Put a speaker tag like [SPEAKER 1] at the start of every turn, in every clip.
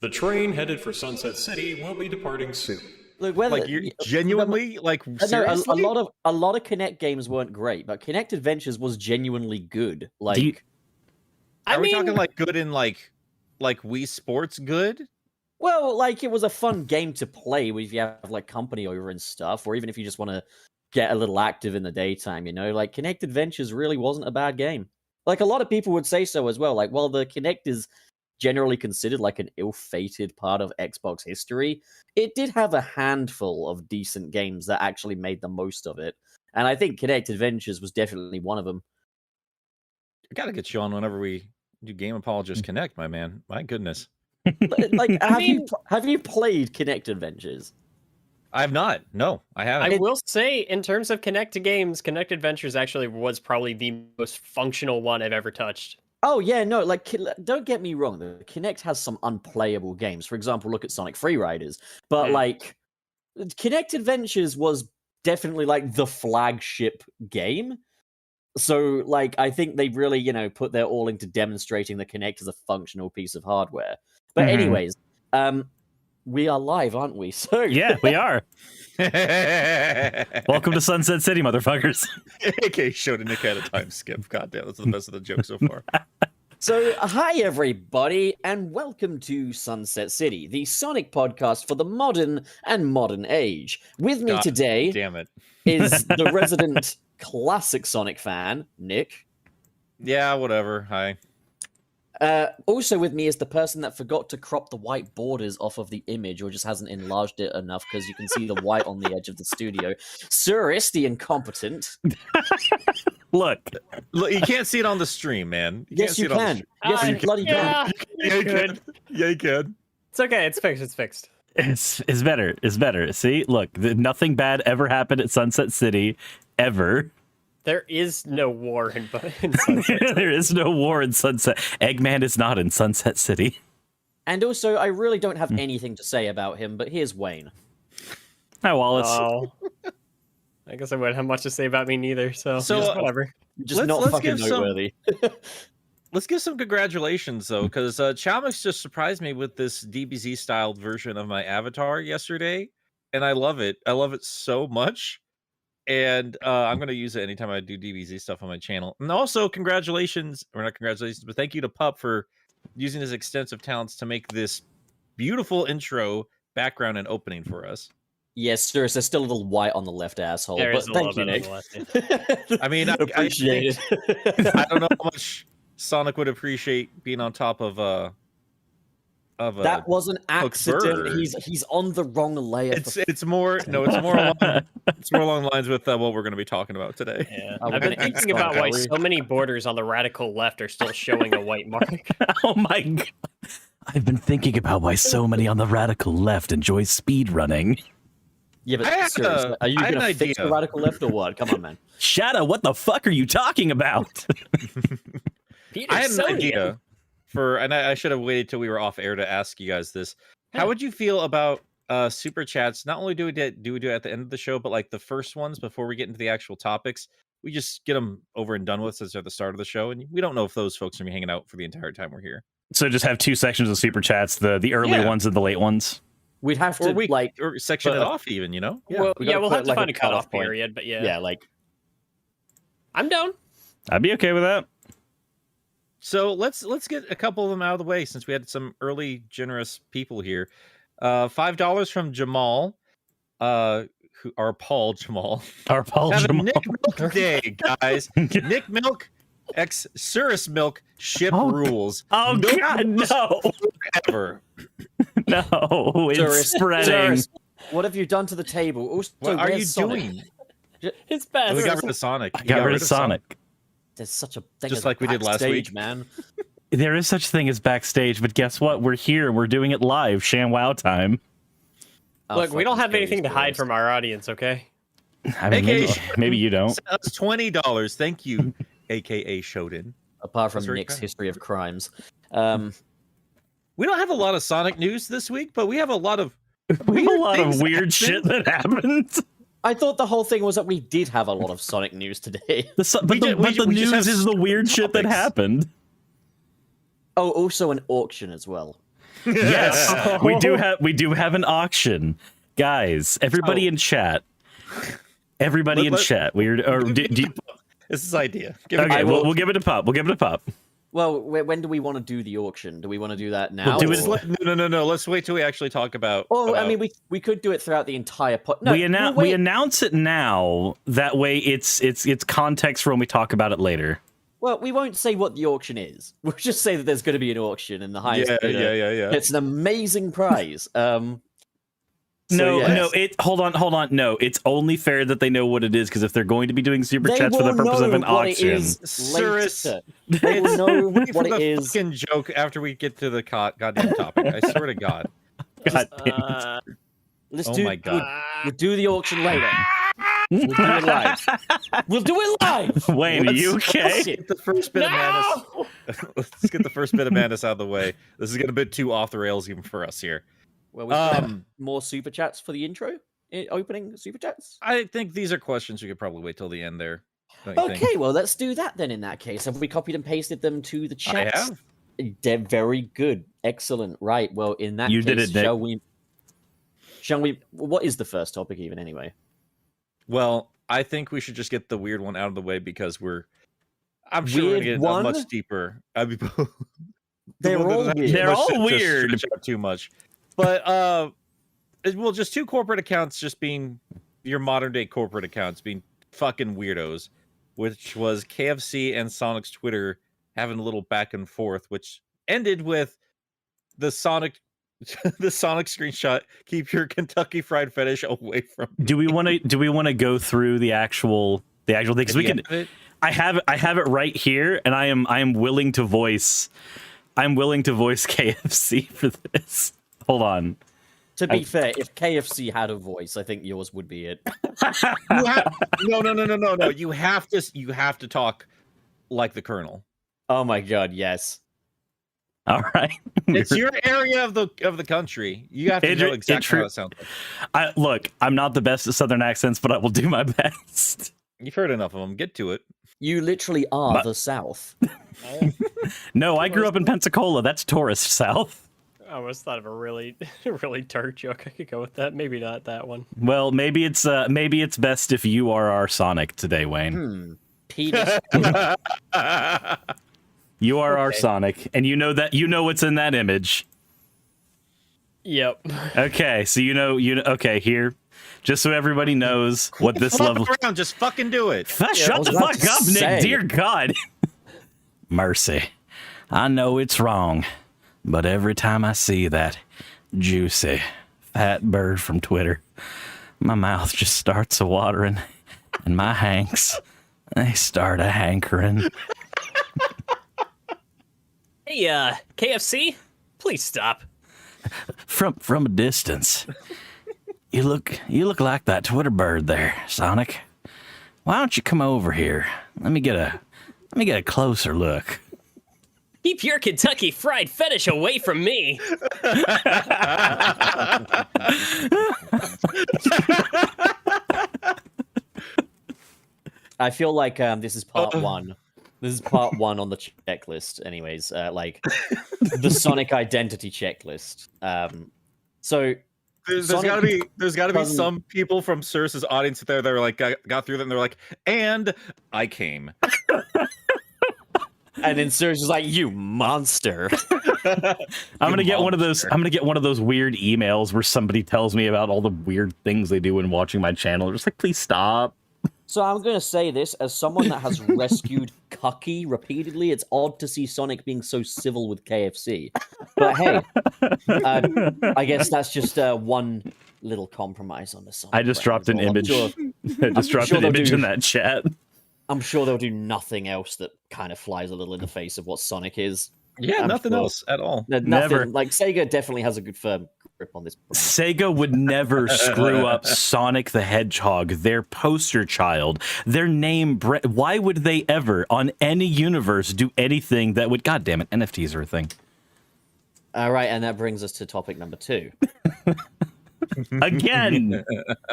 [SPEAKER 1] The train headed for Sunset City will be departing soon.
[SPEAKER 2] Look, whether
[SPEAKER 3] Like you're genuinely like
[SPEAKER 2] no,
[SPEAKER 3] seriously?
[SPEAKER 2] a lot of Kinect games weren't great, but Kinect Adventures was genuinely good. Like,
[SPEAKER 3] Are we talking like good in like Wii Sports good?
[SPEAKER 2] well, like it was a fun game to play if you have like company over and stuff, or even if you just want to get a little active in the daytime. You know, like Kinect Adventures really wasn't a bad game. Like a lot of people would say so as well. Like, well, the Kinect is generally considered like an ill-fated part of Xbox history, it did have a handful of decent games that actually made the most of it. And I think Kinect Adventures was definitely one of them.
[SPEAKER 3] I gotta get you on whenever we do Game Apologist Connect, my man. My goodness.
[SPEAKER 2] Like, have you played Kinect Adventures?
[SPEAKER 3] I have not. No, I haven't.
[SPEAKER 4] I will say, in terms of Kinect games, Kinect Adventures actually was probably the most functional one I've ever touched.
[SPEAKER 2] Oh yeah, no, like don't get me wrong, the Kinect has some unplayable games. For example, look at Sonic Free Riders. But like Kinect Adventures was definitely like the flagship game. So like I think they really, put their all into demonstrating the Kinect as a functional piece of hardware. But anyways, we are live, aren't we? So
[SPEAKER 5] yeah, we are. Welcome to Sunset City, motherfuckers.
[SPEAKER 3] AK showed a Nick at a time skip. Goddamn, that's the best of the jokes so far.
[SPEAKER 2] So, hi everybody, and welcome to Sunset City, the Sonic podcast for the modern and modern age. With me today,
[SPEAKER 3] damn it,
[SPEAKER 2] is the resident classic Sonic fan, Nick.
[SPEAKER 3] Yeah, whatever. Hi.
[SPEAKER 2] Also with me is the person that forgot to crop the white borders off of the image, or just hasn't enlarged it enough because you can see the white on the edge of the studio. Sir is the incompetent.
[SPEAKER 5] Look,
[SPEAKER 3] you can't see it on the stream, man.
[SPEAKER 2] Yes, you can. Yes, you bloody can.
[SPEAKER 3] Yeah, you can. Yeah, you can.
[SPEAKER 4] It's okay. It's fixed. It's fixed.
[SPEAKER 5] It's better. It's better. See, look, nothing bad ever happened at Sunset City, ever.
[SPEAKER 4] There is no war in Sunset.
[SPEAKER 5] There is no war in Sunset. Eggman is not in Sunset City.
[SPEAKER 2] And also, I really don't have anything to say about him, but here's Wayne.
[SPEAKER 5] Hi, Wallace.
[SPEAKER 4] Oh. I guess I wouldn't have much to say about me neither, so just whatever.
[SPEAKER 2] Just not fucking noteworthy.
[SPEAKER 3] Let's give some congratulations, though, because Chalmix just surprised me with this DBZ-styled version of my avatar yesterday, and I love it. I love it so much. And I'm going to use it anytime I do DBZ stuff on my channel. And also, congratulations, or not congratulations, but thank you to Pup for using his extensive talents to make this beautiful intro, background, and opening for us.
[SPEAKER 2] Yes, sir. There's still a little white on the left asshole.
[SPEAKER 4] There
[SPEAKER 2] but
[SPEAKER 4] is a
[SPEAKER 2] thank you,
[SPEAKER 4] little
[SPEAKER 2] Nick.
[SPEAKER 4] bit
[SPEAKER 3] I mean,
[SPEAKER 2] appreciate it.
[SPEAKER 3] I don't know how much Sonic would appreciate being on top of
[SPEAKER 2] that was an accident.
[SPEAKER 3] bird.
[SPEAKER 2] He's on the wrong layer.
[SPEAKER 3] It's more along the lines with what we're going to be talking about today.
[SPEAKER 4] Yeah. I've been thinking about why so many borders on the radical left are still showing a white mark.
[SPEAKER 5] Oh my god. I've been thinking about why so many on the radical left enjoy speed running.
[SPEAKER 2] Yeah, but seriously, are you going to fix the radical left or what? Come on, man.
[SPEAKER 5] Shadow, what the fuck are you talking about?
[SPEAKER 3] I had an idea and I should have waited till we were off air to ask you guys this. How would you feel about super chats? Not only do we do it at the end of the show, but like the first ones before we get into the actual topics, we just get them over and done with since they're at the start of the show, and we don't know if those folks are gonna be hanging out for the entire time we're here.
[SPEAKER 5] So just have two sections of super chats, the early ones and the late ones.
[SPEAKER 2] We'd have to
[SPEAKER 3] or section it off, even, you know.
[SPEAKER 4] Yeah, we'll have to find a cutoff period, but
[SPEAKER 2] yeah, like
[SPEAKER 4] I'm down.
[SPEAKER 5] I'd be okay with that.
[SPEAKER 3] So let's get a couple of them out of the way since we had some early generous people here. $5 from Jamal, Jamal. Our Paul Jamal. Nick Milk Day, guys. Nick Milk x Cirrus Milk ship rules.
[SPEAKER 5] Oh
[SPEAKER 3] no
[SPEAKER 5] god, no.
[SPEAKER 3] Ever.
[SPEAKER 5] No, it's spreading.
[SPEAKER 2] What have you done to the table? Also,
[SPEAKER 3] what are you doing?
[SPEAKER 4] It's best.
[SPEAKER 3] We got rid of Sonic.
[SPEAKER 5] I got rid of Sonic.
[SPEAKER 2] There's such a thing
[SPEAKER 3] just
[SPEAKER 2] as
[SPEAKER 3] like we did last week,
[SPEAKER 2] man.
[SPEAKER 5] There is such a thing as backstage, but guess what? We're here. We're doing it live. ShamWow time.
[SPEAKER 4] Look, we don't have anything to hide from our audience, okay?
[SPEAKER 5] I mean, maybe you don't.
[SPEAKER 3] That's $20. Thank you, aka Shoden.
[SPEAKER 2] Apart from Nick's history of crimes.
[SPEAKER 3] We don't have a lot of Sonic news this week, but we have a lot of
[SPEAKER 5] weird shit that happened.
[SPEAKER 2] I thought the whole thing was that we did have a lot of Sonic news today.
[SPEAKER 5] The news is the weird shit that happened.
[SPEAKER 2] Oh, also an auction as well.
[SPEAKER 5] Yes, we do have an auction, guys. Everybody in chat. Everybody in chat.
[SPEAKER 3] This is idea.
[SPEAKER 5] Okay, we'll give it a pop. We'll give it a pop.
[SPEAKER 2] Well, when do we want to do the auction? Do we want to do that now?
[SPEAKER 5] We'll do it.
[SPEAKER 3] No. Let's wait till we actually talk about.
[SPEAKER 2] Oh, I mean, we could do it throughout the entire pod. No,
[SPEAKER 5] we announce it now. That way, it's context for when we talk about it later.
[SPEAKER 2] Well, we won't say what the auction is. We'll just say that there's going to be an auction, and the highest bidder
[SPEAKER 3] yeah.
[SPEAKER 2] It's an amazing prize.
[SPEAKER 5] No. Hold on. No, it's only fair that they know what it is, because if they're going to be doing super chats for the purpose of an auction,
[SPEAKER 2] they will know what it is.
[SPEAKER 3] Fucking joke after we get to the goddamn topic. I swear to God.
[SPEAKER 5] God damn it.
[SPEAKER 3] My God.
[SPEAKER 2] We'll do the auction later. We'll do it live. We'll do it live.
[SPEAKER 5] Wayne, are you okay?
[SPEAKER 3] Get the first bit of madness. Let's get the first bit of madness out of the way. This is getting a bit too off the rails even for us here.
[SPEAKER 2] Well, we have more super chats for the intro. Opening super chats.
[SPEAKER 3] I think these are questions we could probably wait till the end there.
[SPEAKER 2] Okay, well, let's do that then. In that case, have we copied and pasted them to the chat?
[SPEAKER 3] I have.
[SPEAKER 2] They're very good, excellent. Right. Well, in that case,
[SPEAKER 5] did it, Nick.
[SPEAKER 2] Shall we? What is the first topic, even anyway?
[SPEAKER 3] Well, I think we should just get the weird one out of the way because I'm sure we're gonna get much deeper.
[SPEAKER 2] They're all weird.
[SPEAKER 5] They're all weird.
[SPEAKER 3] Too much. But just two corporate accounts just being your modern day corporate accounts being fucking weirdos, which was KFC and Sonic's Twitter having a little back and forth, which ended with the Sonic screenshot. Keep your Kentucky Fried Fetish away from me.
[SPEAKER 5] Do we want to go through the actual thing? Because we can. I have it right here, and I am willing to voice. I'm willing to voice KFC for this. Hold on.
[SPEAKER 2] To be fair, if KFC had a voice, I think yours would be it.
[SPEAKER 3] No. You have to talk like the Colonel.
[SPEAKER 2] Oh my God, yes.
[SPEAKER 5] All right.
[SPEAKER 3] It's your area of the country. You have to know exactly how it sounds like.
[SPEAKER 5] Look, I'm not the best at Southern accents, but I will do my best.
[SPEAKER 3] You've heard enough of them. Get to it.
[SPEAKER 2] You literally are the South.
[SPEAKER 5] No, I grew up in Pensacola. That's tourist South.
[SPEAKER 4] I almost thought of a really dark joke. I could go with that. Maybe not that one.
[SPEAKER 5] Well, maybe it's best if you are our Sonic today, Wayne.
[SPEAKER 2] Penis.
[SPEAKER 5] You are our Sonic, and you know what's in that image.
[SPEAKER 4] Yep.
[SPEAKER 5] Okay, so you know. Okay, here, just so everybody knows what this level.
[SPEAKER 3] Around, just fucking do it.
[SPEAKER 5] Shut the fuck up, Nick. Dear God. Mercy, I know it's wrong, but every time I see that juicy fat bird from Twitter, my mouth just starts a watering, and my hanks, they start a hankering.
[SPEAKER 4] Hey, KFC, please stop.
[SPEAKER 5] From a distance, you look like that Twitter bird there, Sonic. Why don't you come over here? Let me get a closer look.
[SPEAKER 4] Keep your Kentucky Fried Fetish away from me.
[SPEAKER 2] I feel like this is part one. This is part one on the checklist, anyways. Like the Sonic identity checklist. So
[SPEAKER 3] there's got to be some people from Cirrus's audience there that are like got through them. And they're like, and I came.
[SPEAKER 2] And then Cirrus is like, "You monster!"
[SPEAKER 5] I'm gonna get one of those. I'm gonna get one of those weird emails where somebody tells me about all the weird things they do when watching my channel. They're just like, please stop.
[SPEAKER 2] So I'm going to say this as someone that has rescued Cucky repeatedly. It's odd to see Sonic being so civil with KFC. But hey, I guess that's just one little compromise on the Sonic.
[SPEAKER 5] I just dropped an image. I just dropped an image in that chat.
[SPEAKER 2] I'm sure they'll do nothing else that kind of flies a little in the face of what Sonic is.
[SPEAKER 3] Yeah, nothing else at all.
[SPEAKER 5] Never.
[SPEAKER 2] Like Sega definitely has a good firm grip on this brand.
[SPEAKER 5] Sega would never screw up Sonic the Hedgehog, their poster child, their name. Why would they ever, on any universe, do anything that would? God damn it, NFTs are a thing.
[SPEAKER 2] All right, and that brings us to topic number 2.
[SPEAKER 5] Again,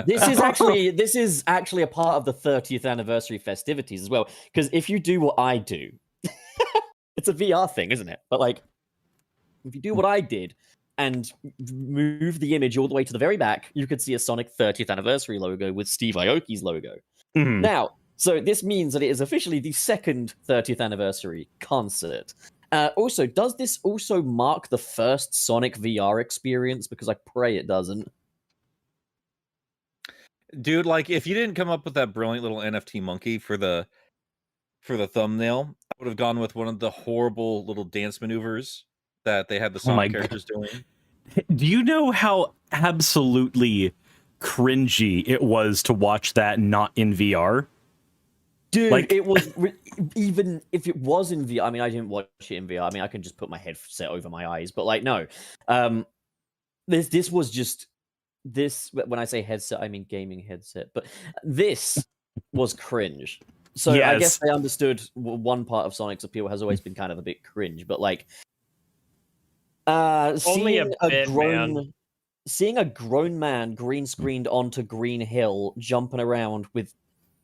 [SPEAKER 2] this is actually a part of the 30th anniversary festivities as well. Because if you do what I do, it's a VR thing, isn't it? But like, if you do what I did, and move the image all the way to the very back, you could see a Sonic 30th anniversary logo with Steve Aoki's logo.
[SPEAKER 5] Mhm.
[SPEAKER 2] Now, so this means that it is officially the second 30th anniversary concert. Also, does this also mark the first Sonic VR experience? Because I pray it doesn't.
[SPEAKER 3] Dude, like if you didn't come up with that brilliant little NFT monkey for the thumbnail, I would have gone with one of the horrible little dance maneuvers that they had the
[SPEAKER 5] Oh my
[SPEAKER 3] Sonic characters doing.
[SPEAKER 5] Do you know how absolutely cringy it was to watch that not in VR?
[SPEAKER 2] Dude,
[SPEAKER 5] Like-
[SPEAKER 2] it was even if it was in VR. I mean, I didn't watch it in VR. I mean, I can just put my headset over my eyes, but like, no, this was just this. When I say headset, I mean gaming headset. But this was cringe. So I
[SPEAKER 5] Yes.
[SPEAKER 2] guess they understood one part of Sonic's appeal has always been kind of a bit cringe, but like,
[SPEAKER 4] Only
[SPEAKER 2] seeing
[SPEAKER 4] a bit, man.
[SPEAKER 2] seeing a grown man green screened onto Green Hill jumping around with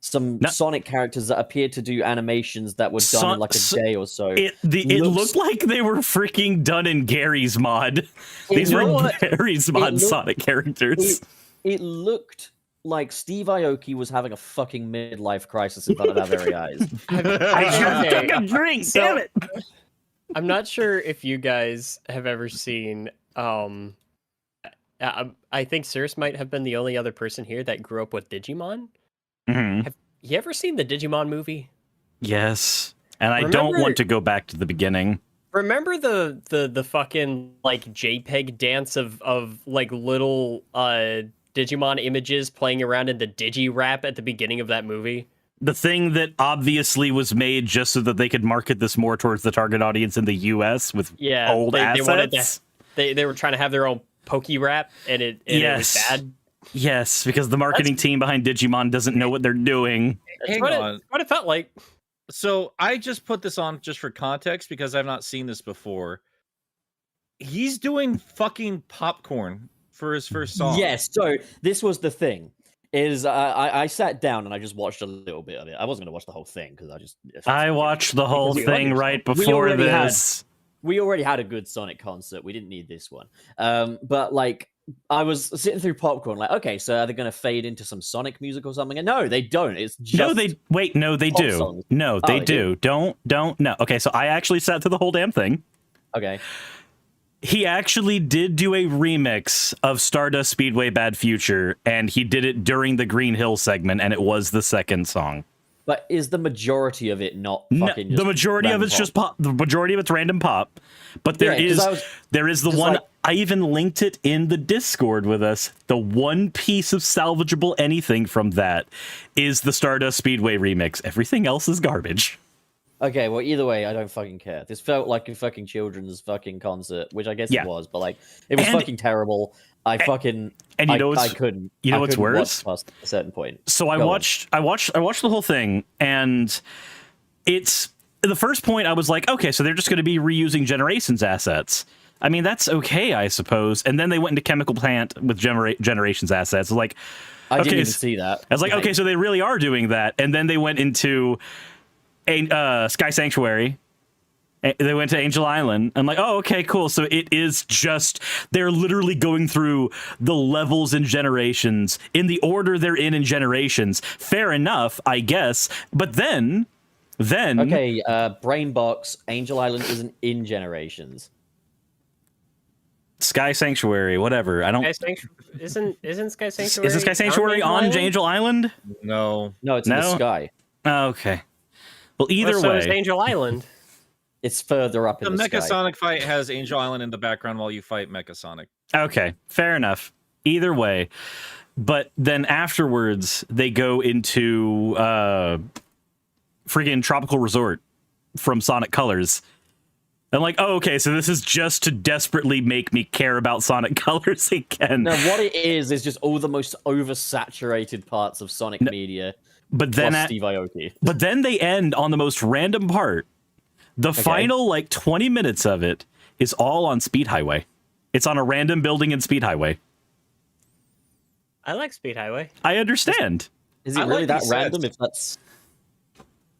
[SPEAKER 2] some
[SPEAKER 5] No.
[SPEAKER 2] Sonic characters that appeared to do animations that were done in like a day or so.
[SPEAKER 5] It
[SPEAKER 2] looks-
[SPEAKER 5] looked like they were freaking done in Gary's mod. These
[SPEAKER 2] You know
[SPEAKER 5] were
[SPEAKER 2] what?
[SPEAKER 5] Gary's mod
[SPEAKER 2] looked-
[SPEAKER 5] Sonic characters.
[SPEAKER 2] It looked like Steve Aoki was having a fucking midlife crisis in front of our very eyes.
[SPEAKER 5] I just
[SPEAKER 4] Okay.
[SPEAKER 5] took a drink,
[SPEAKER 4] So-
[SPEAKER 5] damn it.
[SPEAKER 4] I'm not sure if you guys have ever seen. I think Cirrus might have been the only other person here that grew up with Digimon.
[SPEAKER 5] Mhm.
[SPEAKER 4] You ever seen the Digimon movie?
[SPEAKER 5] Yes. And I don't
[SPEAKER 4] Remember-
[SPEAKER 5] want to go back to the beginning.
[SPEAKER 4] Remember the fucking like JPEG dance of like little Digimon images playing around in the Digi-Rap at the beginning of that movie?
[SPEAKER 5] The thing that obviously was made just so that they could market this more towards the target audience in the US with
[SPEAKER 4] Yeah,
[SPEAKER 5] old
[SPEAKER 4] they
[SPEAKER 5] assets.
[SPEAKER 4] wanted to. They were trying to have their own Poke-Rap, and it was
[SPEAKER 5] Yes.
[SPEAKER 4] bad.
[SPEAKER 5] Yes, because the marketing team behind Digimon doesn't know what they're doing.
[SPEAKER 4] That's
[SPEAKER 3] Hang
[SPEAKER 4] what
[SPEAKER 3] on.
[SPEAKER 4] what it felt like.
[SPEAKER 3] So I just put this on just for context because I've not seen this before. He's doing fucking popcorn for his first song.
[SPEAKER 2] Yes, so this was the thing. Is I sat down and I just watched a little bit of it. I wasn't going to watch the whole thing because I just...
[SPEAKER 5] I watched the whole
[SPEAKER 2] Because we
[SPEAKER 5] thing
[SPEAKER 2] already-
[SPEAKER 5] right
[SPEAKER 2] we
[SPEAKER 5] before
[SPEAKER 2] already had-
[SPEAKER 5] this.
[SPEAKER 2] We already had a good Sonic concert. We didn't need this one. But like, I was sitting through popcorn, like, okay, so are they going to fade into some Sonic music or something? And no, they don't. It's just
[SPEAKER 5] No, they wait. No, they
[SPEAKER 2] pop
[SPEAKER 5] do.
[SPEAKER 2] songs.
[SPEAKER 5] No,
[SPEAKER 2] Oh,
[SPEAKER 5] they
[SPEAKER 2] they
[SPEAKER 5] do. Don't. No. Okay, so I actually sat through the whole damn thing.
[SPEAKER 2] okay.
[SPEAKER 5] He actually did do a remix of Stardust Speedway Bad Future, and he did it during the Green Hill segment, and it was the second song.
[SPEAKER 2] But is the majority of it not
[SPEAKER 5] No,
[SPEAKER 2] fucking?
[SPEAKER 5] the majority of
[SPEAKER 2] random
[SPEAKER 5] it's just pop. The majority of it's random pop, but there
[SPEAKER 2] Yeah, 'cause
[SPEAKER 5] is
[SPEAKER 2] I was
[SPEAKER 5] there is the
[SPEAKER 2] just
[SPEAKER 5] one.
[SPEAKER 2] like-
[SPEAKER 5] I even linked it in the Discord with us. The one piece of salvageable anything from that is the Stardust Speedway remix. Everything else is garbage.
[SPEAKER 2] Okay, well, either way, I don't fucking care. This felt like a fucking children's fucking concert, which I guess
[SPEAKER 5] Yeah.
[SPEAKER 2] it was, but like, it was
[SPEAKER 5] And-
[SPEAKER 2] fucking terrible. I fucking,
[SPEAKER 5] and you
[SPEAKER 2] I,
[SPEAKER 5] know what's-
[SPEAKER 2] I couldn't.
[SPEAKER 5] you know
[SPEAKER 2] I
[SPEAKER 5] what's
[SPEAKER 2] couldn't watch
[SPEAKER 5] worse?
[SPEAKER 2] past a certain point.
[SPEAKER 5] So I
[SPEAKER 2] Go on.
[SPEAKER 5] watched the whole thing, and it's the first point I was like, okay, so they're just going to be reusing Generations assets. I mean, that's okay, I suppose. And then they went into Chemical Plant with Generations assets. Like,
[SPEAKER 2] I didn't
[SPEAKER 5] okay,
[SPEAKER 2] even see that.
[SPEAKER 5] I was like, okay, so they really are doing that. And then they went into Sky Sanctuary. They went to Angel Island. I'm like, oh, okay, cool. So it is just, they're literally going through the levels in Generations in the order they're in Generations. Fair enough, I guess. But then,
[SPEAKER 2] Okay, Brainbox, Angel Island isn't in Generations.
[SPEAKER 5] Sky Sanctuary, whatever. I don't.
[SPEAKER 4] Isn't Sky Sanctuary?
[SPEAKER 5] Is the Sky Sanctuary on Angel Island?
[SPEAKER 3] No.
[SPEAKER 2] No, it's in the
[SPEAKER 5] No?
[SPEAKER 2] sky.
[SPEAKER 5] Oh, okay. Well, either
[SPEAKER 4] So is
[SPEAKER 5] way.
[SPEAKER 4] Angel Island.
[SPEAKER 2] It's further up
[SPEAKER 3] The
[SPEAKER 2] in the
[SPEAKER 3] Mecha
[SPEAKER 2] sky.
[SPEAKER 3] Sonic fight has Angel Island in the background while you fight Mecha Sonic.
[SPEAKER 5] Okay, fair enough. Either way. But then afterwards, they go into friggin' Tropical Resort from Sonic Colors. I'm like, oh, okay, so this is just to desperately make me care about Sonic Colors again.
[SPEAKER 2] No, what it is just all the most oversaturated parts of Sonic media.
[SPEAKER 5] But then,
[SPEAKER 2] Plus Steve Aoki.
[SPEAKER 5] but then they end on the most random part. The final, like, 20 minutes of it is all on Speed Highway. It's on a random building in Speed Highway.
[SPEAKER 4] I like Speed Highway.
[SPEAKER 5] I understand.
[SPEAKER 2] Is it
[SPEAKER 3] I
[SPEAKER 2] really
[SPEAKER 3] like
[SPEAKER 2] that
[SPEAKER 3] these
[SPEAKER 2] random?
[SPEAKER 3] sets.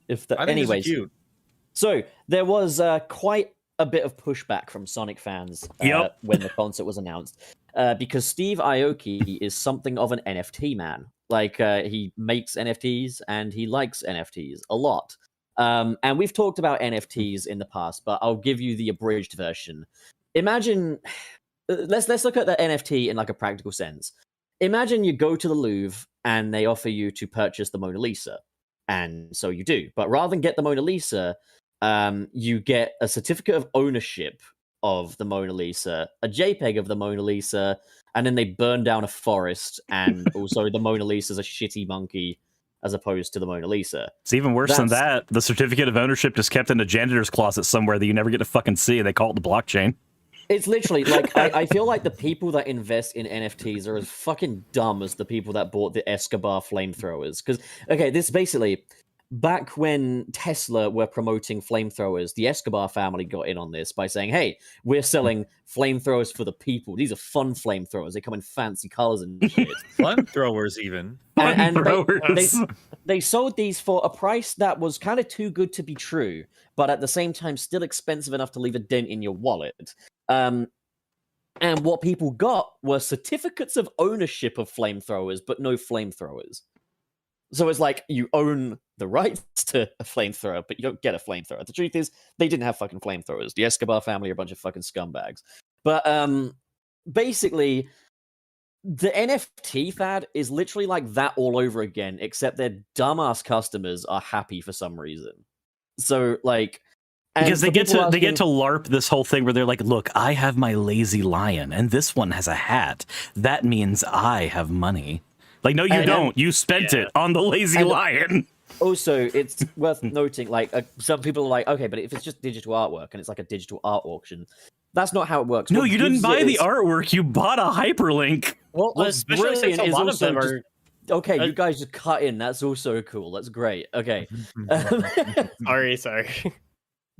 [SPEAKER 2] If that,
[SPEAKER 3] I think
[SPEAKER 2] anyways.
[SPEAKER 3] it's cute.
[SPEAKER 2] So there was quite a bit of pushback from Sonic fans
[SPEAKER 5] Yep.
[SPEAKER 2] when the concert was announced, because Steve Aoki is something of an NFT man. Like he makes NFTs and he likes NFTs a lot. And we've talked about NFTs in the past, but I'll give you the abridged version. Imagine, let's look at the NFT in like a practical sense. Imagine you go to the Louvre and they offer you to purchase the Mona Lisa, and so you do. But rather than get the Mona Lisa, you get a certificate of ownership of the Mona Lisa, a JPEG of the Mona Lisa, and then they burn down a forest, and also the Mona Lisa's a shitty monkey as opposed to the Mona Lisa.
[SPEAKER 5] It's even worse than that. The certificate of ownership is kept in a janitor's closet somewhere that you never get to fucking see, and they call it the blockchain.
[SPEAKER 2] It's literally like I feel like the people that invest in NFTs are as fucking dumb as the people that bought the Escobar flamethrowers. Because okay, this basically back when Tesla were promoting flamethrowers, the Escobar family got in on this by saying, "Hey, we're selling flamethrowers for the people. These are fun flamethrowers. They come in fancy colors and shit."
[SPEAKER 3] Flamethrowers, even.
[SPEAKER 2] And
[SPEAKER 5] Flamethrowers.
[SPEAKER 2] they sold these for a price that was kind of too good to be true, but at the same time still expensive enough to leave a dent in your wallet. And what people got were certificates of ownership of flamethrowers, but no flamethrowers. So it's like you own the rights to a flamethrower, but you don't get a flamethrower. The truth is, they didn't have fucking flamethrowers. The Escobar family are a bunch of fucking scumbags. But basically, the NFT fad is literally like that all over again, except their dumbass customers are happy for some reason. So like,
[SPEAKER 5] because they get to LARP this whole thing where they're like, look, I have my lazy lion, and this one has a hat. That means I have money. Like, no, you don't. You spent it on the lazy lion.
[SPEAKER 2] Also, it's worth noting, like, some people are like, okay, but if it's just digital artwork and it's like a digital art auction, that's not how it works.
[SPEAKER 5] No,
[SPEAKER 2] What
[SPEAKER 5] you didn't
[SPEAKER 2] gives
[SPEAKER 5] buy
[SPEAKER 2] it
[SPEAKER 5] the
[SPEAKER 2] is-
[SPEAKER 5] artwork. You bought a hyperlink.
[SPEAKER 4] Well,
[SPEAKER 2] What's
[SPEAKER 4] especially since
[SPEAKER 2] brilliant
[SPEAKER 4] a
[SPEAKER 2] is
[SPEAKER 4] lot of
[SPEAKER 2] also
[SPEAKER 4] them
[SPEAKER 2] just-
[SPEAKER 4] are.
[SPEAKER 2] Okay, you guys just cut in. That's also cool. That's great. Okay.
[SPEAKER 4] Sorry.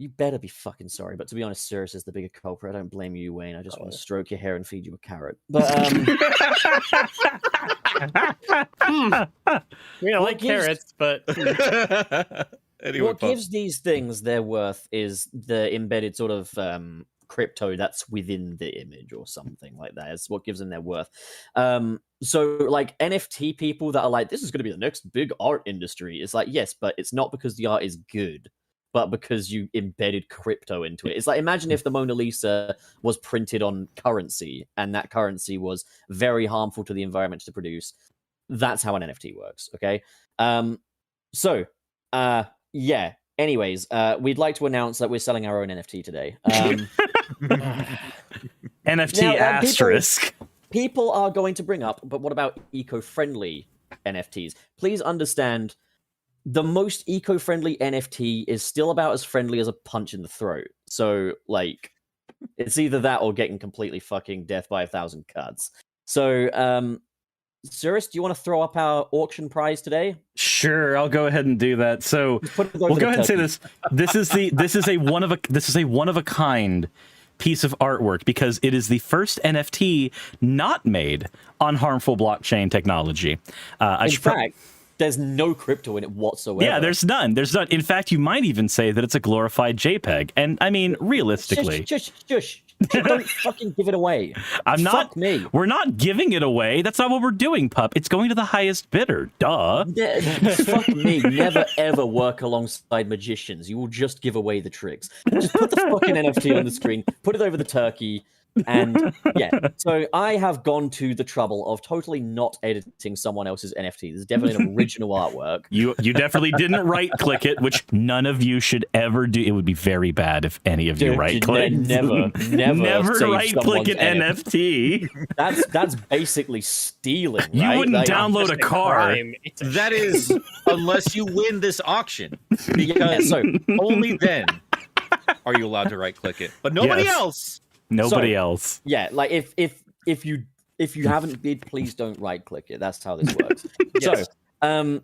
[SPEAKER 2] You better be fucking sorry. But to be honest, Cirrus is the bigger culprit. I don't blame you, Wayne. I just want to stroke your hair and feed you a carrot. But
[SPEAKER 4] We don't like
[SPEAKER 2] gives-
[SPEAKER 4] carrots, but
[SPEAKER 3] Anyway,
[SPEAKER 2] what gives these things their worth is the embedded sort of crypto that's within the image or something like that. It's what gives them their worth. So like NFT people that are like, this is going to be the next big art industry. It's like, yes, but it's not because the art is good, but because you embedded crypto into it. It's like, imagine if the Mona Lisa was printed on currency and that currency was very harmful to the environment to produce. That's how an NFT works. Okay. Yeah. Anyways, we'd like to announce that we're selling our own NFT today.
[SPEAKER 5] NFT
[SPEAKER 2] Now,
[SPEAKER 5] asterisk.
[SPEAKER 2] People are going to bring up, but what about eco-friendly NFTs? Please understand, the most eco-friendly NFT is still about as friendly as a punch in the throat. So, like, it's either that or getting completely fucking death by 1,000 cuts. So, Cirrus, do you want to throw up our auction prize today?
[SPEAKER 5] Sure, I'll go ahead and do that. So
[SPEAKER 2] Put it over
[SPEAKER 5] we'll
[SPEAKER 2] the
[SPEAKER 5] go ahead and say
[SPEAKER 2] turkey.
[SPEAKER 5] this. This is a one of a kind piece of artwork because it is the first NFT not made on harmful blockchain technology.
[SPEAKER 2] In fact, there's no crypto in it whatsoever.
[SPEAKER 5] Yeah, there's none. There's none. In fact, you might even say that it's a glorified JPEG. And I mean, realistically,
[SPEAKER 2] Shush. Don't fucking give it away.
[SPEAKER 5] I'm not.
[SPEAKER 2] Fuck me.
[SPEAKER 5] We're not giving it away. That's not what we're doing, pup. It's going to the highest bidder. Duh.
[SPEAKER 2] Fuck me. Never ever work alongside magicians. You will just give away the tricks. Just put the fucking NFT on the screen, put it over the turkey, and yeah. So I have gone to the trouble of totally not editing someone else's NFT. This is definitely an original artwork.
[SPEAKER 5] You definitely didn't right click it, which none of you should ever do. It would be very bad if any of you
[SPEAKER 2] Dude,
[SPEAKER 5] right click.
[SPEAKER 2] never save
[SPEAKER 5] right click an
[SPEAKER 2] someone's
[SPEAKER 5] NFT.
[SPEAKER 2] That's basically stealing.
[SPEAKER 5] You
[SPEAKER 2] right?
[SPEAKER 5] wouldn't
[SPEAKER 2] Like,
[SPEAKER 5] download
[SPEAKER 4] Just
[SPEAKER 5] a car.
[SPEAKER 4] crime. It's a
[SPEAKER 3] That is, unless you win this auction, because
[SPEAKER 2] so
[SPEAKER 3] only then are you allowed to right click it. But nobody
[SPEAKER 5] Yes.
[SPEAKER 3] else.
[SPEAKER 5] Nobody
[SPEAKER 2] So-
[SPEAKER 5] else.
[SPEAKER 2] yeah, like if you haven't bid, please don't right click it. That's how this works.
[SPEAKER 3] Yes.
[SPEAKER 2] So,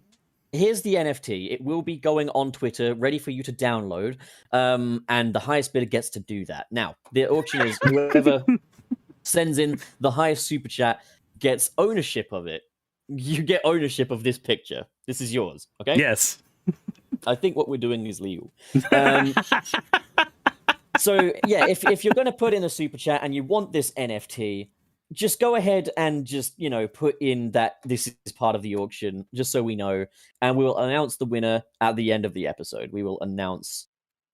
[SPEAKER 2] here's the NFT. It will be going on Twitter, ready for you to download. And the highest bidder gets to do that. Now, the auction is whoever sends in the highest super chat gets ownership of it. You get ownership of this picture. This is yours. Okay.
[SPEAKER 5] Yes.
[SPEAKER 2] I think what we're doing is legal. So yeah, if you're going to put in a super chat and you want this NFT, just go ahead and just put in that this is part of the auction, just so we know, and we will announce the winner at the end of the episode. We will announce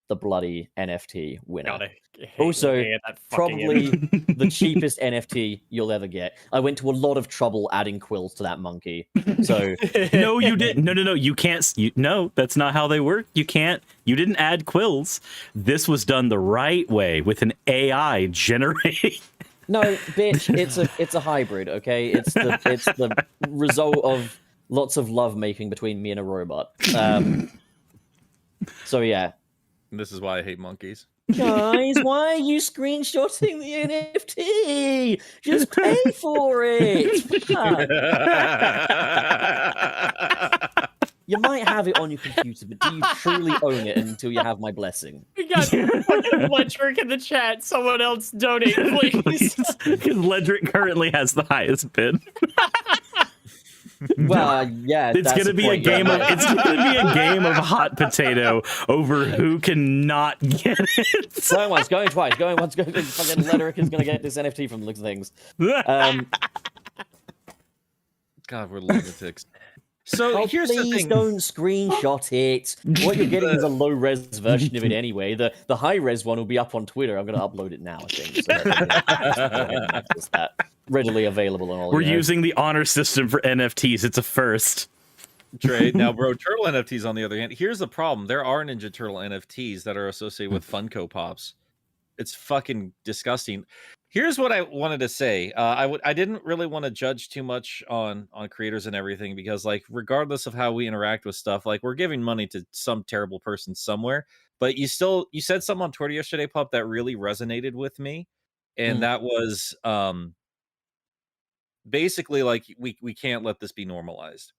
[SPEAKER 2] the bloody NFT winner.
[SPEAKER 4] God,
[SPEAKER 2] Also,
[SPEAKER 4] that fucking
[SPEAKER 2] probably
[SPEAKER 4] image.
[SPEAKER 2] the cheapest NFT you'll ever get. I went to a lot of trouble adding quills to that monkey. So
[SPEAKER 5] No, you didn't. No. You can't. No, that's not how they work. You can't. You didn't add quills. This was done the right way with an AI generating.
[SPEAKER 2] no, bitch, it's a hybrid. Okay, it's the result of lots of love making between me and a robot. So yeah.
[SPEAKER 3] This is why I hate monkeys.
[SPEAKER 2] Guys, why are you screenshotting the NFT? Just pay for it. You might have it on your computer, but do you truly own it until you have my blessing?
[SPEAKER 4] We got fucking Ledric in the chat. Someone else donate, please.
[SPEAKER 5] Because Ledric currently has the highest bid.
[SPEAKER 2] Well, yeah,
[SPEAKER 5] It's gonna be a game of hot potato over who can not get it.
[SPEAKER 2] Going once, going twice, going once, going twice. Fucking Ledric is gonna get this NFT from the looks of things.
[SPEAKER 3] God, we're lunatics. So here's the
[SPEAKER 2] please
[SPEAKER 3] thing.
[SPEAKER 2] don't screenshot it. What you're getting is a low res version of it anyway. The high res one will be up on Twitter. I'm going to upload it now, I think. So that's that readily available on all.
[SPEAKER 5] We're using the honor system for NFTs. It's a first.
[SPEAKER 3] Trade. Now, bro, Turtle NFTs, on the other hand, here's the problem. There are Ninja Turtle NFTs that are associated with Funko Pops. It's fucking disgusting. Here's what I wanted to say. I didn't really want to judge too much on creators and everything, because like regardless of how we interact with stuff, like we're giving money to some terrible person somewhere. But you said something on Twitter yesterday, Pup, that really resonated with me, and that was basically like we can't let this be normalized.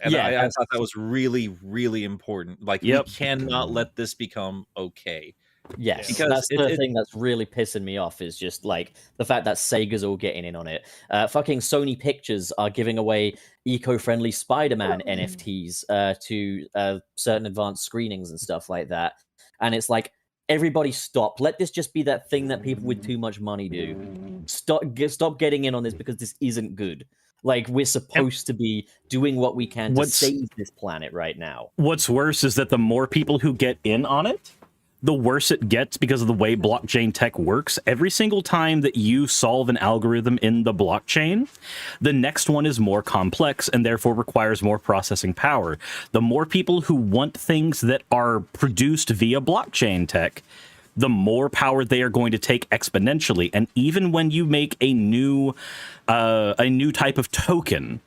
[SPEAKER 3] And
[SPEAKER 2] Yeah,
[SPEAKER 3] I thought that was really, really important. Like we cannot let this become okay.
[SPEAKER 2] Yes,
[SPEAKER 3] Because
[SPEAKER 2] that's the thing that's really pissing me off is just like the fact that Sega's all getting in on it. Fucking Sony Pictures are giving away eco-friendly Spider-Man NFTs to certain advanced screenings and stuff like that. And it's like, everybody stop. Let this just be that thing that people with too much money do. Stop getting in on this, because this isn't good. Like, we're supposed to be doing what we can to save this planet right now.
[SPEAKER 5] What's worse is that the more people who get in on it, the worse it gets, because of the way blockchain tech works. Every single time that you solve an algorithm in the blockchain, the next one is more complex and therefore requires more processing power. The more people who want things that are produced via blockchain tech, the more power they are going to take exponentially. And even when you make a new type of token,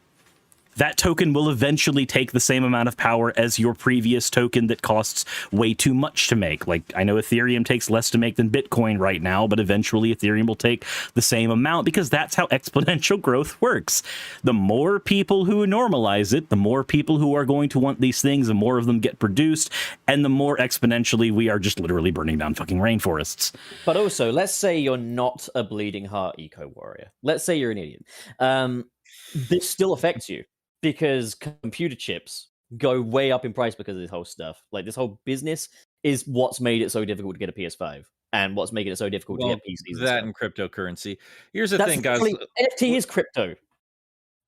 [SPEAKER 5] that token will eventually take the same amount of power as your previous token that costs way too much to make. Like, I know Ethereum takes less to make than Bitcoin right now, but eventually Ethereum will take the same amount, because that's how exponential growth works. The more people who normalize it, the more people who are going to want these things, the more of them get produced, and the more exponentially we are just literally burning down fucking rainforests.
[SPEAKER 2] But also, let's say you're not a bleeding heart eco-warrior. Let's say you're an idiot. This still affects you, because computer chips go way up in price because of this whole stuff. Like, this whole business is what's made it so difficult to get a PS5, and what's making it so difficult to get PCs.
[SPEAKER 3] That and cryptocurrency. Here's the thing, guys.
[SPEAKER 2] NFT is crypto.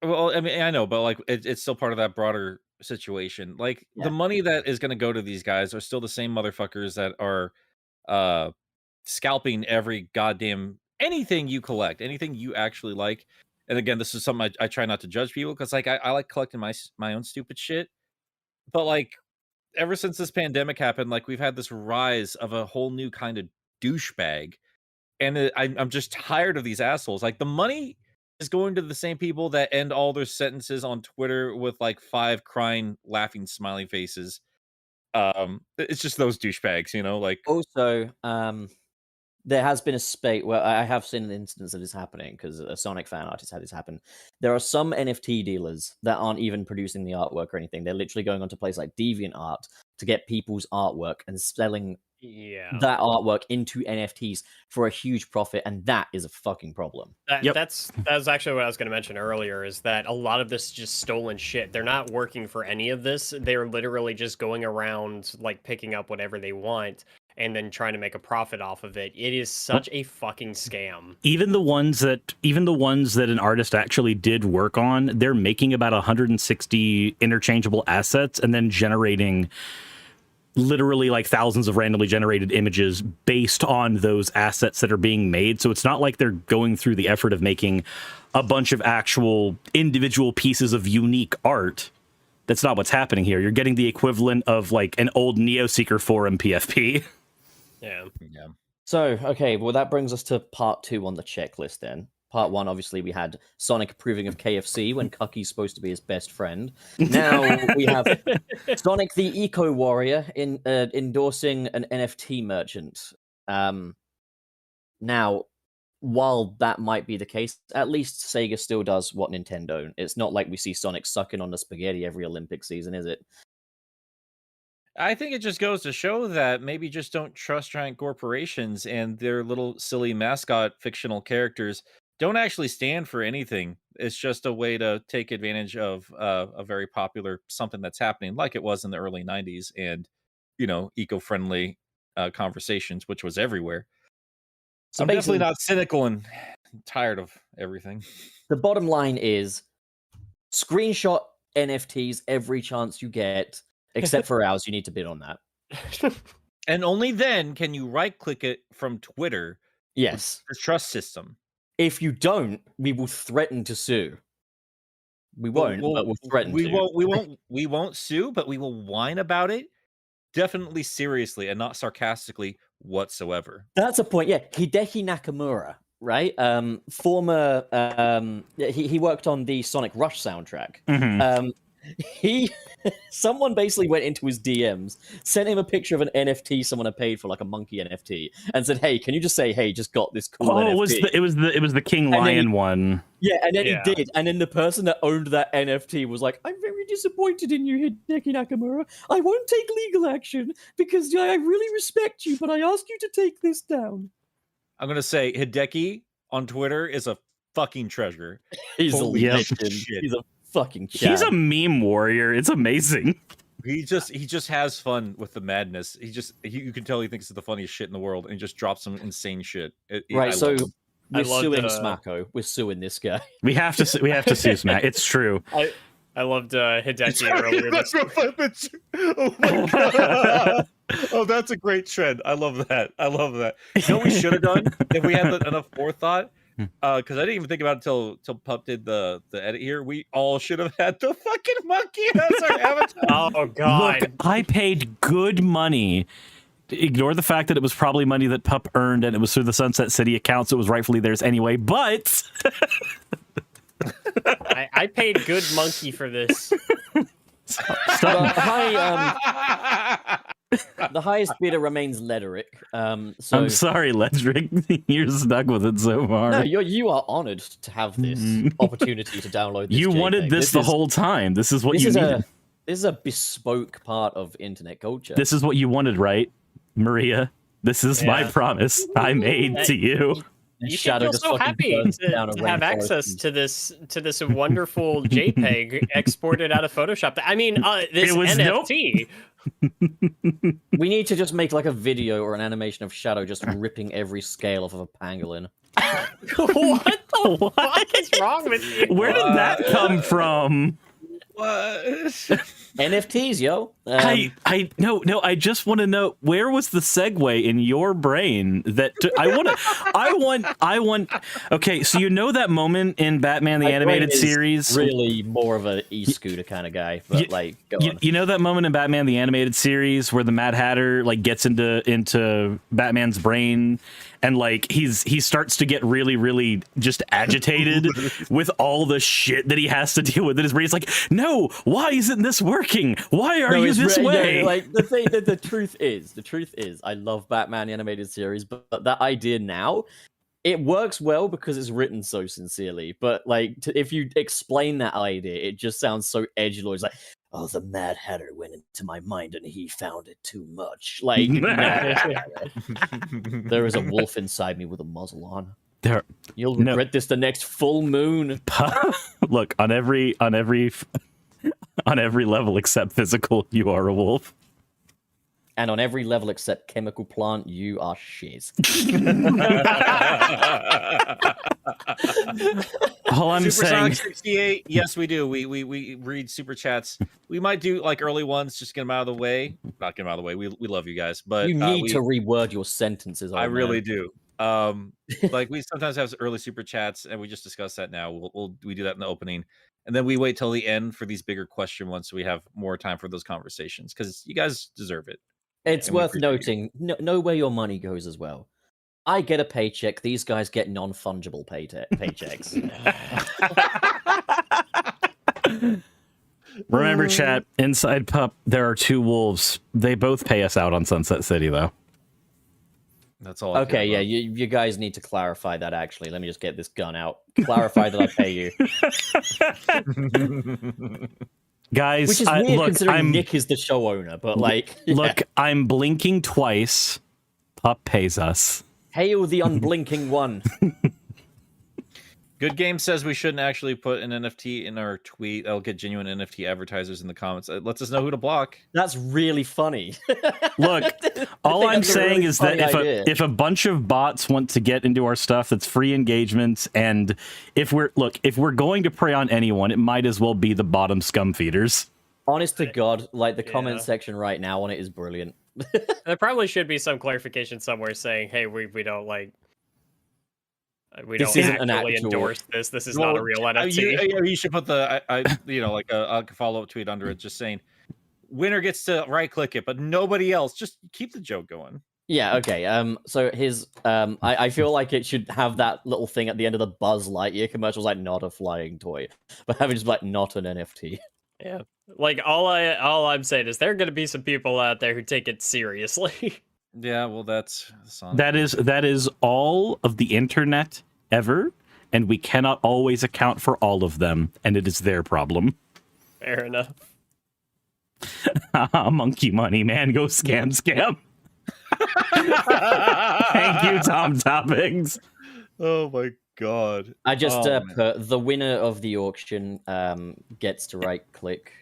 [SPEAKER 3] Well, I mean, I know, but like it's still part of that broader situation. Like the money that is going to go to these guys are still the same motherfuckers that are scalping every goddamn anything you collect, anything you actually like. And again, this is something I try not to judge people, because like I like collecting my own stupid shit. But like ever since this pandemic happened, like we've had this rise of a whole new kind of douchebag, and I'm just tired of these assholes. Like the money is going to the same people that end all their sentences on Twitter with like 5 crying, laughing, smiley faces. It's just those douchebags, you know. Like
[SPEAKER 2] also, there has been a spate where I have seen an instance of this happening, because a Sonic fan artist had this happen. There are some NFT dealers that aren't even producing the artwork or anything. They're literally going onto places like DeviantArt to get people's artwork and selling that artwork into NFTs for a huge profit, and that is a fucking problem.
[SPEAKER 4] That's actually what I was going to mention earlier, is that a lot of this is just stolen shit. They're not working for any of this. They're literally just going around like picking up whatever they want. and then trying to make a profit off of it. It is such a fucking scam.
[SPEAKER 5] Even the ones that an artist actually did work on, they're making about 160 interchangeable assets and then generating literally like thousands of randomly generated images based on those assets that are being made. So it's not like they're going through the effort of making a bunch of actual individual pieces of unique art. That's not what's happening here. You're getting the equivalent of like an old Neoseeker forum PFP.
[SPEAKER 4] Yeah.
[SPEAKER 2] So, okay, well, that brings us to part 2 on the checklist then. Part 1, obviously, we had Sonic approving of KFC when Cucky's supposed to be his best friend. Now we have Sonic the Eco Warrior endorsing an NFT merchant. Now, while that might be the case, at least Sega still does what Nintendo don't. It's not like we see Sonic sucking on the spaghetti every Olympic season, is it?
[SPEAKER 3] I think it just goes to show that maybe just don't trust giant corporations, and their little silly mascot fictional characters don't actually stand for anything. It's just a way to take advantage of a very popular something that's happening, like it was in the early 90s, and, you know, eco-friendly conversations, which was everywhere.
[SPEAKER 2] So
[SPEAKER 3] I'm definitely
[SPEAKER 2] basically,
[SPEAKER 3] not cynical and tired of everything.
[SPEAKER 2] the bottom line is screenshot NFTs every chance you get, except for ours. You need to bid on that.
[SPEAKER 3] And only then can you right-click it from Twitter.
[SPEAKER 2] Yes.
[SPEAKER 3] The trust system.
[SPEAKER 2] If you don't, we will threaten to sue. We won't, but we'll threaten to.
[SPEAKER 3] We won't sue, but we will whine about it. Definitely seriously and not sarcastically whatsoever.
[SPEAKER 2] That's a point. Yeah, Hideki Nakamura, right? Former. He worked on the Sonic Rush soundtrack.
[SPEAKER 5] Mhm.
[SPEAKER 2] Someone basically went into his DMs, sent him a picture of an NFT someone had paid for, like a monkey NFT, and said, "Hey, can you just say, hey, just got this cool NFT?"
[SPEAKER 5] It was the King Lion one.
[SPEAKER 2] Yeah, and then he did, and then the person that owned that NFT was like, "I'm very disappointed in you, Hideki Nakamura. I won't take legal action because I really respect you, but I ask you to take this down."
[SPEAKER 3] I'm gonna say Hideki on Twitter is a fucking treasure.
[SPEAKER 2] He's
[SPEAKER 3] Holy
[SPEAKER 2] a legend.
[SPEAKER 3] shit.
[SPEAKER 2] He's a fucking
[SPEAKER 5] He's a
[SPEAKER 2] champ.
[SPEAKER 5] meme warrior. It's amazing.
[SPEAKER 3] He just has fun with the madness. You can tell he thinks it's the funniest shit in the world, and he just drops some insane shit.
[SPEAKER 2] Right, so
[SPEAKER 3] love him.
[SPEAKER 2] we're
[SPEAKER 4] I loved,
[SPEAKER 2] suing Smacko. We're suing this guy.
[SPEAKER 5] We have to sue Smack. It's true.
[SPEAKER 4] I loved Hideki earlier.
[SPEAKER 3] Oh my god! Oh, that's a great trend. I love that. You know what we should have done if we had enough forethought? Because I didn't even think about it till Pup did the edit here. We all should have had the fucking monkey as our avatar.
[SPEAKER 4] Oh god!
[SPEAKER 5] Look, I paid good money. Ignore the fact that it was probably money that Pup earned and it was through the Sunset City account, so it was rightfully theirs anyway. But
[SPEAKER 4] I paid good monkey for this.
[SPEAKER 2] The highest bidder remains Lederick. So
[SPEAKER 5] I'm sorry, Ledrick. You're stuck with it so far.
[SPEAKER 2] no, you are honored to have this opportunity to download this.
[SPEAKER 5] You wanted
[SPEAKER 2] JPEG.
[SPEAKER 5] this the whole time. This is what you needed.
[SPEAKER 2] This is a bespoke part of internet culture.
[SPEAKER 5] This is what you wanted, right, Maria? This is my promise I made to you.
[SPEAKER 4] You should feel so happy to have access to this wonderful JPEG exported out of Photoshop. I mean, this NFT.
[SPEAKER 2] We need to just make like a video or an animation of Shadow just ripping every scale off of a pangolin.
[SPEAKER 4] What the fuck is wrong with you?
[SPEAKER 5] Where did that come from?
[SPEAKER 3] What?
[SPEAKER 2] NFTs, yo.
[SPEAKER 5] I just want to know, where was the segue in your brain that I want. Okay, so you know that moment in Batman the Animated Series?
[SPEAKER 2] Really more of an e-scooter kind of guy, but go on.
[SPEAKER 5] You know that moment in Batman the Animated Series where the Mad Hatter like gets into Batman's brain and like he starts to get really, really just agitated with all the shit that he has to deal with in his brain. It's like, no, why isn't this working? Why are you this way?
[SPEAKER 2] No, like the truth is, I love Batman the Animated Series, but that idea now, it works well because it's written so sincerely. But like, if you explain that idea, it just sounds so edgelord. It's like, oh, the Mad Hatter went into my mind and he found it too much. Like, there is a wolf inside me with a muzzle on. You'll regret this the next full moon.
[SPEAKER 5] Look, on every level except physical, you are a wolf.
[SPEAKER 2] And on every level except chemical plant, you are shit.
[SPEAKER 5] All I'm saying,
[SPEAKER 3] Supersonic 68. Yes, we do. We read super chats. We might do like early ones, just get them out of the way. Not get them out of the way. We love you guys, but
[SPEAKER 2] You need to reword your sentences.
[SPEAKER 3] I
[SPEAKER 2] old
[SPEAKER 3] really
[SPEAKER 2] man.
[SPEAKER 3] do. Like we sometimes have early super chats, and we just discuss that now. We do that in the opening, and then we wait till the end for these bigger question ones, so we have more time for those conversations because you guys deserve it.
[SPEAKER 2] It's
[SPEAKER 3] And we
[SPEAKER 2] worth
[SPEAKER 3] appreciate you.
[SPEAKER 2] noting, know where your money goes as well. I get a paycheck. These guys get non-fungible paychecks.
[SPEAKER 5] remember, chat, inside Pup, there are 2 wolves. They both pay us out on Sunset City, though.
[SPEAKER 3] That's all. I care
[SPEAKER 2] Okay, yeah,
[SPEAKER 3] about.
[SPEAKER 2] you guys need to clarify that. Actually, let me just get this gun out. Clarify that I pay you,
[SPEAKER 5] Guys,
[SPEAKER 2] which is weird
[SPEAKER 5] look,
[SPEAKER 2] considering Nick is the show owner. But like, yeah.
[SPEAKER 5] Look, I'm blinking twice. Pup pays us.
[SPEAKER 2] Hail the unblinking one.
[SPEAKER 3] Good Game says we shouldn't actually put an NFT in our tweet. That'll get genuine NFT advertisers in the comments. It lets us know who to block.
[SPEAKER 2] That's really funny.
[SPEAKER 5] Look, all
[SPEAKER 2] think
[SPEAKER 5] I'm
[SPEAKER 2] that's a
[SPEAKER 5] saying
[SPEAKER 2] really
[SPEAKER 5] is that
[SPEAKER 2] funny idea.
[SPEAKER 5] if a bunch of bots want to get into our stuff, that's free engagement. And if we're going to prey on anyone, it might as well be the bottom scum feeders.
[SPEAKER 2] Honest to God, like the comment
[SPEAKER 4] Yeah.
[SPEAKER 2] section right now on it is brilliant.
[SPEAKER 4] There probably should be some clarification somewhere saying, "Hey, we don't like, we
[SPEAKER 2] This
[SPEAKER 4] don't
[SPEAKER 2] isn't an
[SPEAKER 4] actually
[SPEAKER 2] actual-
[SPEAKER 4] endorse this. This is not a real NFT."
[SPEAKER 3] You should put the like a follow up tweet under it, just saying winner gets to right click it, but nobody else. Just keep the joke going.
[SPEAKER 2] Yeah, okay. So his I feel like it should have that little thing at the end of the Buzz Lightyear commercials, like not a flying toy, but having just like not an NFT.
[SPEAKER 4] Yeah, like all I'm saying is there are going to be some people out there who take it seriously.
[SPEAKER 3] Yeah, well, that's
[SPEAKER 5] That is all of the internet ever, and we cannot always account for all of them, and it is their problem.
[SPEAKER 4] Fair enough.
[SPEAKER 5] Monkey money, man, go scam. Thank you, Tom Toppings.
[SPEAKER 3] Oh my god!
[SPEAKER 2] I just
[SPEAKER 3] Oh, man.
[SPEAKER 2] put the winner of the auction gets to right click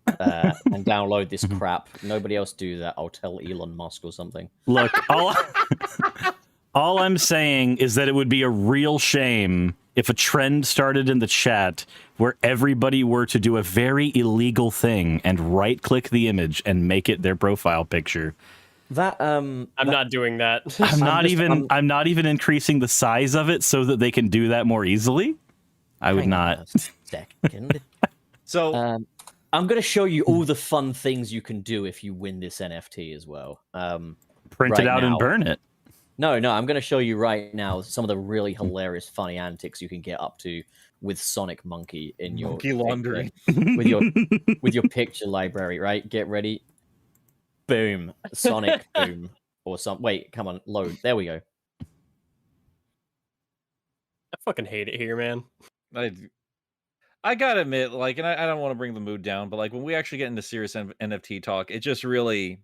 [SPEAKER 2] and download this crap. Nobody else do that. I'll tell Elon Musk or something.
[SPEAKER 5] Look, all I'm saying is that it would be a real shame if a trend started in the chat where everybody were to do a very illegal thing and right-click the image and make it their profile picture.
[SPEAKER 2] That
[SPEAKER 4] I'm not doing that.
[SPEAKER 5] I'm not
[SPEAKER 2] I'm-
[SPEAKER 5] even increasing the size of it so that they can do that more easily. I would
[SPEAKER 2] hang on
[SPEAKER 5] not.
[SPEAKER 2] a second.
[SPEAKER 3] So
[SPEAKER 2] I'm going to show you all the fun things you can do if you win this NFT as well.
[SPEAKER 5] Print
[SPEAKER 2] right
[SPEAKER 5] it out
[SPEAKER 2] now.
[SPEAKER 5] and burn it.
[SPEAKER 2] No, I'm going to show you right now some of the really hilarious, funny antics you can get up to with Sonic Monkey in your
[SPEAKER 3] monkey laundry.
[SPEAKER 2] with your picture library. Right, get ready. Boom, Sonic boom or some. Wait, come on, load. There we go.
[SPEAKER 4] I fucking hate it here, man.
[SPEAKER 3] I gotta admit, like, and I don't want to bring the mood down, but like when we actually get into serious NFT talk, it just really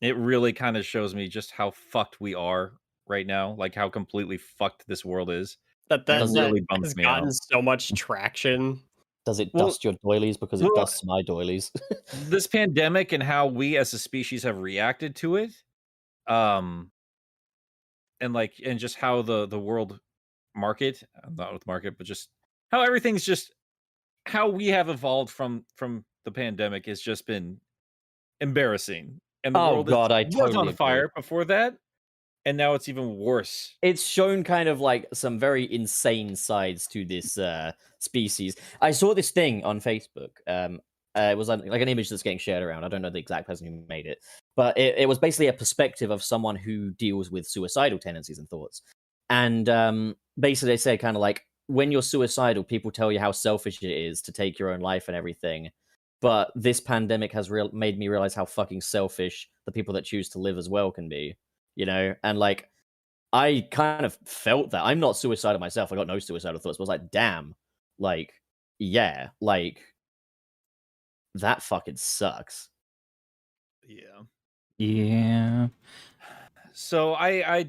[SPEAKER 3] kind of shows me just how fucked we are right now, like how completely fucked this world is.
[SPEAKER 4] That
[SPEAKER 3] really bums
[SPEAKER 4] has
[SPEAKER 3] me
[SPEAKER 4] gotten
[SPEAKER 3] out.
[SPEAKER 4] so much traction.
[SPEAKER 2] Does it
[SPEAKER 3] Well-
[SPEAKER 2] dust your doilies because it
[SPEAKER 3] well,
[SPEAKER 2] dusts my doilies?
[SPEAKER 3] This pandemic and how we as a species have reacted to it, and just how the world market, not with market, but just how everything's just how we have evolved from the pandemic has just been embarrassing. And the
[SPEAKER 2] Oh,
[SPEAKER 3] world
[SPEAKER 2] God, I
[SPEAKER 3] was
[SPEAKER 2] totally
[SPEAKER 3] on
[SPEAKER 2] agree.
[SPEAKER 3] fire before that, and now it's even worse.
[SPEAKER 2] It's shown kind of like some very insane sides to this species. I saw this thing on Facebook. It was like an image that's getting shared around. I don't know the exact person who made it, but it was basically a perspective of someone who deals with suicidal tendencies and thoughts. And basically, they said kind of like, when you're suicidal, people tell you how selfish it is to take your own life and everything. But this pandemic has made me realize how fucking selfish the people that choose to live as well can be. You know, and like, I kind of felt that. I'm not suicidal myself. I got no suicidal thoughts. But I was like, damn, like, yeah, like, that fucking sucks.
[SPEAKER 3] Yeah.
[SPEAKER 5] Yeah.
[SPEAKER 3] So I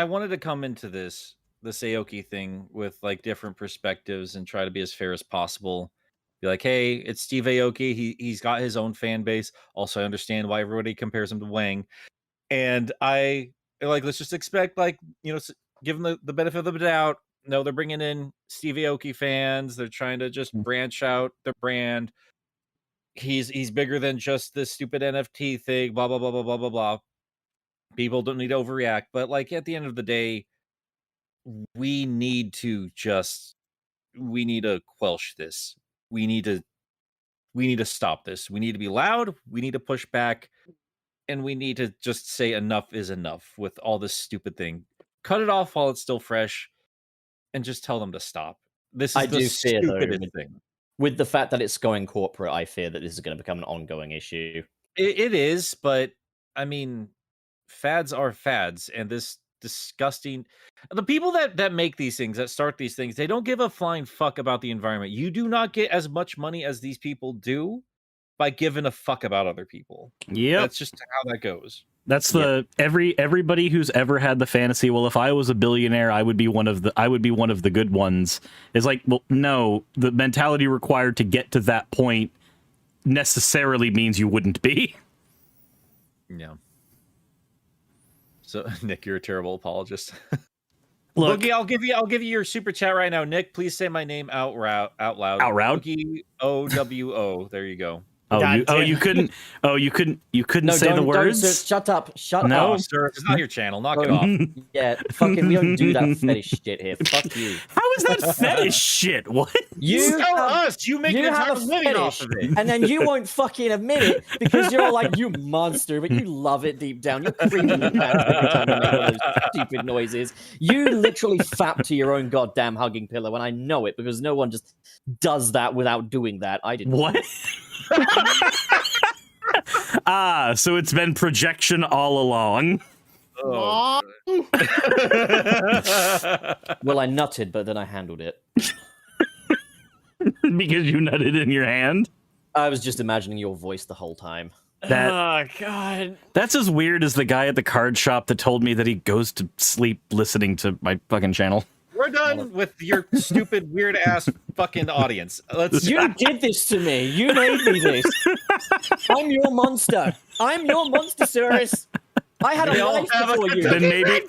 [SPEAKER 3] wanted to come into the Aoki thing with like different perspectives and try to be as fair as possible. Be like, hey, it's Steve Aoki. He's got his own fan base. Also, I understand why everybody compares him to Wang. And I like, let's just expect, like, give them the benefit of the doubt. No, they're bringing in Steve Aoki fans. They're trying to just branch out their brand. He's bigger than just this stupid NFT thing. Blah blah blah blah blah blah blah. People don't need to overreact, but like at the end of the day, we need to quelch this. We need to stop this. We need to be loud. We need to push back, and we need to just say enough is enough with all this stupid thing. Cut it off while it's still fresh, and just tell them to stop. This is
[SPEAKER 2] I
[SPEAKER 3] the
[SPEAKER 2] do fear, though,
[SPEAKER 3] stupidest thing.
[SPEAKER 2] With the fact that it's going corporate, I fear that this is going to become an ongoing issue.
[SPEAKER 3] It is, but I mean, fads are fads, and this disgusting. The people that make these things, that start these things, they don't give a flying fuck about the environment. You do not get as much money as these people do by giving a fuck about other people.
[SPEAKER 5] Yep.
[SPEAKER 3] That's just how that goes.
[SPEAKER 5] That's the everybody who's ever had the fantasy. Well, if I was a billionaire, I would be one of the good ones. Is like, well, no, the mentality required to get to that point necessarily means you wouldn't be.
[SPEAKER 3] Yeah. So, Nick, you're a terrible apologist.
[SPEAKER 5] Look,
[SPEAKER 3] Boogie, I'll give you your super chat right now. Nick, please say my name out loud.
[SPEAKER 5] Out loud?
[SPEAKER 3] Boogie OWO. There you go.
[SPEAKER 5] You couldn't
[SPEAKER 2] No,
[SPEAKER 5] say the
[SPEAKER 2] don't,
[SPEAKER 5] words.
[SPEAKER 2] shut up. Shut
[SPEAKER 5] No.
[SPEAKER 2] up.
[SPEAKER 3] Sir, it's not your channel. Knock it off.
[SPEAKER 2] Yeah, fucking, we don't do that fetish shit here. Fuck you.
[SPEAKER 5] How is that fetish shit? What?
[SPEAKER 3] You tell us. You make an entire living off of it.
[SPEAKER 2] And then you won't fucking admit it because you're all like, you monster, but you love it deep down. You're creeping your pants every time you make one of those stupid noises. You literally fap to your own goddamn hugging pillow, and I know it because no one just does that without doing that. I didn't.
[SPEAKER 5] What? So it's been projection all along.
[SPEAKER 3] Oh.
[SPEAKER 2] Well, I nutted, but then I handled it.
[SPEAKER 5] Because you nutted in your hand?
[SPEAKER 2] I was just imagining your voice the whole time.
[SPEAKER 4] Oh god.
[SPEAKER 5] That's as weird as the guy at the card shop that told me that he goes to sleep listening to my fucking channel.
[SPEAKER 3] We're done with your stupid, weird ass fucking audience.
[SPEAKER 2] You did this to me. You made me this. I'm your monster. I'm your monster, Cyrus. I had a life before you.
[SPEAKER 5] Then maybe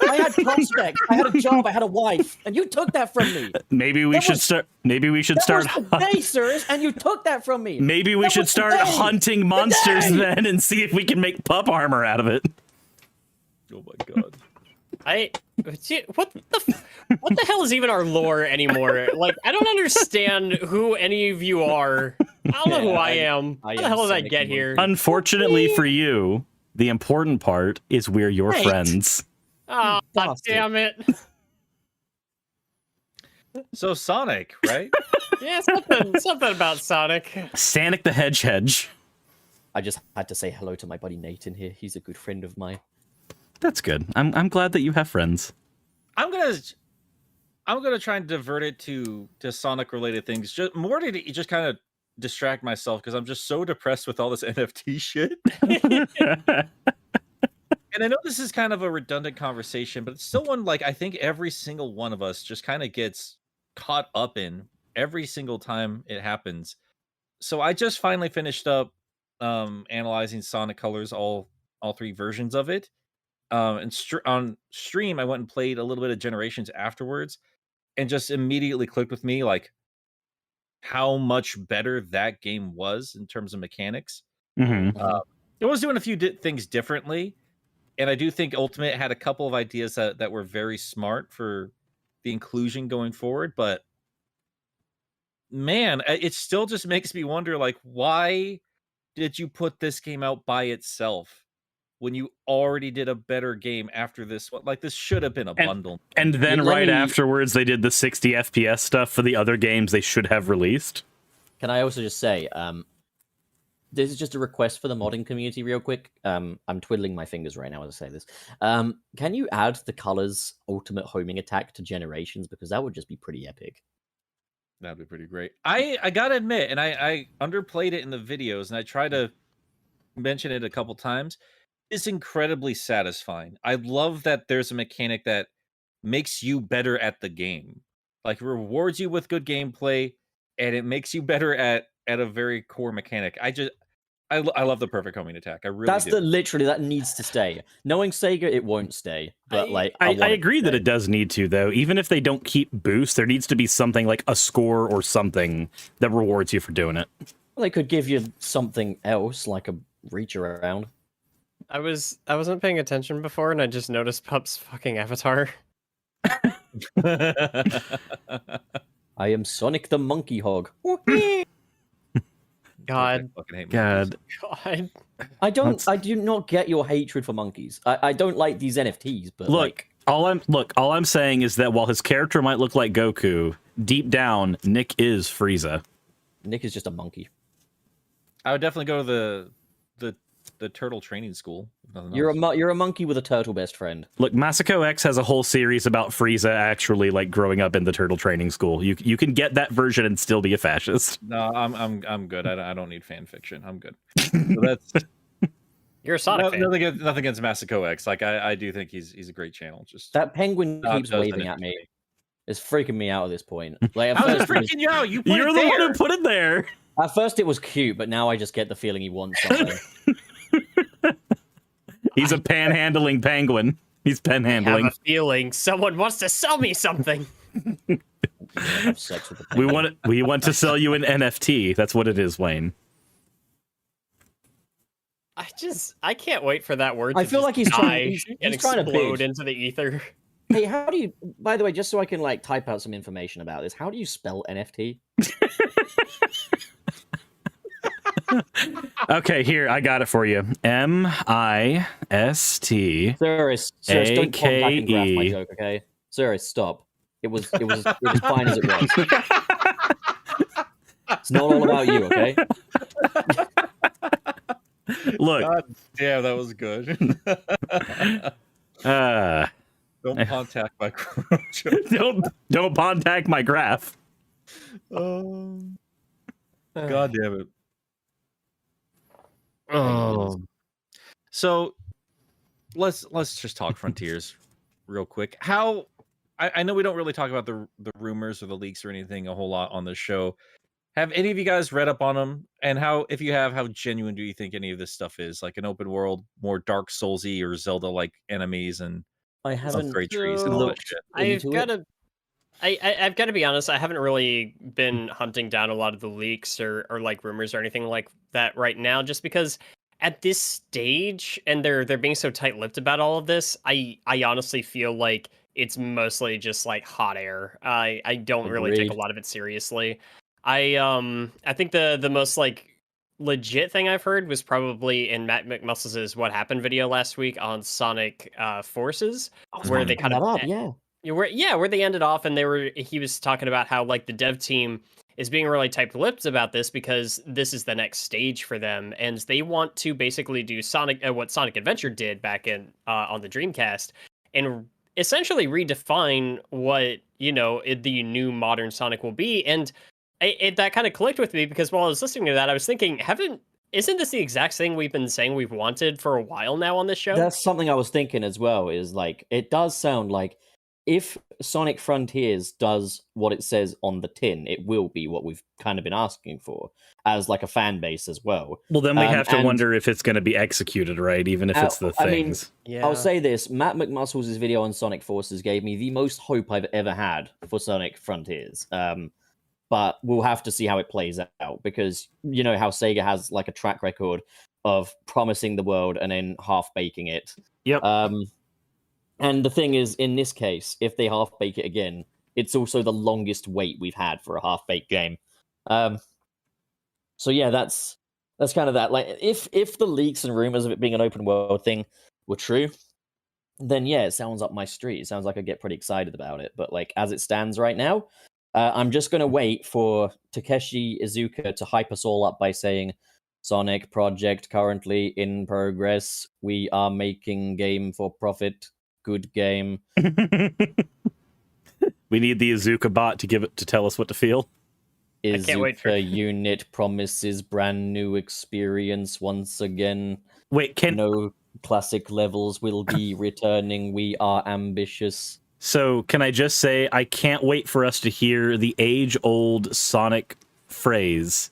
[SPEAKER 2] I had prospects. I had a job. I had a wife, and you took that from me.
[SPEAKER 5] maybe we should start. Maybe we should
[SPEAKER 2] That
[SPEAKER 5] start.
[SPEAKER 2] was today, Cyrus, and you took that from me.
[SPEAKER 5] Maybe we
[SPEAKER 2] That
[SPEAKER 5] should
[SPEAKER 2] was
[SPEAKER 5] start
[SPEAKER 2] today.
[SPEAKER 5] hunting monsters
[SPEAKER 2] Today.
[SPEAKER 5] then, and see if we can make pup armor out of it.
[SPEAKER 3] Oh my god.
[SPEAKER 4] What the hell is even our lore anymore? Like, I don't understand who any of you are. I don't know who I am. How the hell did I
[SPEAKER 2] Sonic
[SPEAKER 4] get
[SPEAKER 2] Moon.
[SPEAKER 4] here?
[SPEAKER 5] Unfortunately for you, the important part is we're your
[SPEAKER 4] Right.
[SPEAKER 5] friends.
[SPEAKER 4] Oh,
[SPEAKER 2] Bastard.
[SPEAKER 4] damn it.
[SPEAKER 3] So Sonic, right?
[SPEAKER 4] Yeah, something about Sonic.
[SPEAKER 5] Sonic the Hedgehog.
[SPEAKER 2] I just had to say hello to my buddy Nathan here. He's a good friend of mine.
[SPEAKER 5] That's good. I'm glad that you have friends.
[SPEAKER 3] I'm gonna try and divert it to Sonic related things. Just more to just kind of distract myself because I'm just so depressed with all this NFT shit. And I know this is kind of a redundant conversation, but it's still one like I think every single one of us just kind of gets caught up in every single time it happens. So I just finally finished up analyzing Sonic Colors, all three versions of it. And on stream, I went and played a little bit of Generations afterwards, and just immediately clicked with me like how much better that game was in terms of mechanics.
[SPEAKER 5] Mhm.
[SPEAKER 3] It was doing a few things differently, and I do think Ultimate had a couple of ideas that were very smart for the inclusion going forward. But man, it still just makes me wonder, like, why did you put this game out by itself when you already did a better game after this one? Like, this should have been a bundle.
[SPEAKER 5] And then
[SPEAKER 2] Let
[SPEAKER 5] right
[SPEAKER 2] me-
[SPEAKER 5] afterwards, they did the 60 FPS stuff for the other games they should have released.
[SPEAKER 2] Can I also just say, this is just a request for the modding community real quick. I'm twiddling my fingers right now as I say this. Can you add the colors ultimate homing attack to Generations? Because that would just be pretty epic.
[SPEAKER 3] That'd be pretty great. I gotta admit, and I underplayed it in the videos, and I tried to mention it a couple times. It's incredibly satisfying. I love that there's a mechanic that makes you better at the game. Like, rewards you with good gameplay, and it makes you better at a very core mechanic. I love the perfect homing attack. I really
[SPEAKER 2] That's
[SPEAKER 3] do.
[SPEAKER 2] literally that needs to stay. Knowing Sega, it won't stay. But like,
[SPEAKER 5] I
[SPEAKER 2] want it
[SPEAKER 5] agree
[SPEAKER 2] to
[SPEAKER 5] that
[SPEAKER 2] stay.
[SPEAKER 5] it does need to, though. Even if they don't keep boosts, there needs to be something like a score or something that rewards you for doing it.
[SPEAKER 2] Well, they could give you something else, like a reach around.
[SPEAKER 4] I wasn't paying attention before, and I just noticed Pup's fucking avatar.
[SPEAKER 2] I am Sonic the Monkey Hog.
[SPEAKER 4] God,
[SPEAKER 3] I fucking hate
[SPEAKER 5] God.
[SPEAKER 3] monkeys.
[SPEAKER 4] God.
[SPEAKER 2] I do not get your hatred for monkeys. I don't like these NFTs, but
[SPEAKER 5] Look, all I'm saying is that while his character might look like Goku, deep down, Nick is Frieza.
[SPEAKER 2] Nick is just a monkey.
[SPEAKER 3] I would definitely go to the turtle training school. if nothing
[SPEAKER 2] You're
[SPEAKER 3] else.
[SPEAKER 2] you're a monkey with a turtle best friend.
[SPEAKER 5] Look, Masako X has a whole series about Frieza actually like growing up in the turtle training school. You can get that version and still be a fascist.
[SPEAKER 3] No, I'm good. I don't need fan fiction. I'm good. So that's
[SPEAKER 4] You're a Sonic fan.
[SPEAKER 3] nothing against Masako X. Like I do think he's a great channel. Just
[SPEAKER 2] That penguin
[SPEAKER 3] Not
[SPEAKER 2] keeps
[SPEAKER 3] does
[SPEAKER 2] waving at me. It's freaking me out at this point. Like
[SPEAKER 3] How is it
[SPEAKER 2] it was-
[SPEAKER 3] freaking you out? You put
[SPEAKER 5] You're
[SPEAKER 3] it
[SPEAKER 5] the
[SPEAKER 3] there.
[SPEAKER 5] one who put it there.
[SPEAKER 2] at first it was cute, but now I just get the feeling he wants something.
[SPEAKER 5] He's a panhandling penguin. He's
[SPEAKER 4] I have
[SPEAKER 5] panhandling.
[SPEAKER 4] a feeling someone wants to sell me something.
[SPEAKER 2] Have sex with the
[SPEAKER 5] We
[SPEAKER 2] penguin.
[SPEAKER 5] want to sell you an NFT. That's what it is, Wayne.
[SPEAKER 4] I can't wait for that word.
[SPEAKER 2] I
[SPEAKER 4] to
[SPEAKER 2] feel
[SPEAKER 4] just
[SPEAKER 2] like he's
[SPEAKER 4] die
[SPEAKER 2] trying- he's
[SPEAKER 4] and
[SPEAKER 2] trying to
[SPEAKER 4] explode
[SPEAKER 2] pitch.
[SPEAKER 4] into the ether.
[SPEAKER 2] Hey, how do you? By the way, just so I can like type out some information about this, how do you spell NFT?
[SPEAKER 5] Okay, here I got it for you. MIST.
[SPEAKER 2] Cyrus, don't come back and graph my
[SPEAKER 5] AKE.
[SPEAKER 2] joke, okay? Cyrus, stop. It was fine as it was. It's not all about you, okay?
[SPEAKER 5] Look,
[SPEAKER 3] God damn, that was good. Don't contact my
[SPEAKER 5] don't contact my graph.
[SPEAKER 3] God damn it. So let's just talk Frontiers real quick. How I know we don't really talk about the rumors or the leaks or anything a whole lot on this show. Have any of you guys read up on them? And how, if you have, how genuine do you think any of this stuff is? Like an open world, more Dark Soulsy or Zelda-like enemies and
[SPEAKER 2] I haven't
[SPEAKER 3] upgrade trees and all that
[SPEAKER 2] looked
[SPEAKER 3] shit?
[SPEAKER 2] into it.
[SPEAKER 4] I've got to be honest. I haven't really been hunting down a lot of the leaks or like rumors or anything like that right now, just because at this stage, and they're being so tight-lipped about all of this, I honestly feel like it's mostly just like hot air. I don't really take a
[SPEAKER 2] Agreed.
[SPEAKER 4] lot of it seriously. I think the most like legit thing I've heard was probably in Matt McMuscles' What Happened video last week on Sonic Forces, where they kind of where they ended off, and he was talking about how like the dev team is being really tight-lipped about this because this is the next stage for them, and they want to basically do what Sonic Adventure did back in on the Dreamcast, and essentially redefine what the new modern Sonic will be. And that kind of clicked with me because while I was listening to that, I was thinking, isn't this the exact thing we've been saying we've wanted for a while now on this show?
[SPEAKER 2] That's something I was thinking as well, is like, it does sound like if Sonic Frontiers does what it says on the tin, it will be what we've kind of been asking for as like a fan base as well.
[SPEAKER 5] Well, then we have to
[SPEAKER 2] and-
[SPEAKER 5] wonder if it's going to be executed right, even if it's the
[SPEAKER 2] I mean,
[SPEAKER 5] things.
[SPEAKER 4] Yeah.
[SPEAKER 2] I'll say this, Matt McMuscles' video on Sonic Forces gave me the most hope I've ever had for Sonic Frontiers. But we'll have to see how it plays out, because you know how Sega has like a track record of promising the world and then half-baking it.
[SPEAKER 5] Yep.
[SPEAKER 2] And the thing is, in this case, if they half-bake it again, it's also the longest wait we've had for a half-baked game. So yeah, that's kind of that. Like, if the leaks and rumors of it being an open world thing were true, then yeah, it sounds up my street. It sounds like I get pretty excited about it. But like as it stands right now, I'm just gonna wait for Takeshi Iizuka to hype us all up by saying, "Sonic project currently in progress. We are making game for profit. Good game."
[SPEAKER 5] We need the Azuka bot to tell us what to feel.
[SPEAKER 4] can't wait for-
[SPEAKER 2] Iizuka unit promises brand new experience once again.
[SPEAKER 5] Wait,
[SPEAKER 2] No classic levels will be returning. We are ambitious.
[SPEAKER 5] So can I just say I can't wait for us to hear the age-old Sonic phrase,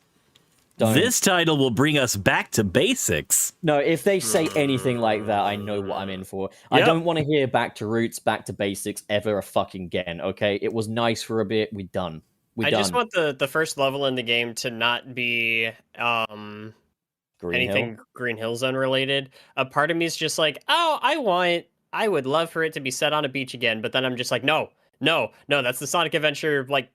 [SPEAKER 2] Don't.
[SPEAKER 5] this title will bring us back to basics.
[SPEAKER 2] No, if they say anything like that, I know what I'm in for. I
[SPEAKER 5] Yep.
[SPEAKER 2] don't want to hear back to roots, back to basics ever a fucking again, okay? It was nice for a bit, we done.
[SPEAKER 4] I just want the first level in the game to not be
[SPEAKER 2] Green
[SPEAKER 4] anything
[SPEAKER 2] Hill.
[SPEAKER 4] Green Hill Zone related. A part of me is just like, oh, I would love for it to be set on a beach again, but then I'm just like, no, that's the Sonic Adventure, like,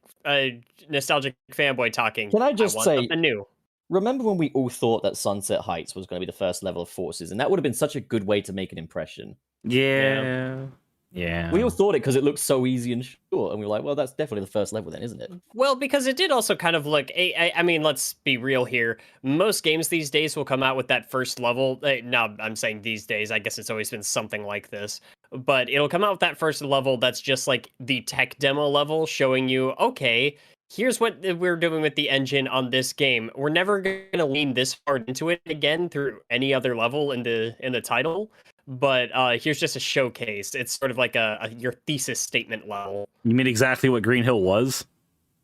[SPEAKER 4] nostalgic fanboy talking.
[SPEAKER 2] Can I just
[SPEAKER 4] want
[SPEAKER 2] say,
[SPEAKER 4] something new.
[SPEAKER 2] remember when we all thought that Sunset Heights was going to be the first level of Forces, and that would have been such a good way to make an impression.
[SPEAKER 5] Yeah.
[SPEAKER 2] We all thought it because it looked so easy and short, and we were like, well, that's definitely the first level then, isn't it?
[SPEAKER 4] Well, because it did also kind of look. I mean, let's be real here. Most games these days will come out with that first level. Now, I'm saying these days. I guess it's always been something like this. But it'll come out with that first level that's just like the tech demo level, showing you, okay, here's what we're doing with the engine on this game. We're never going to lean this hard into it again through any other level in the title. But here's just a showcase. It's sort of like your thesis statement level.
[SPEAKER 5] You mean exactly what Green Hill was?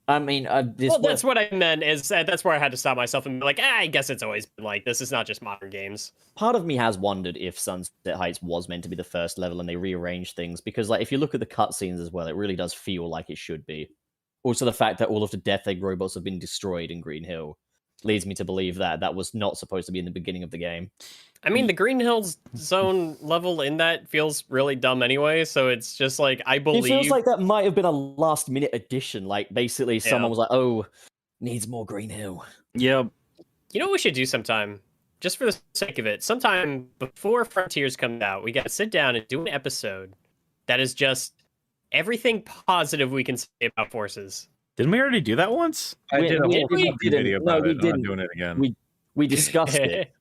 [SPEAKER 2] I mean,
[SPEAKER 4] that's what I meant. Is that's where I had to stop myself and be like, I guess it's always been like this. Is not just modern games.
[SPEAKER 2] Part of me has wondered if Sunset Heights was meant to be the first level and they rearranged things, because like if you look at the cutscenes as well, it really does feel like it should be. Also, the fact that all of the Death Egg robots have been destroyed in Green Hill leads me to believe that that was not supposed to be in the beginning of the game.
[SPEAKER 4] I mean, the Green Hills Zone level in that feels really dumb anyway, so it's just like, I believe...
[SPEAKER 2] It feels like that might have been a last-minute addition, like basically someone was like, oh, needs more Green Hill.
[SPEAKER 5] Yep.
[SPEAKER 4] You know what we should do sometime? Just for the sake of it, sometime before Frontiers comes out, we gotta sit down and do an episode that is just everything positive we can say about Forces.
[SPEAKER 5] Didn't we already do that once?
[SPEAKER 3] I did a whole
[SPEAKER 2] we
[SPEAKER 3] video
[SPEAKER 2] didn't.
[SPEAKER 3] about
[SPEAKER 2] No,
[SPEAKER 3] it.
[SPEAKER 2] we
[SPEAKER 3] I'm not
[SPEAKER 2] didn't.
[SPEAKER 3] doing it again.
[SPEAKER 2] We discussed it.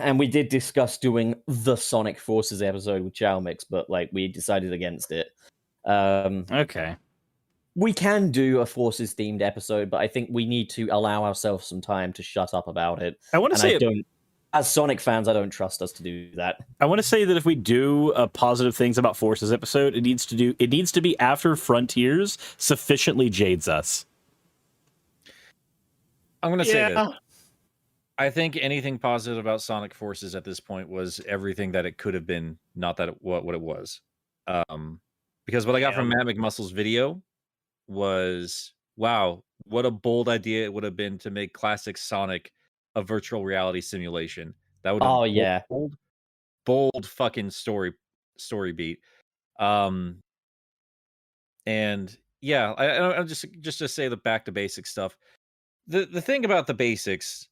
[SPEAKER 2] And we did discuss doing the Sonic Forces episode with Chalmix, but like we decided against it.
[SPEAKER 5] Okay.
[SPEAKER 2] We can do a Forces themed episode, but I think we need to allow ourselves some time to shut up about it.
[SPEAKER 5] I want to say,
[SPEAKER 2] as Sonic fans, I don't trust us to do that.
[SPEAKER 5] I want to say that if we do a positive things about Forces episode, it needs to be after Frontiers sufficiently jades us.
[SPEAKER 3] I'm going to say this. I think anything positive about Sonic Forces at this point was everything that it could have been, not that what it was. Because what I got from Matt McMuscle's video was, wow, what a bold idea it would have been to make classic Sonic a virtual reality simulation. That would have bold fucking story beat. And yeah, I just to say the back to basics stuff. The thing about the basics,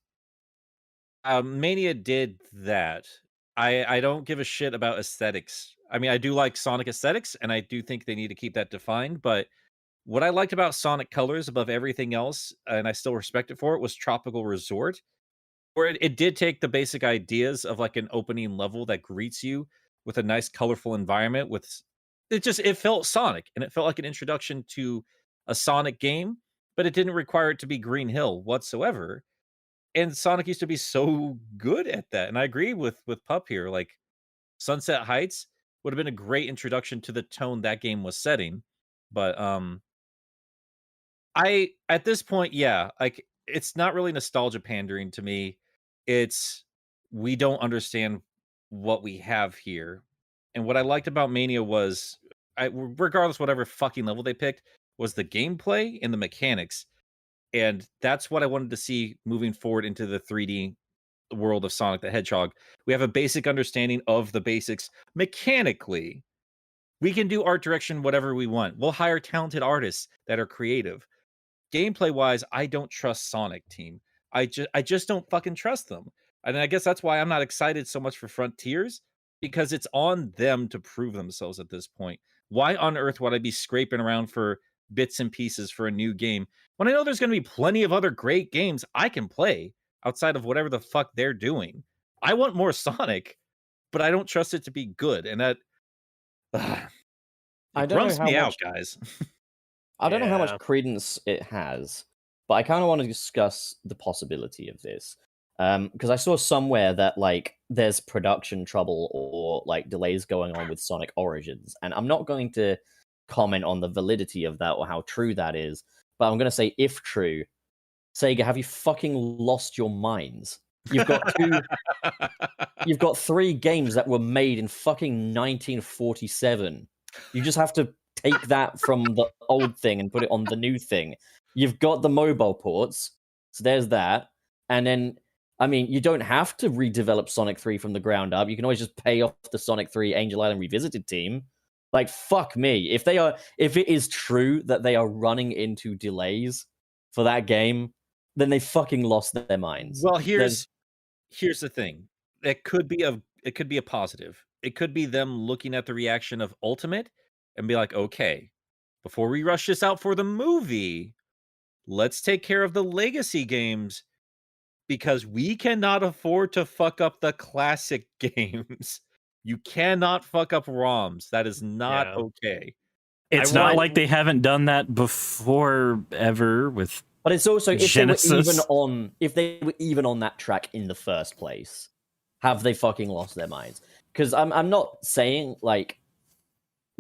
[SPEAKER 3] Mania did that. I don't give a shit about aesthetics. I mean, I do like Sonic aesthetics, and I do think they need to keep that defined. But what I liked about Sonic Colors above everything else, and I still respect it for it, was Tropical Resort, where it did take the basic ideas of like an opening level that greets you with a nice, colorful environment. It felt Sonic, and it felt like an introduction to a Sonic game, but it didn't require it to be Green Hill whatsoever. And Sonic used to be so good at that. And I agree with Pup here. Like, Sunset Heights would have been a great introduction to the tone that game was setting. But at this point, yeah, like it's not really nostalgia pandering to me. It's we don't understand what we have here. And what I liked about Mania was, regardless whatever fucking level they picked, was the gameplay and the mechanics. And that's what I wanted to see moving forward into the 3D world of Sonic the Hedgehog. We have a basic understanding of the basics mechanically. We can do art direction, whatever we want. We'll hire talented artists that are creative. Gameplay wise, I don't trust Sonic team. I just don't fucking trust them. And I guess that's why I'm not excited so much for Frontiers, because it's on them to prove themselves at this point. Why on earth would I be scraping around for bits and pieces for a new game when I know there's going to be plenty of other great games I can play outside of whatever the fuck they're doing? I want more Sonic, but I don't trust it to be good. And that it grumps me out, guys.
[SPEAKER 2] I don't know how much credence it has, but I kind of want to discuss the possibility of this. Because I saw somewhere that like there's production trouble or like delays going on with Sonic Origins, and I'm not going to comment on the validity of that or how true that is, but I'm going to say if true. Sega, have you fucking lost your minds? You've got you've got 3 games that were made in fucking 1947. You just have to take that from the old thing and put it on the new thing. You've got the mobile ports, so there's that. And then, I mean, you don't have to redevelop Sonic 3 from the ground up. You can always just pay off the Sonic 3 Angel Island Revisited team. Like, fuck me. If it is true that they are running into delays for that game, then they fucking lost their minds.
[SPEAKER 3] Well, here's the thing. It could be a positive. It could be them looking at the reaction of Ultimate and be like, okay, before we rush this out for the movie, let's take care of the legacy games because we cannot afford to fuck up the classic games. You cannot fuck up ROMs. That is not okay.
[SPEAKER 5] It's not like they haven't done that before ever with.
[SPEAKER 2] But it's also
[SPEAKER 5] Genesis.
[SPEAKER 2] if they were even on that track in the first place, have they fucking lost their minds? Because I'm not saying like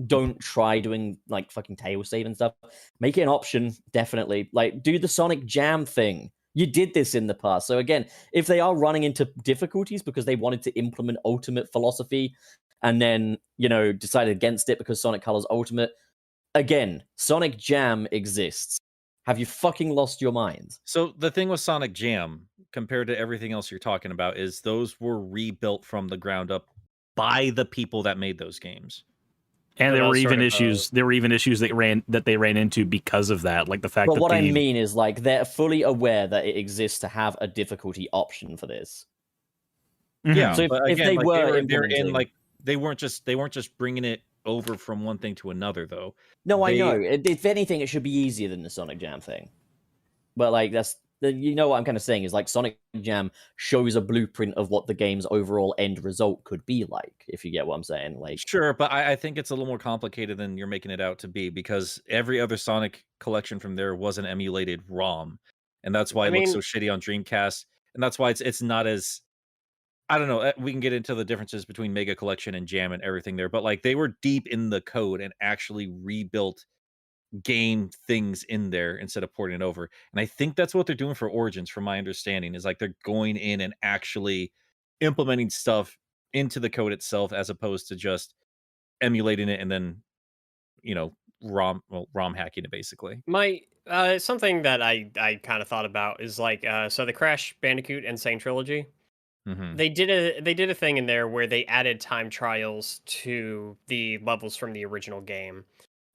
[SPEAKER 2] don't try doing like fucking tail save and stuff. Make it an option, definitely. Like do the Sonic Jam thing. You did this in the past. So again, if they are running into difficulties because they wanted to implement Ultimate philosophy and then, decided against it because Sonic Colors Ultimate, again, Sonic Jam exists. Have you fucking lost your minds?
[SPEAKER 3] So the thing with Sonic Jam, compared to everything else you're talking about, is those were rebuilt from the ground up by the people that made those games.
[SPEAKER 5] And
[SPEAKER 4] But
[SPEAKER 5] there were
[SPEAKER 4] also
[SPEAKER 5] even
[SPEAKER 4] sort of,
[SPEAKER 5] issues. There were even issues that they ran into because of that, like the fact
[SPEAKER 2] But
[SPEAKER 5] that
[SPEAKER 2] what I mean is, like, they're fully aware that it exists to have a difficulty option for this.
[SPEAKER 3] Yeah,
[SPEAKER 2] So if
[SPEAKER 3] but
[SPEAKER 2] if
[SPEAKER 3] again,
[SPEAKER 2] they
[SPEAKER 3] like,
[SPEAKER 2] were
[SPEAKER 3] they're in
[SPEAKER 2] implementing-
[SPEAKER 3] like they weren't just bringing it over from one thing to another though.
[SPEAKER 2] No, I
[SPEAKER 3] they-
[SPEAKER 2] know. If anything, it should be easier than the Sonic Jam thing. But like what I'm kind of saying is like Sonic Jam shows a blueprint of what the game's overall end result could be like. If you get what I'm saying, like
[SPEAKER 3] Sure, but I think it's a little more complicated than you're making it out to be because every other Sonic collection from there was an emulated ROM, and that's why it looks so shitty on Dreamcast, and that's why it's not as I don't know. We can get into the differences between Mega Collection and Jam and everything there, but like they were deep in the code and actually rebuilt game things in there instead of porting it over. And I think that's what they're doing for Origins, from my understanding, is like they're going in and actually implementing stuff into the code itself as opposed to just emulating it and then ROM hacking it basically.
[SPEAKER 4] My something that I kind of thought about is like so the Crash Bandicoot Insane Trilogy.
[SPEAKER 3] Mm-hmm.
[SPEAKER 4] They did a thing in there where they added time trials to the levels from the original game.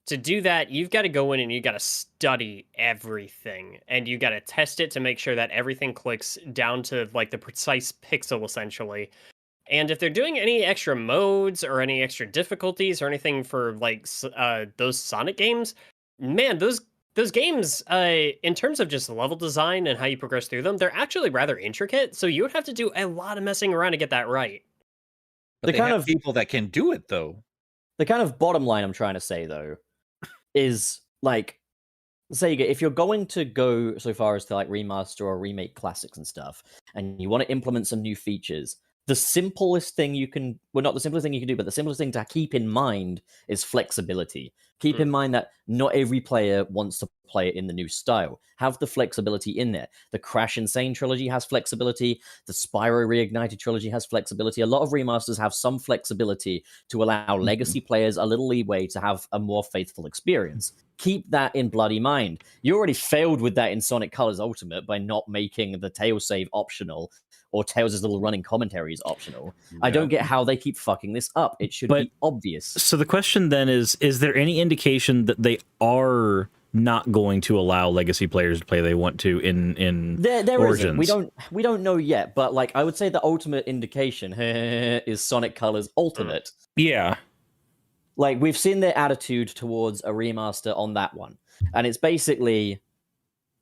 [SPEAKER 4] To do that, you've got to go in and you got to study everything, and you got to test it to make sure that everything clicks down to like the precise pixel, essentially. And if they're doing any extra modes or any extra difficulties or anything for like those Sonic games, man, those games, in terms of just level design and how you progress through them, they're actually rather intricate. So you would have to do a lot of messing around to get that right.
[SPEAKER 3] But
[SPEAKER 2] The
[SPEAKER 3] they
[SPEAKER 2] kind
[SPEAKER 3] have
[SPEAKER 2] of-
[SPEAKER 3] people that can do it though.
[SPEAKER 2] the kind of bottom line I'm trying to say though is like Sega, if you're going to go so far as to like remaster or remake classics and stuff, and you want to implement some new features, the simplest thing you can, well, not the simplest thing you can do, but the simplest thing to keep in mind is flexibility. Keep in mind that not every player wants to play it in the new style. Have the flexibility in there. The Crash Insane trilogy has flexibility. The Spyro Reignited trilogy has flexibility. A lot of remasters have some flexibility to allow legacy players a little leeway to have a more faithful experience. Keep that in bloody mind. You already failed with that in Sonic Colors Ultimate by not making the tail save optional or Tails' little running commentaries optional. I don't get how they keep fucking this up. It should be obvious.
[SPEAKER 5] So the question then is there any indication that they are not going to allow legacy players to play they want to in
[SPEAKER 2] There
[SPEAKER 5] Origins?
[SPEAKER 2] isn't. We don't know yet, but like I would say the ultimate indication is Sonic Colors Ultimate.
[SPEAKER 5] Yeah.
[SPEAKER 2] Like we've seen their attitude towards a remaster on that one. And it's basically,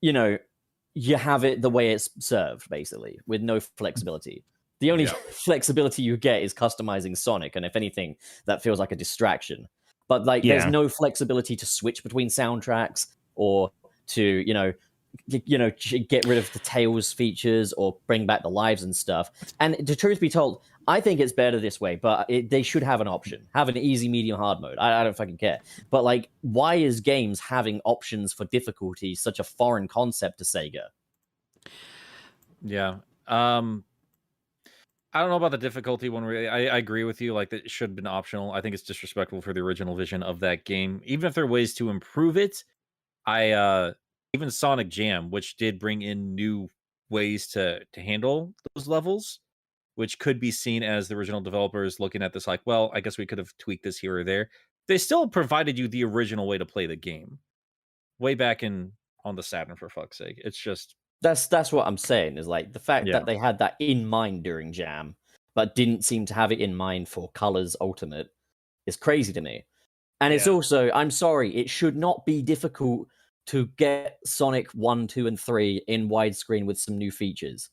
[SPEAKER 2] you have it the way it's served, basically, with no flexibility. The only flexibility you get is customizing Sonic, and if anything, that feels like a distraction. But like, there's no flexibility to switch between soundtracks or to, get rid of the Tails features or bring back the lives and stuff. And the truth be told, I think it's better this way, but they should have an option. Have an easy, medium, hard mode. I don't fucking care. But like, why is games having options for difficulty such a foreign concept to Sega?
[SPEAKER 3] Yeah. I don't know about the difficulty one. I agree with you. Like, that it should have been optional. I think it's disrespectful for the original vision of that game. Even if there are ways to improve it, even Sonic Jam, which did bring in new ways to handle those levels, which could be seen as the original developers looking at this like, well, I guess we could have tweaked this here or there. They still provided you the original way to play the game, way back on the Saturn, for fuck's sake. It's just
[SPEAKER 2] That's what I'm saying, is like the fact that they had that in mind during Jam, but didn't seem to have it in mind for Colors Ultimate is crazy to me. And it's also, I'm sorry, it should not be difficult to get Sonic 1, 2, and 3 in widescreen with some new features.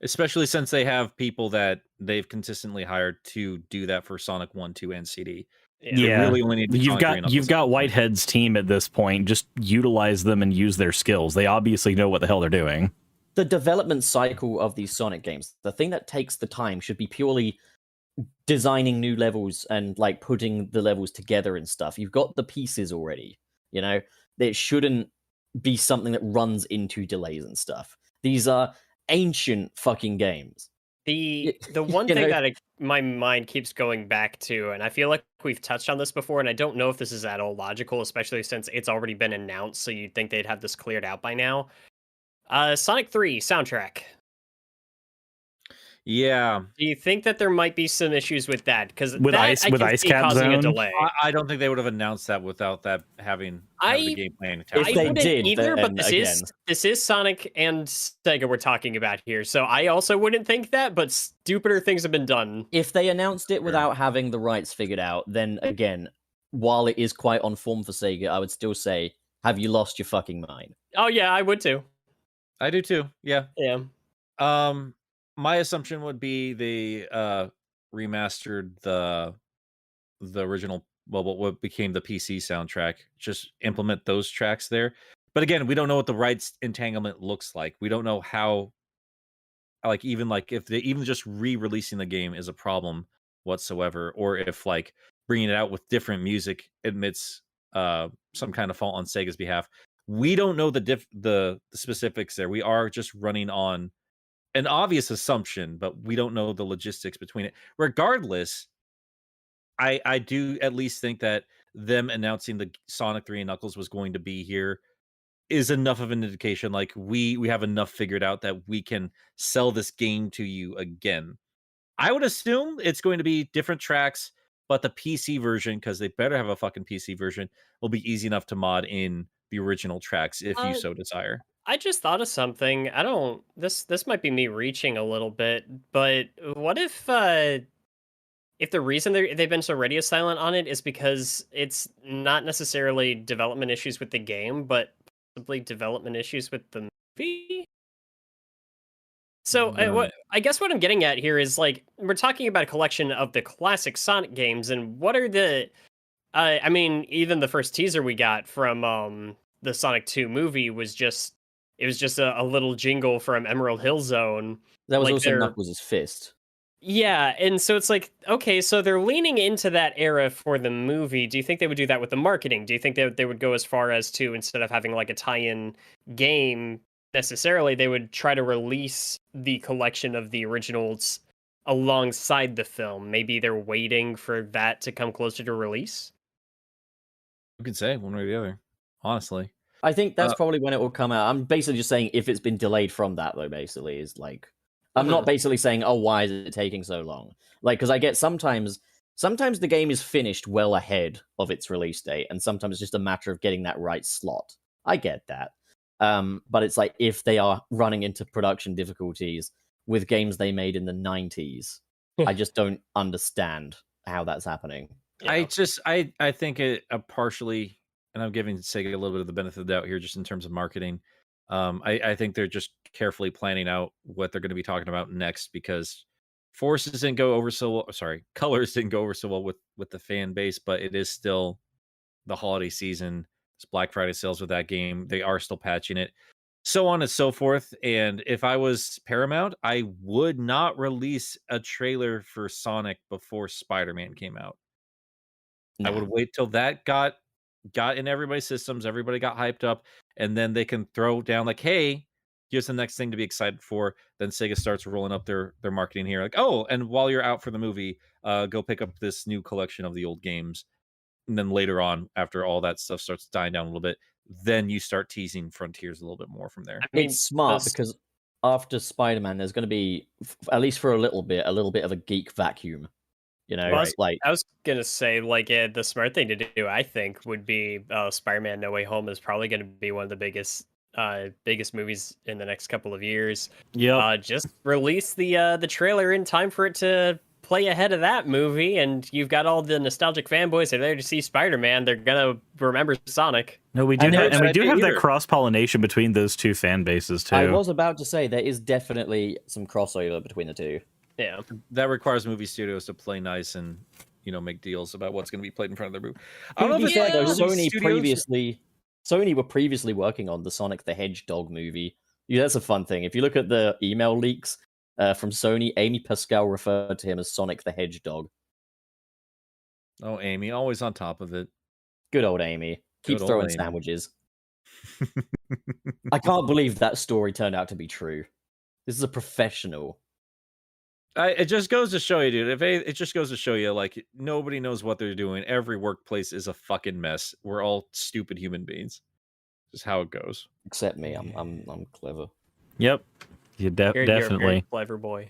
[SPEAKER 3] especially since they have people that they've consistently hired to do that for Sonic 1, 2, and CD.
[SPEAKER 5] Yeah,
[SPEAKER 3] really only need
[SPEAKER 5] you've got Whitehead's team at this point. Just utilize them and use their skills. They obviously know what the hell they're doing.
[SPEAKER 2] The development cycle of these Sonic games, the thing that takes the time should be purely designing new levels and like putting the levels together and stuff. You've got the pieces already, you know? It shouldn't be something that runs into delays and stuff. These are ancient fucking games.
[SPEAKER 4] The one thing that my mind keeps going back to, and I feel like we've touched on this before, and I don't know if this is at all logical, especially since it's already been announced, so you'd think they'd have this cleared out by now. Sonic 3 soundtrack.
[SPEAKER 3] Yeah.
[SPEAKER 4] Do you think that there might be some issues with that? Because
[SPEAKER 5] with Ice Cap
[SPEAKER 4] causing
[SPEAKER 5] Zone?
[SPEAKER 4] a delay.
[SPEAKER 3] I don't think they would have announced that without that having the game plan attached.
[SPEAKER 2] If they
[SPEAKER 4] wouldn't
[SPEAKER 2] did,
[SPEAKER 4] either, but
[SPEAKER 2] then
[SPEAKER 4] this is Sonic and Sega we're talking about here, so I also wouldn't think that. But stupider things have been done.
[SPEAKER 2] If they announced it without having the rights figured out, then again, while it is quite on form for Sega, I would still say, have you lost your fucking mind?
[SPEAKER 4] Oh yeah, I would too.
[SPEAKER 3] I do too. Yeah.
[SPEAKER 4] Yeah.
[SPEAKER 3] My assumption would be they remastered the original, well, what became the PC soundtrack. Just implement those tracks there. But again, we don't know what the rights entanglement looks like. We don't know how, even if they even just re-releasing the game is a problem whatsoever, or if like bringing it out with different music admits some kind of fault on Sega's behalf. We don't know the specifics there. We are just running on an obvious assumption, but we don't know the logistics between it. Regardless, I do at least think that them announcing the Sonic 3 and Knuckles was going to be here is enough of an indication. Like we have enough figured out that we can sell this game to you again. I would assume it's going to be different tracks, but the PC version, because they better have a fucking PC version, will be easy enough to mod in the original tracks if you so desire.
[SPEAKER 4] I just thought of something. I don't. This might be me reaching a little bit, but what if the reason they've been so radio silent on it is because it's not necessarily development issues with the game, but possibly development issues with the movie? So I guess what I'm getting at here is like we're talking about a collection of the classic Sonic games, and what are the? I mean, even the first teaser we got from the Sonic 2 movie was just a little jingle from Emerald Hill Zone.
[SPEAKER 2] That was
[SPEAKER 4] like
[SPEAKER 2] also Knuckles' fist.
[SPEAKER 4] Yeah, and so it's like, okay, so they're leaning into that era for the movie. Do you think they would do that with the marketing? Do you think they would go as far as to, instead of having like a tie-in game necessarily, they would try to release the collection of the originals alongside the film? Maybe they're waiting for that to come closer to release?
[SPEAKER 3] You can say one way or the other, honestly.
[SPEAKER 2] I think that's probably when it will come out. I'm basically just saying if it's been delayed from that, though, basically, is like... I'm not basically saying, oh, why is it taking so long? Like, because I get sometimes the game is finished well ahead of its release date, and sometimes it's just a matter of getting that right slot. I get that. But it's like, if they are running into production difficulties with games they made in the 90s, I just don't understand how that's happening.
[SPEAKER 3] Yeah. I think it partially, and I'm giving Sega a little bit of the benefit of the doubt here, just in terms of marketing. I think they're just carefully planning out what they're going to be talking about next, because Colors didn't go over so well with the fan base, but it is still the holiday season. It's Black Friday sales with that game. They are still patching it. so on and so forth. And if I was Paramount, I would not release a trailer for Sonic before Spider-Man came out. I would wait till that got in everybody's systems, everybody got hyped up, and then they can throw down like, hey, here's the next thing to be excited for. Then Sega starts rolling up their marketing here, like, oh, and while you're out for the movie, go pick up this new collection of the old games. And then later on, after all that stuff starts dying down a little bit, then you start teasing Frontiers a little bit more from there.
[SPEAKER 4] I mean,
[SPEAKER 2] It's smart because after Spider-Man, there's going to be, at least for a little bit of a geek vacuum. You know,
[SPEAKER 4] Well,
[SPEAKER 2] like
[SPEAKER 4] I was gonna say, like, the smart thing to do, I think, would be Spider-Man: No Way Home is probably going to be one of the biggest movies in the next couple of years.
[SPEAKER 5] Yeah.
[SPEAKER 4] Just release the trailer in time for it to play ahead of that movie, and you've got all the nostalgic fanboys that are there to see Spider-Man. They're gonna remember Sonic.
[SPEAKER 5] No, we do,
[SPEAKER 2] I know,
[SPEAKER 5] have, and we
[SPEAKER 3] that'd
[SPEAKER 5] do
[SPEAKER 3] be
[SPEAKER 5] have that
[SPEAKER 3] either.
[SPEAKER 5] cross pollination between those two fan bases too.
[SPEAKER 2] I was about to say, there is definitely some crossover between the two.
[SPEAKER 4] Yeah,
[SPEAKER 3] That requires movie studios to play nice and make deals about what's going to be played in front of their booth. I don't know if it's like
[SPEAKER 2] though,
[SPEAKER 3] movie studios.
[SPEAKER 2] Sony were previously working on the Sonic the Hedgehog movie. Yeah, that's a fun thing. If you look at the email leaks from Sony, Amy Pascal referred to him as Sonic the Hedgehog.
[SPEAKER 3] Oh, Amy, always on top of it.
[SPEAKER 2] Good old Amy. Keeps
[SPEAKER 3] Good old
[SPEAKER 2] throwing
[SPEAKER 3] Amy.
[SPEAKER 2] sandwiches. I can't believe that story turned out to be true. This is a professional.
[SPEAKER 3] It just goes to show you, dude. It just goes to show you, like, nobody knows what they're doing. Every workplace is a fucking mess. We're all stupid human beings. Just how it goes.
[SPEAKER 2] Except me. I'm clever.
[SPEAKER 5] Yep. You
[SPEAKER 4] you're a very
[SPEAKER 5] definitely.
[SPEAKER 4] clever boy.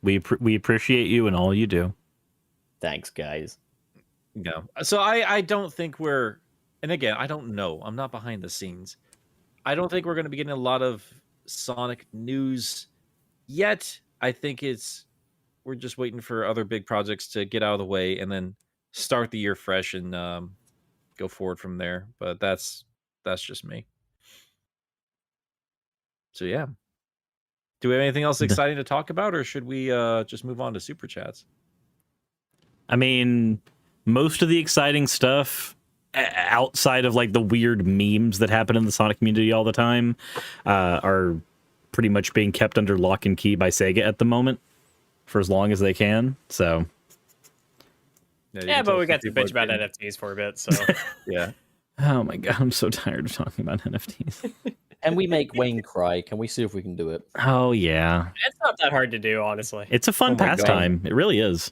[SPEAKER 5] We appreciate you and all you do.
[SPEAKER 2] Thanks, guys.
[SPEAKER 3] Yeah. So I don't think we're, and again, I don't know. I'm not behind the scenes. I don't think we're going to be getting a lot of Sonic news yet. I think we're just waiting for other big projects to get out of the way and then start the year fresh and go forward from there. But that's just me. So yeah. Do we have anything else exciting to talk about, or should we just move on to super chats?
[SPEAKER 5] I mean, most of the exciting stuff outside of like the weird memes that happen in the Sonic community all the time are pretty much being kept under lock and key by Sega at the moment for as long as they can. So
[SPEAKER 4] Yeah, but we got to bitch about NFTs for a bit, so
[SPEAKER 3] Yeah.
[SPEAKER 5] oh my god, I'm so tired of talking about NFTs.
[SPEAKER 2] And we make Wayne cry. Can we see if we can do it?
[SPEAKER 5] Oh yeah,
[SPEAKER 4] it's not that hard to do, honestly.
[SPEAKER 5] it's a fun
[SPEAKER 2] Oh my God.
[SPEAKER 5] pastime. It really is.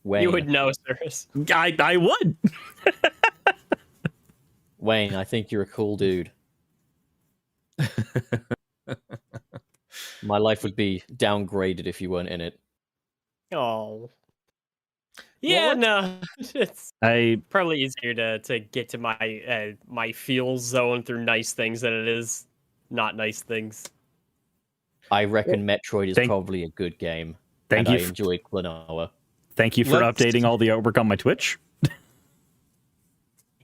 [SPEAKER 2] Wayne,
[SPEAKER 4] You would know, Cirrus.
[SPEAKER 5] I would.
[SPEAKER 2] Wayne, I think you're a cool dude. My life would be downgraded if you weren't in it.
[SPEAKER 4] Oh. Yeah, no. It's
[SPEAKER 5] I
[SPEAKER 4] probably easier to get to my my feel zone through nice things than it is not nice things.
[SPEAKER 2] I reckon Metroid is
[SPEAKER 5] Thank-
[SPEAKER 2] probably a good game.
[SPEAKER 5] Thank
[SPEAKER 2] and
[SPEAKER 5] you
[SPEAKER 2] I
[SPEAKER 5] f-
[SPEAKER 2] enjoyed Klonoa.
[SPEAKER 5] thank you for
[SPEAKER 3] Let's-
[SPEAKER 5] updating all the artwork on my Twitch.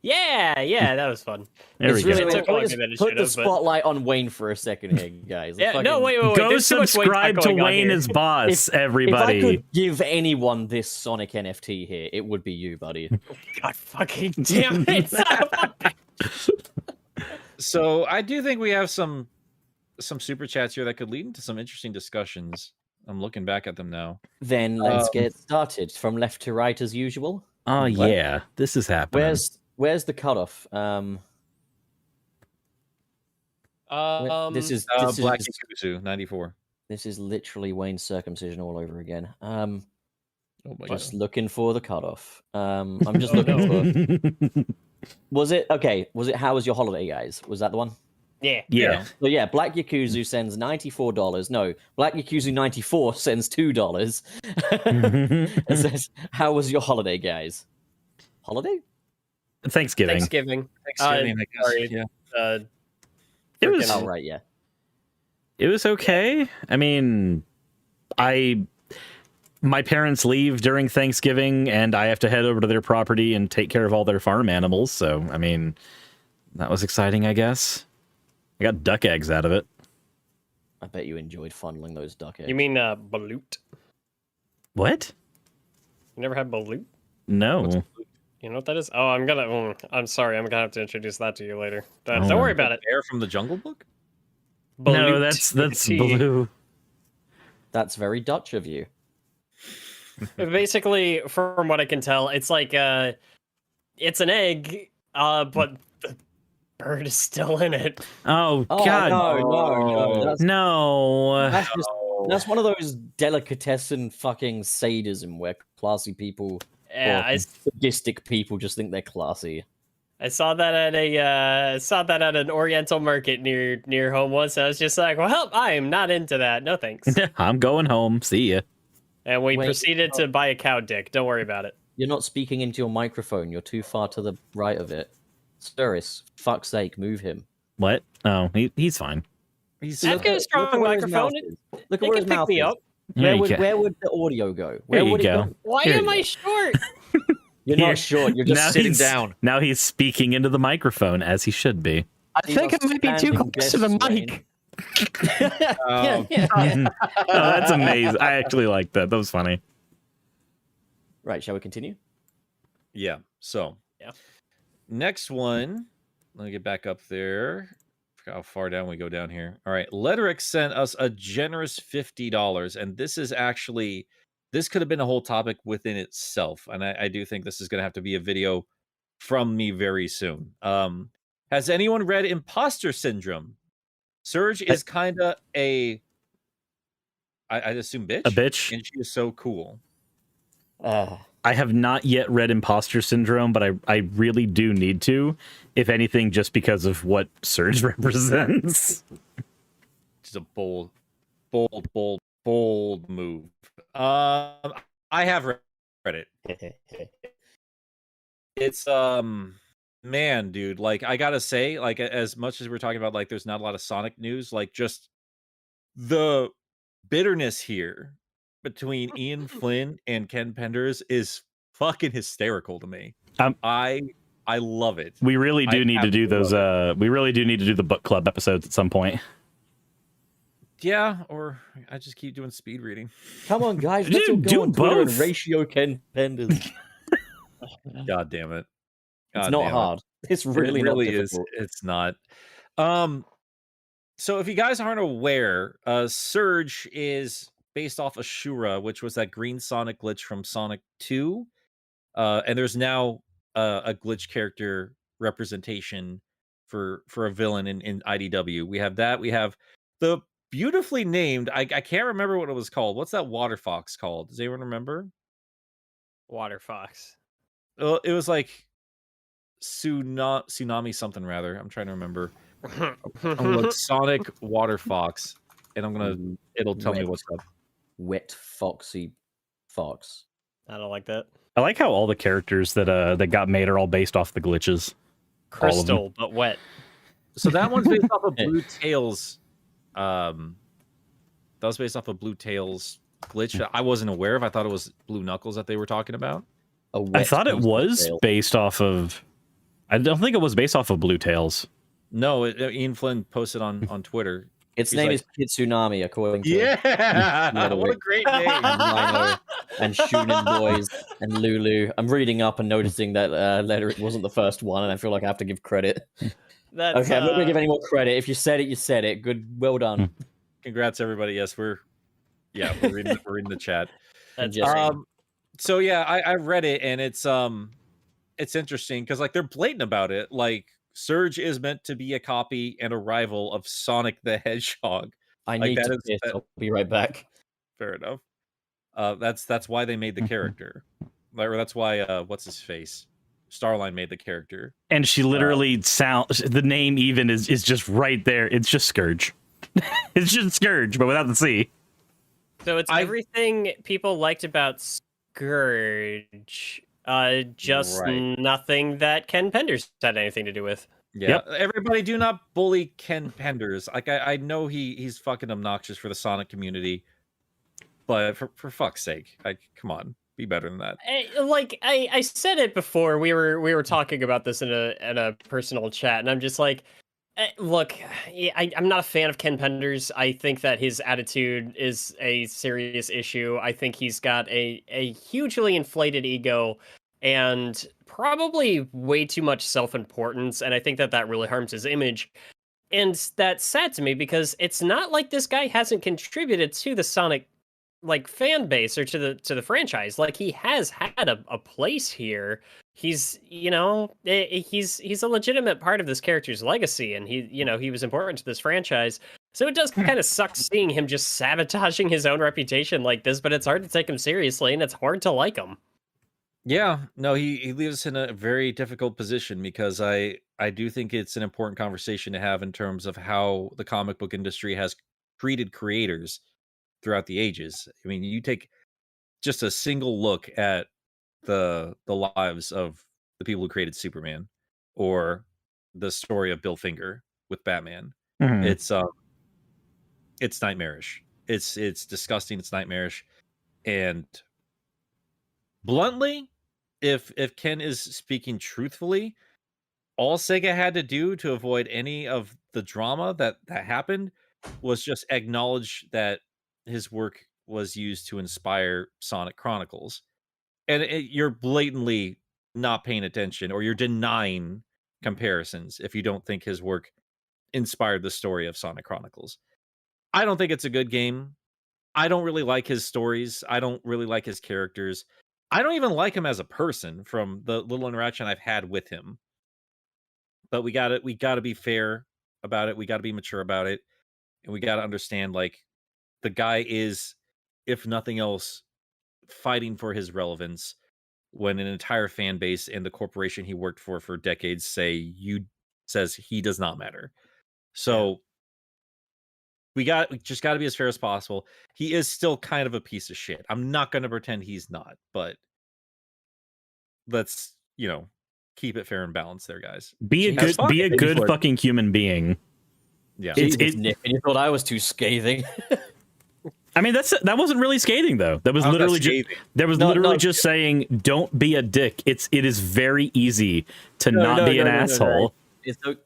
[SPEAKER 4] Yeah, that was fun.
[SPEAKER 5] There we
[SPEAKER 2] It's
[SPEAKER 5] go.
[SPEAKER 2] really
[SPEAKER 4] It took
[SPEAKER 2] Can we
[SPEAKER 4] longer
[SPEAKER 2] just
[SPEAKER 4] than it
[SPEAKER 2] put
[SPEAKER 4] should
[SPEAKER 2] the
[SPEAKER 4] have, but-
[SPEAKER 2] spotlight on Wayne for a second here, guys.
[SPEAKER 4] Yeah, no,
[SPEAKER 2] Fucking-
[SPEAKER 4] wait.
[SPEAKER 5] Go
[SPEAKER 4] There's too much Wayne
[SPEAKER 5] subscribe
[SPEAKER 4] talk
[SPEAKER 5] to
[SPEAKER 4] going on
[SPEAKER 5] Wayne
[SPEAKER 4] here.
[SPEAKER 5] as boss,
[SPEAKER 2] If I
[SPEAKER 5] everybody.
[SPEAKER 2] could give anyone this Sonic NFT here, it would be you, buddy.
[SPEAKER 4] God fucking damn it!
[SPEAKER 3] So I do think we have some super chats here that could lead into some interesting discussions. I'm looking back at them now.
[SPEAKER 2] Then let's get started from left to right as usual.
[SPEAKER 5] Oh
[SPEAKER 2] What?
[SPEAKER 5] yeah, this is happening.
[SPEAKER 2] Where's the cutoff? This is
[SPEAKER 3] Black Yakuzu 94.
[SPEAKER 2] this is literally Wayne's circumcision all over again.
[SPEAKER 3] Oh my
[SPEAKER 2] Just
[SPEAKER 3] god.
[SPEAKER 2] looking for the cutoff. I'm just
[SPEAKER 4] Oh,
[SPEAKER 2] looking for. Was it okay? Was it how was your holiday, guys? Was that the one?
[SPEAKER 4] Yeah.
[SPEAKER 5] yeah.
[SPEAKER 2] So yeah, Black Yakuzu sends $94. No, Black Yakuzu 94 sends $2. It says, "How was your holiday, guys?" Holiday?
[SPEAKER 5] Thanksgiving.
[SPEAKER 4] Thanksgiving.
[SPEAKER 3] Thanksgiving, I guess.
[SPEAKER 4] sorry.
[SPEAKER 3] Yeah.
[SPEAKER 5] It was
[SPEAKER 2] Oh right, yeah.
[SPEAKER 5] it was okay. I mean, my parents leave during Thanksgiving and I have to head over to their property and take care of all their farm animals, so I mean, that was exciting, I guess. I got duck eggs out of it.
[SPEAKER 2] I bet you enjoyed funneling those duck eggs.
[SPEAKER 4] You mean balut?
[SPEAKER 5] What?
[SPEAKER 4] You never had balut?
[SPEAKER 5] No.
[SPEAKER 4] You know what that is? Oh, I'm sorry. I'm gonna have to introduce that to you later.
[SPEAKER 5] Oh.
[SPEAKER 4] Don't worry about it.
[SPEAKER 3] Bear from the Jungle Book?
[SPEAKER 5] No,
[SPEAKER 4] Balut
[SPEAKER 5] that's
[SPEAKER 4] tea.
[SPEAKER 5] blue.
[SPEAKER 2] That's very Dutch of you.
[SPEAKER 4] Basically, from what I can tell, it's like it's an egg, but the bird is still in it.
[SPEAKER 5] Oh,
[SPEAKER 2] Oh
[SPEAKER 5] God.
[SPEAKER 2] no! That's,
[SPEAKER 5] No.
[SPEAKER 2] that's one of those delicatessen fucking sadism where classy people
[SPEAKER 4] Yeah,
[SPEAKER 2] or sadistic people just think they're classy.
[SPEAKER 4] I saw that at an Oriental market near home once. And I was just like, well, I am not into that. No thanks.
[SPEAKER 5] I'm going home. See ya.
[SPEAKER 4] And we
[SPEAKER 2] Wait,
[SPEAKER 4] proceeded to buy a cow dick. Don't worry about it.
[SPEAKER 2] You're not speaking into your microphone. You're too far to the right of it. Sturris, fuck's sake, move him.
[SPEAKER 5] What? Oh, he's fine.
[SPEAKER 4] I've got a strong microphone.
[SPEAKER 2] Look
[SPEAKER 4] It
[SPEAKER 2] at where
[SPEAKER 4] can
[SPEAKER 2] his
[SPEAKER 4] pick
[SPEAKER 2] mouth
[SPEAKER 4] me
[SPEAKER 2] is.
[SPEAKER 4] up.
[SPEAKER 5] There you go.
[SPEAKER 2] Where would the audio go?
[SPEAKER 5] There
[SPEAKER 2] Where
[SPEAKER 5] you
[SPEAKER 2] would
[SPEAKER 5] go.
[SPEAKER 2] it go?
[SPEAKER 4] Why
[SPEAKER 5] Here
[SPEAKER 4] am
[SPEAKER 5] you
[SPEAKER 4] I
[SPEAKER 5] go.
[SPEAKER 4] short?
[SPEAKER 2] You're
[SPEAKER 5] Here.
[SPEAKER 2] not short. You're just sitting down.
[SPEAKER 5] Now he's speaking into the microphone as he should be.
[SPEAKER 6] I think I might be too
[SPEAKER 2] Standing
[SPEAKER 6] close to the
[SPEAKER 2] desk,
[SPEAKER 6] mic.
[SPEAKER 5] Oh, that's amazing. I actually like that. That was funny.
[SPEAKER 2] Right, shall we continue?
[SPEAKER 3] Yeah. So,
[SPEAKER 4] Yeah.
[SPEAKER 3] Next one. Let me get back up there. Forgot how far down we go down here. All right. Letteric sent us a generous $50. And this is actually, this could have been a whole topic within itself. And I do think this is going to have to be a video from me very soon. Has anyone read Imposter Syndrome? Surge is kind of I assume bitch.
[SPEAKER 5] A bitch?
[SPEAKER 3] And she is so cool.
[SPEAKER 5] I have not yet read Imposter Syndrome, but I really do need to, if anything, just because of what Surge represents.
[SPEAKER 3] Just a bold move. I have read it. It's man, dude, like I gotta say, like as much as we're talking about like there's not a lot of Sonic news, like just the bitterness here between Ian Flynn and Ken Penders is fucking hysterical to me. I love it.
[SPEAKER 5] We really do
[SPEAKER 3] I
[SPEAKER 5] need to do those. We really do need to do the book club episodes at some point.
[SPEAKER 3] Yeah, or I just keep doing speed reading.
[SPEAKER 2] Come on, guys. Let's all
[SPEAKER 5] Do
[SPEAKER 2] go on Twitter and
[SPEAKER 5] both.
[SPEAKER 2] ratio Ken Penders.
[SPEAKER 3] God damn it.
[SPEAKER 2] It's
[SPEAKER 3] God
[SPEAKER 2] not
[SPEAKER 3] damn it.
[SPEAKER 2] hard. It's really,
[SPEAKER 3] it really
[SPEAKER 2] not
[SPEAKER 3] is.
[SPEAKER 2] difficult.
[SPEAKER 3] It's not. So if you guys aren't aware, Surge is based off Ashura, which was that green Sonic glitch from Sonic 2. And there's now a glitch character representation for a villain in IDW. We have that. We have the beautifully named, I can't remember what it was called. What's that water fox called? Does anyone remember?
[SPEAKER 4] Water fox.
[SPEAKER 3] It was like tsunami something rather. I'm trying to remember. I'm gonna look Sonic Water Fox, and it'll tell me what's up.
[SPEAKER 2] Wet foxy fox.
[SPEAKER 4] I don't like that.
[SPEAKER 5] I like how all the characters that got made are all based off the glitches.
[SPEAKER 4] Crystal, but wet.
[SPEAKER 3] So that one's based off of Blue Tails. That was based off of Blue Tails glitch. I wasn't aware of. I thought it was Blue Knuckles that they were talking about.
[SPEAKER 5] I thought it was
[SPEAKER 2] tail.
[SPEAKER 5] based off of. I don't think it was based off of Blue Tails.
[SPEAKER 3] No, Ian Flynn posted on Twitter.
[SPEAKER 2] Its
[SPEAKER 3] He's
[SPEAKER 2] name
[SPEAKER 3] like-
[SPEAKER 2] is Kitsunami, according to
[SPEAKER 3] Yeah, what a great name.
[SPEAKER 2] and Rhino and Shunin Boys and Lulu. I'm reading up and noticing that Letteric wasn't the first one, and I feel like I have to give credit.
[SPEAKER 4] That's,
[SPEAKER 2] Okay, I'm not gonna give any more credit. If you said it, you said it. Good, well done.
[SPEAKER 3] Congrats, everybody. Yes, we're reading the chat.
[SPEAKER 4] That's
[SPEAKER 2] Yes.
[SPEAKER 3] So yeah, I read it, and it's interesting because like they're blatant about it. Like Surge is meant to be a copy and a rival of Sonic the Hedgehog.
[SPEAKER 2] I
[SPEAKER 3] like
[SPEAKER 2] need
[SPEAKER 3] that
[SPEAKER 2] to
[SPEAKER 3] is-
[SPEAKER 2] piss.
[SPEAKER 3] that-
[SPEAKER 2] I'll be right back.
[SPEAKER 3] Fair enough. That's why they made the character. Or that's why what's his face? Starline made the character.
[SPEAKER 5] And she literally sounds. The name even is just right there. It's just Scourge. It's just Scourge, but without the C.
[SPEAKER 4] So it's everything people liked about Scourge. Just
[SPEAKER 3] Right.
[SPEAKER 4] nothing that Ken Penders had anything to do with.
[SPEAKER 3] Yeah.
[SPEAKER 5] Yep.
[SPEAKER 3] Everybody do not bully Ken Penders. Like I know he's fucking obnoxious for the Sonic community. But for fuck's sake, like come on, be better than that.
[SPEAKER 4] I said it before. We were talking about this in a personal chat, and I'm just like, look, I'm not a fan of Ken Penders. I think that his attitude is a serious issue. I think he's got a hugely inflated ego and probably way too much self-importance, and I think that really harms his image. And that's sad to me because it's not like this guy hasn't contributed to the Sonic like fan base or to the franchise. Like he has had a place here. He's he's a legitimate part of this character's legacy, and he was important to this franchise. So it does kind of suck seeing him just sabotaging his own reputation like this, but it's hard to take him seriously and it's hard to like him.
[SPEAKER 3] Yeah, no, he leaves us in a very difficult position because I do think it's an important conversation to have in terms of how the comic book industry has treated creators throughout the ages. I mean, you take just a single look at the lives of the people who created Superman or the story of Bill Finger with Batman.
[SPEAKER 5] Mhm.
[SPEAKER 3] It's nightmarish. It's disgusting, it's nightmarish. And bluntly, if Ken is speaking truthfully, all Sega had to do to avoid any of the drama that happened was just acknowledge that his work was used to inspire Sonic Chronicles. And you're blatantly not paying attention, or you're denying comparisons if you don't think his work inspired the story of Sonic Chronicles. I don't think it's a good game. I don't really like his stories. I don't really like his characters. I don't even like him as a person from the little interaction I've had with him. But we got to be fair about it. We got to be mature about it. And we got to understand, like, the guy is, if nothing else, fighting for his relevance when an entire fan base and the corporation he worked for decades says he does not matter. So we just got to be as fair as possible. He is still kind of a piece of shit. I'm not going to pretend he's not, but let's, keep it fair and balanced there, guys.
[SPEAKER 5] Be a good fucking human being.
[SPEAKER 3] Yeah.
[SPEAKER 2] Nick, and you thought I was too scathing.
[SPEAKER 5] I mean, that wasn't really scathing though. That was literally just saying, don't be a dick. It is very easy to not be an asshole.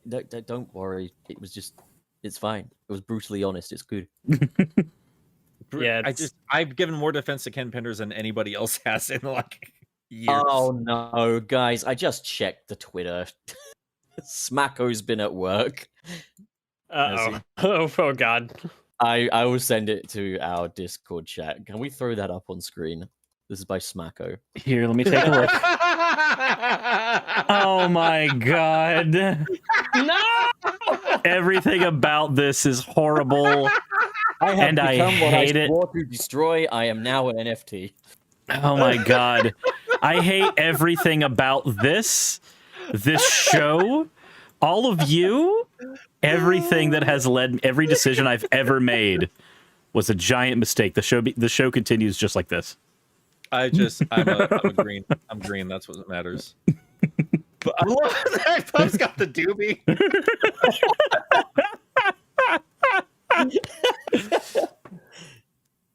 [SPEAKER 2] Don't worry. It's fine. It was brutally honest. It's good.
[SPEAKER 4] Yeah,
[SPEAKER 3] I've given more defense to Ken Penders than anybody else has in like years.
[SPEAKER 2] Oh no, guys! I just checked the Twitter. Smacko's been at work.
[SPEAKER 4] Oh god.
[SPEAKER 2] I will send it to our Discord chat. Can we throw that up on screen? This is by Smacko.
[SPEAKER 5] Here, let me take a look. Oh my god.
[SPEAKER 4] No!
[SPEAKER 5] Everything about this is horrible.
[SPEAKER 2] I
[SPEAKER 5] hate it.
[SPEAKER 2] Swore to destroy. I am now an NFT.
[SPEAKER 5] Oh my god. I hate everything about this show, all of you. Everything that has led every decision I've ever made was a giant mistake. The show continues just like this.
[SPEAKER 3] I'm green. I'm green. That's what matters. But I love that Puff's got the doobie.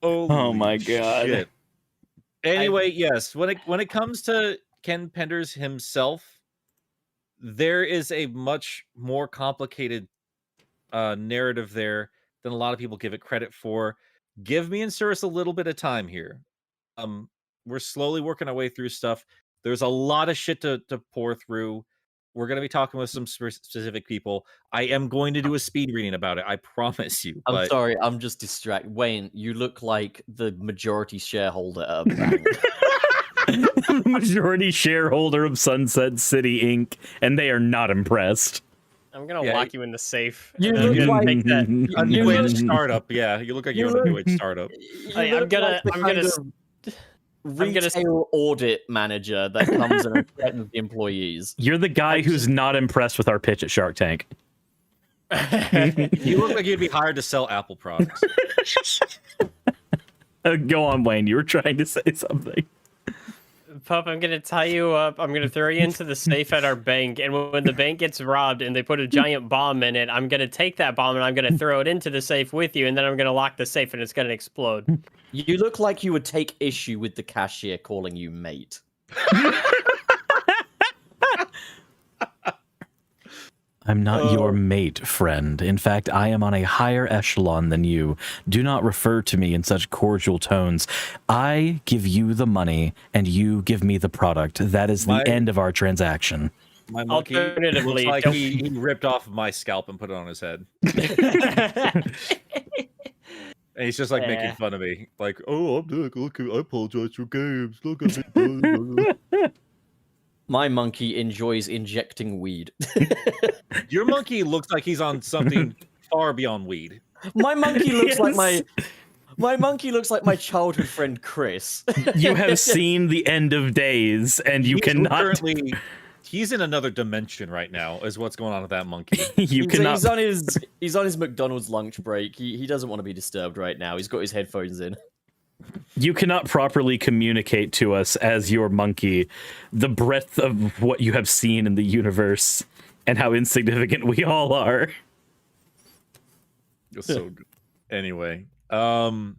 [SPEAKER 5] Oh my god.
[SPEAKER 3] Shit. Anyway, yes. When it comes to Ken Penders himself, there is a much more complicated narrative there than a lot of people give it credit for. Give me and Cirrus a little bit of time here. We're slowly working our way through stuff. There's a lot of shit to pour through. We're going to be talking with some specific people. I am going to do a speed reading about it. I promise you.
[SPEAKER 2] I'm sorry. I'm just distracted. Wayne, you look like the majority shareholder of a bank.
[SPEAKER 5] Majority shareholder of Sunset City Inc., and they are not impressed.
[SPEAKER 4] I'm gonna lock you in the safe.
[SPEAKER 2] You look like
[SPEAKER 3] a new age startup. Yeah, you look like you're a new age startup.
[SPEAKER 4] I'm gonna
[SPEAKER 2] retail audit manager that comes and threatens the employees.
[SPEAKER 5] You're the guy who's not impressed with our pitch at Shark Tank.
[SPEAKER 3] You look like you'd be hired to sell Apple products.
[SPEAKER 5] Go on, Wayne. You were trying to say something.
[SPEAKER 4] Pup, I'm gonna tie you up. I'm gonna throw you into the safe at our bank, and when the bank gets robbed and they put a giant bomb in it, I'm gonna take that bomb and I'm gonna throw it into the safe with you, and then I'm gonna lock the safe and it's gonna explode.
[SPEAKER 2] You look like you would take issue with the cashier calling you mate.
[SPEAKER 5] I'm not your mate, friend. In fact, I am on a higher echelon than you. Do not refer to me in such cordial tones. I give you the money, and you give me the product. That is the end of our transaction.
[SPEAKER 3] My monkey looks
[SPEAKER 4] Alternatively,
[SPEAKER 3] like
[SPEAKER 4] don't-
[SPEAKER 3] he ripped off my scalp and put it on his head. And he's just like making
[SPEAKER 4] Yeah.
[SPEAKER 3] fun of me. Like, oh, I'm Dick. Look, I apologize for games. Look at me.
[SPEAKER 2] My monkey enjoys injecting weed.
[SPEAKER 3] Your monkey looks like he's on something far beyond weed.
[SPEAKER 2] My monkey looks like
[SPEAKER 5] Yes.
[SPEAKER 2] my monkey looks like my childhood friend Chris.
[SPEAKER 5] You have seen the end of days, and you
[SPEAKER 3] He's
[SPEAKER 5] cannot.
[SPEAKER 3] currently. He's in another dimension right now. Is what's going on with that monkey.
[SPEAKER 5] You cannot.
[SPEAKER 2] He's on his McDonald's lunch break. He doesn't want to be disturbed right now. He's got his headphones in.
[SPEAKER 5] You cannot properly communicate to us as your monkey the breadth of what you have seen in the universe and how insignificant we all are.
[SPEAKER 3] It's so good. Anyway, God,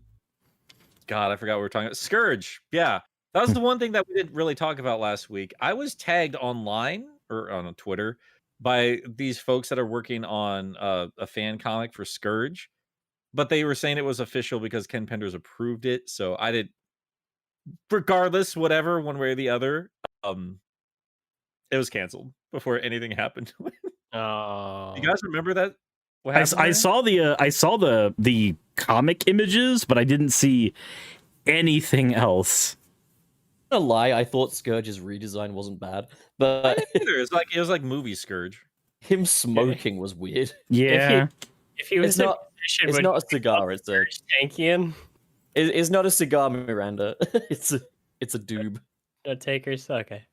[SPEAKER 3] I forgot what we were talking about. Scourge. Yeah, that was the one thing that we didn't really talk about last week. I was tagged online or on Twitter by these folks that are working on a fan comic for Scourge, but they were saying it was official because Ken Penders approved it. So I did, regardless, whatever, one way or the other, it was canceled before anything happened.
[SPEAKER 4] Oh.
[SPEAKER 3] You guys remember that? What
[SPEAKER 5] I
[SPEAKER 3] happened there?
[SPEAKER 5] saw the comic images, but I didn't see anything else.
[SPEAKER 2] I'm not gonna lie, I thought Scourge's redesign wasn't bad,
[SPEAKER 3] I
[SPEAKER 2] but
[SPEAKER 3] didn't either. It was like movie Scourge.
[SPEAKER 2] him smoking was weird.
[SPEAKER 5] Yeah,
[SPEAKER 4] If he was
[SPEAKER 2] It's not.
[SPEAKER 4] a musician,
[SPEAKER 2] It's
[SPEAKER 4] would
[SPEAKER 2] not a cigar. It's a.
[SPEAKER 4] Scourge Tankian?
[SPEAKER 2] It's not a cigar, Miranda. It's a doob.
[SPEAKER 4] No takers? Okay.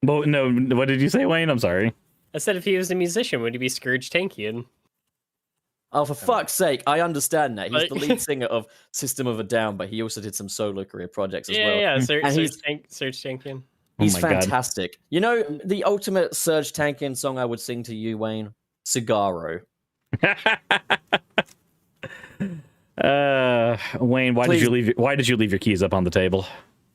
[SPEAKER 5] well, no. What did you say, Wayne? I'm sorry.
[SPEAKER 4] I said if he was a musician, would he be Scourge Tankian?
[SPEAKER 2] Oh, for fuck's sake! I understand that he's
[SPEAKER 4] But-
[SPEAKER 2] the lead singer of System of a Down, but he also did some solo career projects as
[SPEAKER 4] Yeah,
[SPEAKER 2] well.
[SPEAKER 4] yeah, Surge
[SPEAKER 2] And he's-
[SPEAKER 4] Tankian.
[SPEAKER 2] He's
[SPEAKER 5] Oh my God.
[SPEAKER 2] fantastic. You know, the ultimate Surge Tankian song I would sing to you, Wayne? Cigaro.
[SPEAKER 5] Wayne, why
[SPEAKER 2] Please.
[SPEAKER 5] did you leave your keys up on the table?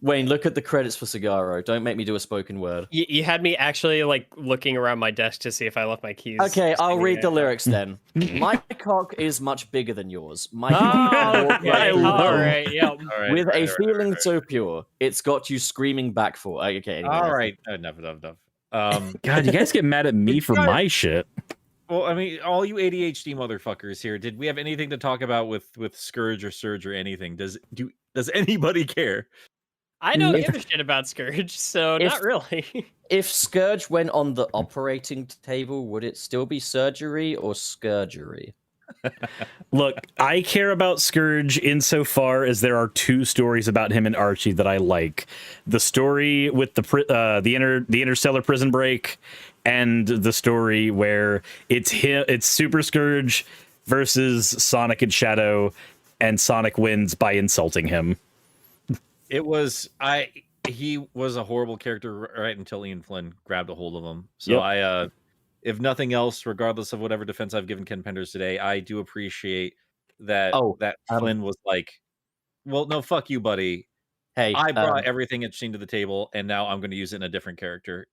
[SPEAKER 2] Wayne, look at the credits for Cigaro. Don't make me do a spoken word.
[SPEAKER 4] You had me actually like looking around my desk to see if I left my keys.
[SPEAKER 2] Okay, I'll
[SPEAKER 4] sitting
[SPEAKER 2] read the
[SPEAKER 4] there.
[SPEAKER 2] lyrics then. My cock is much bigger than yours. My
[SPEAKER 4] Oh,
[SPEAKER 2] cock
[SPEAKER 4] okay.
[SPEAKER 5] I love-
[SPEAKER 4] All right. Yep.
[SPEAKER 3] All right,
[SPEAKER 2] with
[SPEAKER 3] all
[SPEAKER 2] a
[SPEAKER 3] right,
[SPEAKER 2] feeling so pure, it's got you screaming back for. Okay, anyway,
[SPEAKER 3] all right. Enough.
[SPEAKER 5] God, you guys get mad at me for
[SPEAKER 3] guys-
[SPEAKER 5] my shit.
[SPEAKER 3] Well, I mean, all you ADHD motherfuckers here, did we have anything to talk about with Scourge or Surge or anything? Does anybody care?
[SPEAKER 4] I don't
[SPEAKER 2] If-
[SPEAKER 4] give a shit about Scourge, so
[SPEAKER 2] if-
[SPEAKER 4] not really.
[SPEAKER 2] If Scourge went on the operating table, would it still be surgery or scourgery?
[SPEAKER 5] Look, I care about Scourge insofar as there are two stories about him and Archie that I like: the story with the interstellar prison break, and the story where it's Super Scourge versus Sonic and Shadow, and Sonic wins by insulting him.
[SPEAKER 3] He was a horrible character right until Ian Flynn grabbed a hold of him. So
[SPEAKER 5] Yep.
[SPEAKER 3] if nothing else, regardless of whatever defense I've given Ken Penders today, I do appreciate that Flynn was like, well, no, fuck you, buddy.
[SPEAKER 2] Hey,
[SPEAKER 3] I brought everything interesting to the table, and now I'm going to use it in a different character,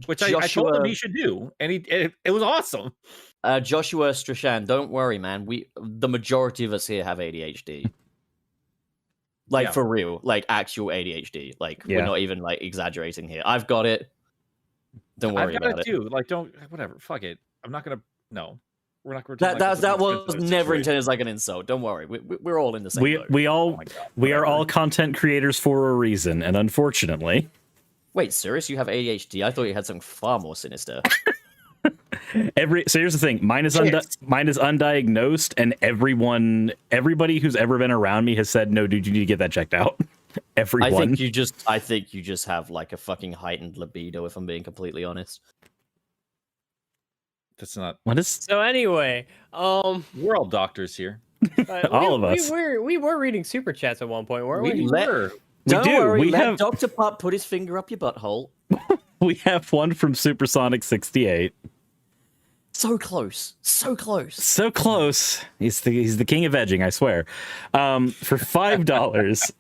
[SPEAKER 3] which I told him
[SPEAKER 2] Joshua-
[SPEAKER 3] he should do, and it was awesome.
[SPEAKER 2] Joshua Strachan, don't worry, man. The majority of us here have ADHD. Like
[SPEAKER 3] Yeah.
[SPEAKER 2] for real, like actual ADHD. Like
[SPEAKER 5] Yeah.
[SPEAKER 2] we're not even like exaggerating here. I've got it. Don't worry
[SPEAKER 3] I've got
[SPEAKER 2] about it.
[SPEAKER 3] too. Like, don't whatever. Fuck it. I'm not gonna. No, we're not going
[SPEAKER 2] That was never intended as like an insult. Don't worry, we're all in the same boat.
[SPEAKER 5] We all
[SPEAKER 3] Oh my God,
[SPEAKER 5] we are
[SPEAKER 3] whatever.
[SPEAKER 5] all content creators for a reason, and unfortunately,
[SPEAKER 2] Wait, serious? You have ADHD? I thought you had something far more sinister.
[SPEAKER 5] so here's the thing: mine is undiagnosed, and everybody who's ever been around me has said, "No, dude, you need to get that checked out." Everyone.
[SPEAKER 2] I think you just have like a fucking heightened libido. If I'm being completely honest.
[SPEAKER 3] That's not.
[SPEAKER 5] What is
[SPEAKER 4] So anyway,
[SPEAKER 3] We're all doctors here.
[SPEAKER 5] All of us.
[SPEAKER 4] We were reading super chats at one point, weren't we?
[SPEAKER 3] were.
[SPEAKER 2] Don't
[SPEAKER 5] do.
[SPEAKER 2] worry.
[SPEAKER 5] We
[SPEAKER 2] let
[SPEAKER 5] have-
[SPEAKER 2] Dr. Pup put his finger up your butthole.
[SPEAKER 5] we have one from Supersonic 68.
[SPEAKER 2] So close. So close.
[SPEAKER 5] So close. He's the king of edging, I swear. For $5.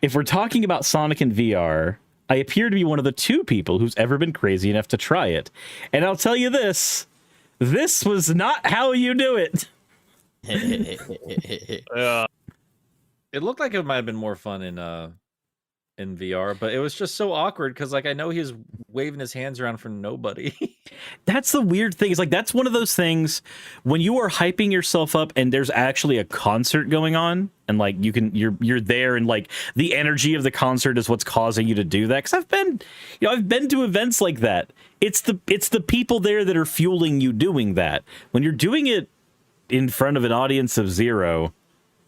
[SPEAKER 5] If we're talking about Sonic in VR, I appear to be one of the two people who's ever been crazy enough to try it. And I'll tell you this was not how you do it.
[SPEAKER 3] It looked like it might have been more fun in in VR, but it was just so awkward because like I know he was waving his hands around for nobody.
[SPEAKER 5] That's the weird thing. Is like that's one of those things when you are hyping yourself up and there's actually a concert going on and like you're there and like the energy of the concert is what's causing you to do that. Because I've been to events like that. It's the people there that are fueling you doing that. When you're doing it in front of an audience of 0.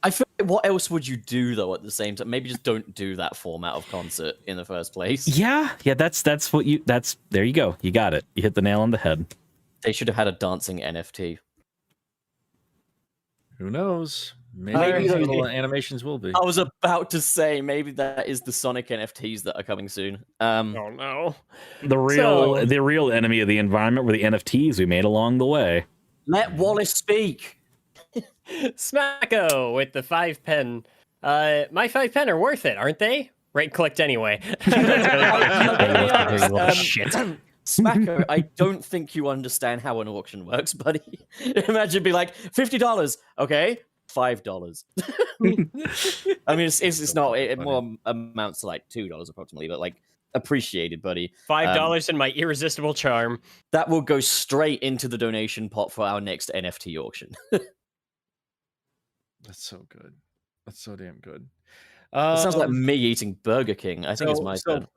[SPEAKER 2] I feel like what else would you do though at the same time? Maybe just don't do that format of concert in the first place.
[SPEAKER 5] Yeah, that's there you go. You got it. You hit the nail on the head.
[SPEAKER 2] They should have had a dancing NFT.
[SPEAKER 3] Who knows? Maybe
[SPEAKER 2] Maybe
[SPEAKER 3] these
[SPEAKER 2] they-
[SPEAKER 3] little animations will be.
[SPEAKER 2] I was about to say maybe that is the Sonic NFTs that are coming soon.
[SPEAKER 4] Oh no.
[SPEAKER 5] The real enemy of the environment were the NFTs we made along the way.
[SPEAKER 2] Let Wallace speak.
[SPEAKER 4] Smacko with the 5 pen. My 5 pen are worth it, aren't they? Right clicked anyway.
[SPEAKER 2] Shit. Smacko, I don't think you understand how an auction works, buddy. Imagine be like $50. Okay, $5. I mean, it's not. It more amounts to like $2 approximately, but like appreciated, buddy.
[SPEAKER 4] $5 in my irresistible charm.
[SPEAKER 2] That will go straight into the donation pot for our next NFT auction.
[SPEAKER 3] That's so good. That's so damn good.
[SPEAKER 2] It sounds like me eating Burger King. I think it's my turn.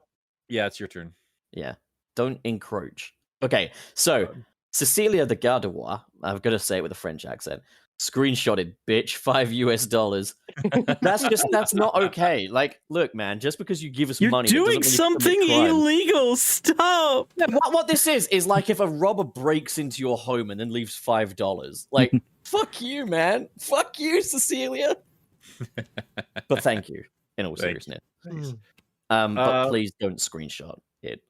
[SPEAKER 3] Yeah, it's your turn.
[SPEAKER 2] Yeah. Don't encroach. Okay, so Cecilia de Gardois, I've got to say it with a French accent, screenshotted, bitch, $5 US. That's not okay. Like, look, man, just because you give us
[SPEAKER 5] You're
[SPEAKER 2] money, that
[SPEAKER 5] doing
[SPEAKER 2] doesn't mean you
[SPEAKER 5] something
[SPEAKER 2] commit crime.
[SPEAKER 5] illegal. Stop.
[SPEAKER 2] Yeah, what this is like if a robber breaks into your home and then leaves $5. Like, fuck you, man. Fuck you, Cecilia. But thank you, in all
[SPEAKER 3] Thank
[SPEAKER 2] seriousness.
[SPEAKER 3] Thanks.
[SPEAKER 2] But please don't screenshot it.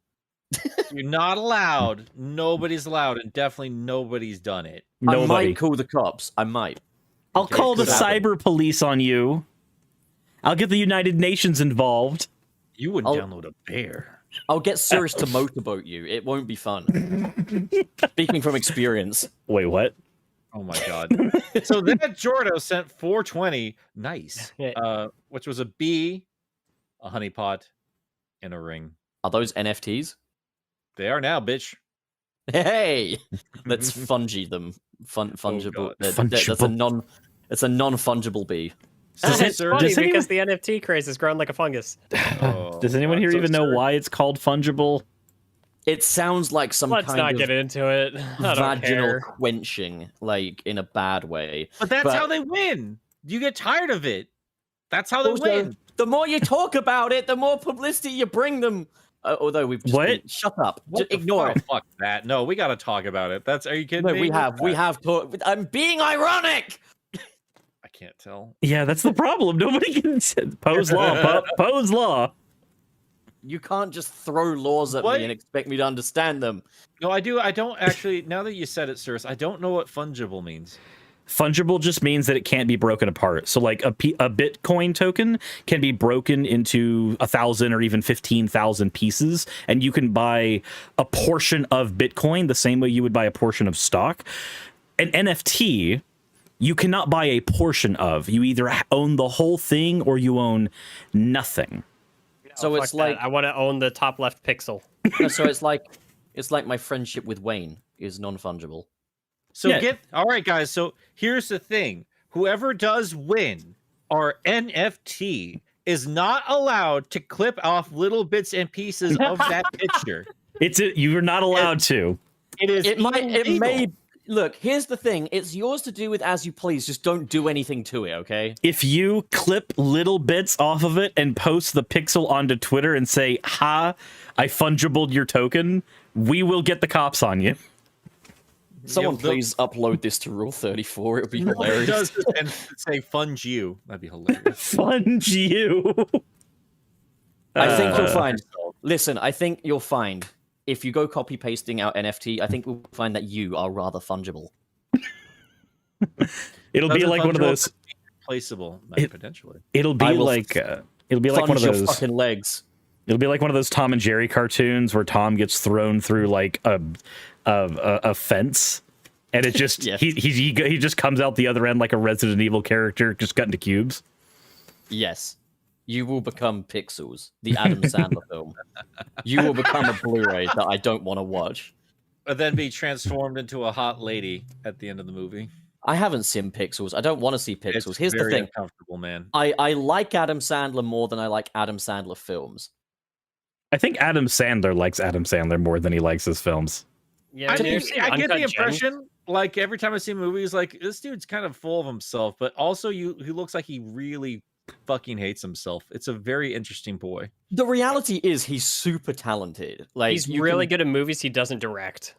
[SPEAKER 3] You're not allowed. Nobody's allowed, and definitely nobody's done it.
[SPEAKER 2] I
[SPEAKER 5] Nobody.
[SPEAKER 2] might call the cops. I might.
[SPEAKER 5] I'll
[SPEAKER 2] Okay,
[SPEAKER 5] call the
[SPEAKER 2] could happen.
[SPEAKER 5] cyber police on you. I'll get the United Nations involved.
[SPEAKER 3] You would
[SPEAKER 2] I'll-
[SPEAKER 3] download a bear.
[SPEAKER 2] I'll get Cirrus to motorboat you. It won't be fun. Speaking from experience.
[SPEAKER 5] Wait, what?
[SPEAKER 3] Oh my god. So that Jordo sent 420. Nice. Which was a bee, a honeypot, and a ring.
[SPEAKER 2] Are those NFTs?
[SPEAKER 3] They are now, bitch.
[SPEAKER 2] Hey, let's fungi them. Fungible.
[SPEAKER 3] God.
[SPEAKER 2] That's a It's a non-fungible bee.
[SPEAKER 5] Does
[SPEAKER 4] It's
[SPEAKER 5] it-
[SPEAKER 4] funny
[SPEAKER 5] does
[SPEAKER 4] because the NFT craze has grown like a fungus.
[SPEAKER 3] Oh,
[SPEAKER 5] Does anyone
[SPEAKER 3] God,
[SPEAKER 5] here
[SPEAKER 3] so
[SPEAKER 5] even know
[SPEAKER 3] absurd.
[SPEAKER 5] why it's called fungible?
[SPEAKER 2] It sounds like some
[SPEAKER 4] Let's
[SPEAKER 2] kind
[SPEAKER 4] not
[SPEAKER 2] of
[SPEAKER 4] get into it. I don't
[SPEAKER 2] vaginal
[SPEAKER 4] care.
[SPEAKER 2] quenching, like in a bad way.
[SPEAKER 3] But that's
[SPEAKER 2] But-
[SPEAKER 3] how they win. You get tired of it. That's how they
[SPEAKER 2] Also,
[SPEAKER 3] win.
[SPEAKER 2] the more you talk about it, the more publicity you bring them. Although we've just
[SPEAKER 5] What?
[SPEAKER 2] been- shut up.
[SPEAKER 3] What
[SPEAKER 2] Just
[SPEAKER 3] the
[SPEAKER 2] ignore
[SPEAKER 3] fuck?
[SPEAKER 2] it.
[SPEAKER 3] Fuck that. No, we gotta talk about it. Are you kidding
[SPEAKER 2] No,
[SPEAKER 3] me?
[SPEAKER 2] we
[SPEAKER 3] What's
[SPEAKER 2] have
[SPEAKER 3] that?
[SPEAKER 2] talked. I'm being ironic.
[SPEAKER 3] I can't tell.
[SPEAKER 5] Yeah, that's the problem. Nobody can pose law. Pose law.
[SPEAKER 2] You can't just throw laws at
[SPEAKER 3] What?
[SPEAKER 2] me and expect me to understand them.
[SPEAKER 3] No, I do. I don't actually. Now that you said it, Cirrus, I don't know what fungible means.
[SPEAKER 5] Fungible just means that it can't be broken apart. So, like a Bitcoin token can be broken into 1,000 or even 15,000 pieces, and you can buy a portion of Bitcoin the same way you would buy a portion of stock. An NFT, you cannot buy a portion of. You either own the whole thing or you own nothing.
[SPEAKER 2] So
[SPEAKER 4] Oh,
[SPEAKER 2] it's
[SPEAKER 4] fuck that.
[SPEAKER 2] like-
[SPEAKER 4] I want to own the top left pixel.
[SPEAKER 2] No, so it's like my friendship with Wayne is non-fungible.
[SPEAKER 3] So
[SPEAKER 5] Yeah.
[SPEAKER 3] all right, guys. So here's the thing: whoever does win our NFT is not allowed to clip off little bits and pieces of that picture.
[SPEAKER 5] You're not allowed to.
[SPEAKER 3] It is.
[SPEAKER 2] It
[SPEAKER 3] illegal.
[SPEAKER 2] may. Look, here's the thing. It's yours to do with as you please. Just don't do anything to it, okay?
[SPEAKER 5] If you clip little bits off of it and post the pixel onto Twitter and say, "Ha, I fungibled your token," we will get the cops on you.
[SPEAKER 2] Someone
[SPEAKER 3] the-
[SPEAKER 2] please upload this to Rule 34. It would be
[SPEAKER 3] It
[SPEAKER 2] hilarious.
[SPEAKER 3] does this and say "fund you." That'd be hilarious.
[SPEAKER 5] Fund you.
[SPEAKER 2] I think you'll find. Listen, I think you'll find if you go copy pasting our NFT, I think we'll find that you are rather fungible.
[SPEAKER 5] It'll be
[SPEAKER 3] Doesn't
[SPEAKER 5] like one of
[SPEAKER 3] fungible
[SPEAKER 5] those.
[SPEAKER 3] Replaceable,
[SPEAKER 5] It-
[SPEAKER 3] potentially.
[SPEAKER 5] It'll be
[SPEAKER 2] I will
[SPEAKER 5] like. It'll be like one
[SPEAKER 2] Funge
[SPEAKER 5] of
[SPEAKER 2] your
[SPEAKER 5] those.
[SPEAKER 2] fucking legs.
[SPEAKER 5] It'll be like one of those Tom and Jerry cartoons where Tom gets thrown through like a fence, and it just
[SPEAKER 2] Yes.
[SPEAKER 5] he just comes out the other end like a Resident Evil character, just cut into cubes.
[SPEAKER 2] Yes. You will become Pixels, the Adam Sandler film. You will become a Blu-ray that I don't want to watch.
[SPEAKER 3] But then be transformed into a hot lady at the end of the movie.
[SPEAKER 2] I haven't seen Pixels. I don't want to see Pixels.
[SPEAKER 3] It's
[SPEAKER 2] Here's the
[SPEAKER 3] very
[SPEAKER 2] thing.
[SPEAKER 3] uncomfortable, man.
[SPEAKER 2] I like Adam Sandler more than I like Adam Sandler films.
[SPEAKER 5] I think Adam Sandler likes Adam Sandler more than he likes his films.
[SPEAKER 4] Yeah,
[SPEAKER 3] I,
[SPEAKER 4] did you
[SPEAKER 3] mean,
[SPEAKER 4] see
[SPEAKER 3] I get
[SPEAKER 4] Uncut
[SPEAKER 3] the
[SPEAKER 4] Gems?
[SPEAKER 3] impression, like every time I see movies, like this dude's kind of full of himself, but also he looks like he really fucking hates himself. It's a very interesting boy.
[SPEAKER 2] The reality is he's super talented. Like
[SPEAKER 4] He's
[SPEAKER 2] you
[SPEAKER 4] really
[SPEAKER 2] can,
[SPEAKER 4] good at movies he doesn't direct.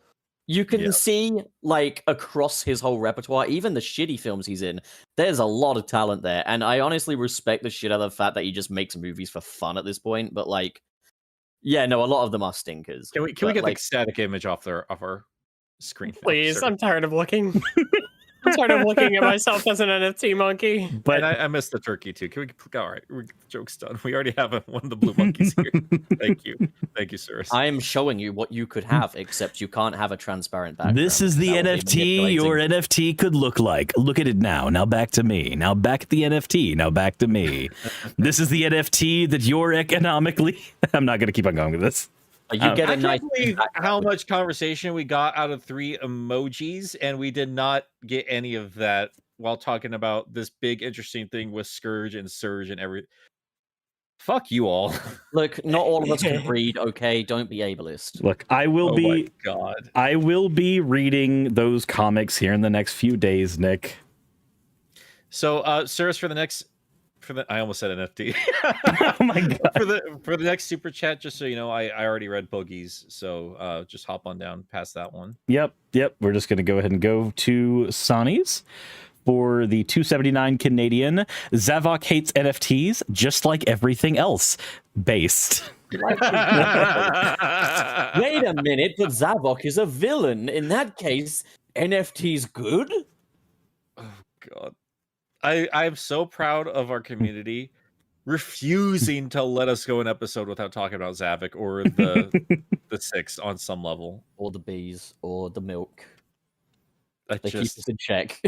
[SPEAKER 2] You can
[SPEAKER 3] Yeah.
[SPEAKER 2] see like across his whole repertoire, even the shitty films he's in. There's a lot of talent there, and I honestly respect the shit out of the fact that he just makes movies for fun at this point. But like, yeah, no, a lot of them are stinkers.
[SPEAKER 3] Can we
[SPEAKER 2] But,
[SPEAKER 3] get
[SPEAKER 2] like
[SPEAKER 3] the static image off our screen? now,
[SPEAKER 4] Please,
[SPEAKER 3] sir?
[SPEAKER 4] I'm tired of looking. I'm tired of looking at myself as an NFT monkey.
[SPEAKER 5] But
[SPEAKER 3] And I missed the turkey too. Can we? All right, joke's done. We already have one of the blue monkeys here. Thank you, sir.
[SPEAKER 2] I am showing you what you could have, except you can't have a transparent background.
[SPEAKER 5] this is the
[SPEAKER 2] That would be
[SPEAKER 5] NFT your
[SPEAKER 2] manipulating.
[SPEAKER 5] NFT could look like. Look at it now. Now back to me. Now back at the NFT. Now back to me. This is the NFT that you're economically. I'm not going to keep on going with this.
[SPEAKER 2] Like, you get
[SPEAKER 3] I
[SPEAKER 2] a nice.
[SPEAKER 3] can't believe how much conversation we got out of 3 emojis, and we did not get any of that while talking about this big interesting thing with Scourge and Surge and everything. Fuck you all.
[SPEAKER 2] Look, not all of us can read. Okay, don't be ableist.
[SPEAKER 5] Look, I will
[SPEAKER 3] Oh
[SPEAKER 5] be.
[SPEAKER 3] my god.
[SPEAKER 5] I will be reading those comics here in the next few days, Nick.
[SPEAKER 3] So, Cirrus, I almost said NFT.
[SPEAKER 5] Oh my god.
[SPEAKER 3] for the next super chat, just so you know, I already read Boogie's, so just hop on down past that one.
[SPEAKER 5] Yep. We're just going to go ahead and go to Sonny's for the 279 Canadian. Zavok hates NFTs just like everything else. Based.
[SPEAKER 2] Wait a minute, but Zavok is a villain. In that case, NFT's good?
[SPEAKER 3] God. I'm so proud of our community refusing to let us go an episode without talking about Zavok or the 6 on some level.
[SPEAKER 2] Or the bees, or the milk.
[SPEAKER 3] I
[SPEAKER 2] They keep
[SPEAKER 3] just
[SPEAKER 2] us in check.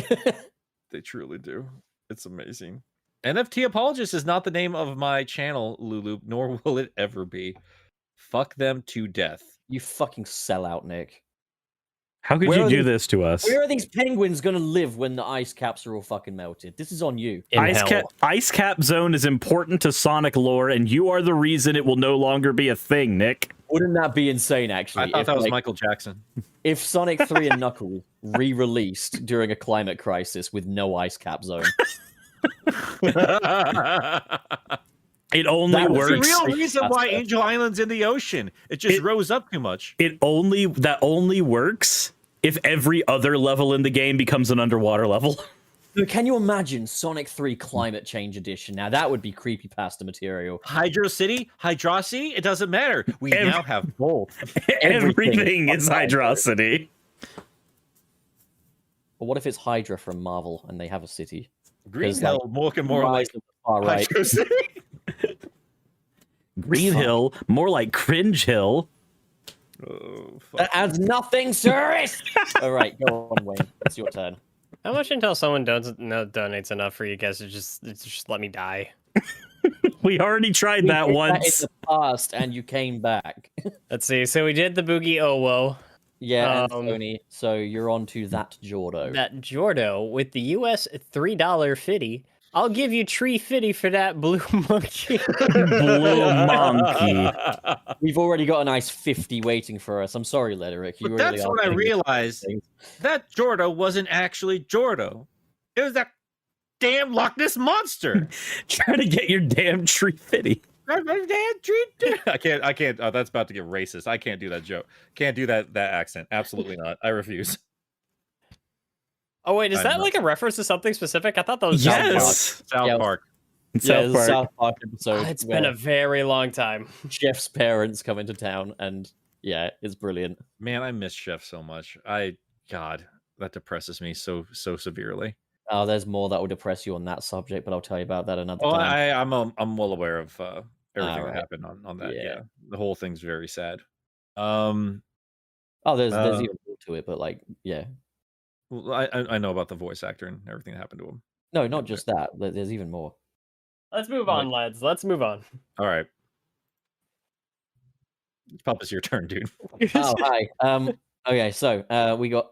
[SPEAKER 3] They truly do. It's amazing. NFT Apologist is not the name of my channel, Lulu, nor will it ever be. Fuck them to death.
[SPEAKER 2] You fucking sellout, Nick.
[SPEAKER 5] How could
[SPEAKER 2] Where
[SPEAKER 5] you
[SPEAKER 2] are
[SPEAKER 5] do
[SPEAKER 2] these-
[SPEAKER 5] this to us?
[SPEAKER 2] Where are these penguins gonna live when the ice caps are all fucking melted? This is on you.
[SPEAKER 4] In hell.
[SPEAKER 5] Ice Cap Zone is important to Sonic lore, and you are the reason it will no longer be a thing, Nick.
[SPEAKER 2] Wouldn't that be insane, actually?
[SPEAKER 3] I thought
[SPEAKER 2] if,
[SPEAKER 3] that was
[SPEAKER 2] like,
[SPEAKER 3] Michael Jackson.
[SPEAKER 2] if Sonic 3 and Knuckles re-released during a climate crisis with no ice cap zone.
[SPEAKER 5] It only
[SPEAKER 2] That was
[SPEAKER 3] The
[SPEAKER 5] works.
[SPEAKER 3] real reason why Angel Island's in the ocean. It just rose up too much.
[SPEAKER 5] That only works if every other level in the game becomes an underwater level.
[SPEAKER 2] But can you imagine Sonic 3 Climate Change Edition? Now that would be creepypasta material.
[SPEAKER 3] Hydro City, Hydrosity, it doesn't matter. We now have both.
[SPEAKER 5] Everything
[SPEAKER 2] is
[SPEAKER 5] is Hydrosity.
[SPEAKER 2] But what if it's Hydra from Marvel and they have a city?
[SPEAKER 3] Green
[SPEAKER 2] 'Cause,
[SPEAKER 3] Hill, looking more
[SPEAKER 2] Rise
[SPEAKER 3] like
[SPEAKER 2] of the far right.
[SPEAKER 3] Hydro City.
[SPEAKER 5] Green Hill, more like Cringe Hill.
[SPEAKER 3] Oh, fuck.
[SPEAKER 2] That adds nothing, Cirrus! All right, go on, Wayne. It's your turn.
[SPEAKER 4] How much until someone donates enough for you guys to just let me die?
[SPEAKER 5] We already tried
[SPEAKER 2] We
[SPEAKER 5] that
[SPEAKER 2] did
[SPEAKER 5] once.
[SPEAKER 2] in the past, and you came back.
[SPEAKER 4] Let's see. So we did the Boogie Owo.
[SPEAKER 2] Yeah,
[SPEAKER 4] Um,
[SPEAKER 2] Anthony. So you're on to that Jordo.
[SPEAKER 4] That Jordo with the US $3 fitty. I'll give you tree fitty for that blue monkey.
[SPEAKER 5] Blue monkey.
[SPEAKER 2] We've already got a nice 50 waiting for us. I'm sorry, Lederick. You
[SPEAKER 3] But
[SPEAKER 2] really
[SPEAKER 3] that's
[SPEAKER 2] are
[SPEAKER 3] when I
[SPEAKER 2] getting
[SPEAKER 3] realized
[SPEAKER 2] things.
[SPEAKER 3] that Jordo wasn't actually Jordo. It was that damn Loch Ness monster.
[SPEAKER 5] Trying to get your damn tree fitty.
[SPEAKER 3] I can't. Oh, that's about to get racist. I can't do that joke. Can't do that accent. Absolutely not. I refuse.
[SPEAKER 4] Oh wait, is
[SPEAKER 3] I'm
[SPEAKER 4] that
[SPEAKER 3] not-
[SPEAKER 4] like a reference to something specific? I thought that was
[SPEAKER 5] Yes.
[SPEAKER 3] South
[SPEAKER 2] Yeah.
[SPEAKER 3] Park.
[SPEAKER 2] Yeah,
[SPEAKER 5] South
[SPEAKER 2] the
[SPEAKER 5] Park.
[SPEAKER 2] South Park episode.
[SPEAKER 4] It's been a very long time.
[SPEAKER 2] Jeff's parents come into town, and yeah, it's brilliant.
[SPEAKER 3] Man, I miss Chef so much. God, that depresses me so severely.
[SPEAKER 2] Oh, there's more that will depress you on that subject, but I'll tell you about that another
[SPEAKER 3] Oh,
[SPEAKER 2] time.
[SPEAKER 3] I'm well aware of everything
[SPEAKER 2] Alright.
[SPEAKER 3] that happened on that.
[SPEAKER 2] Yeah.
[SPEAKER 3] Yeah, the whole thing's very sad.
[SPEAKER 2] Oh, there's
[SPEAKER 3] uh,
[SPEAKER 2] even more to it, but like, yeah.
[SPEAKER 3] Well, I know about the voice actor and everything that happened to him.
[SPEAKER 2] No, not just that. There's even more.
[SPEAKER 4] Let's move on, lads. Let's move on.
[SPEAKER 3] All right. Pop, it's your turn, dude.
[SPEAKER 2] Oh, hi. Okay, so we got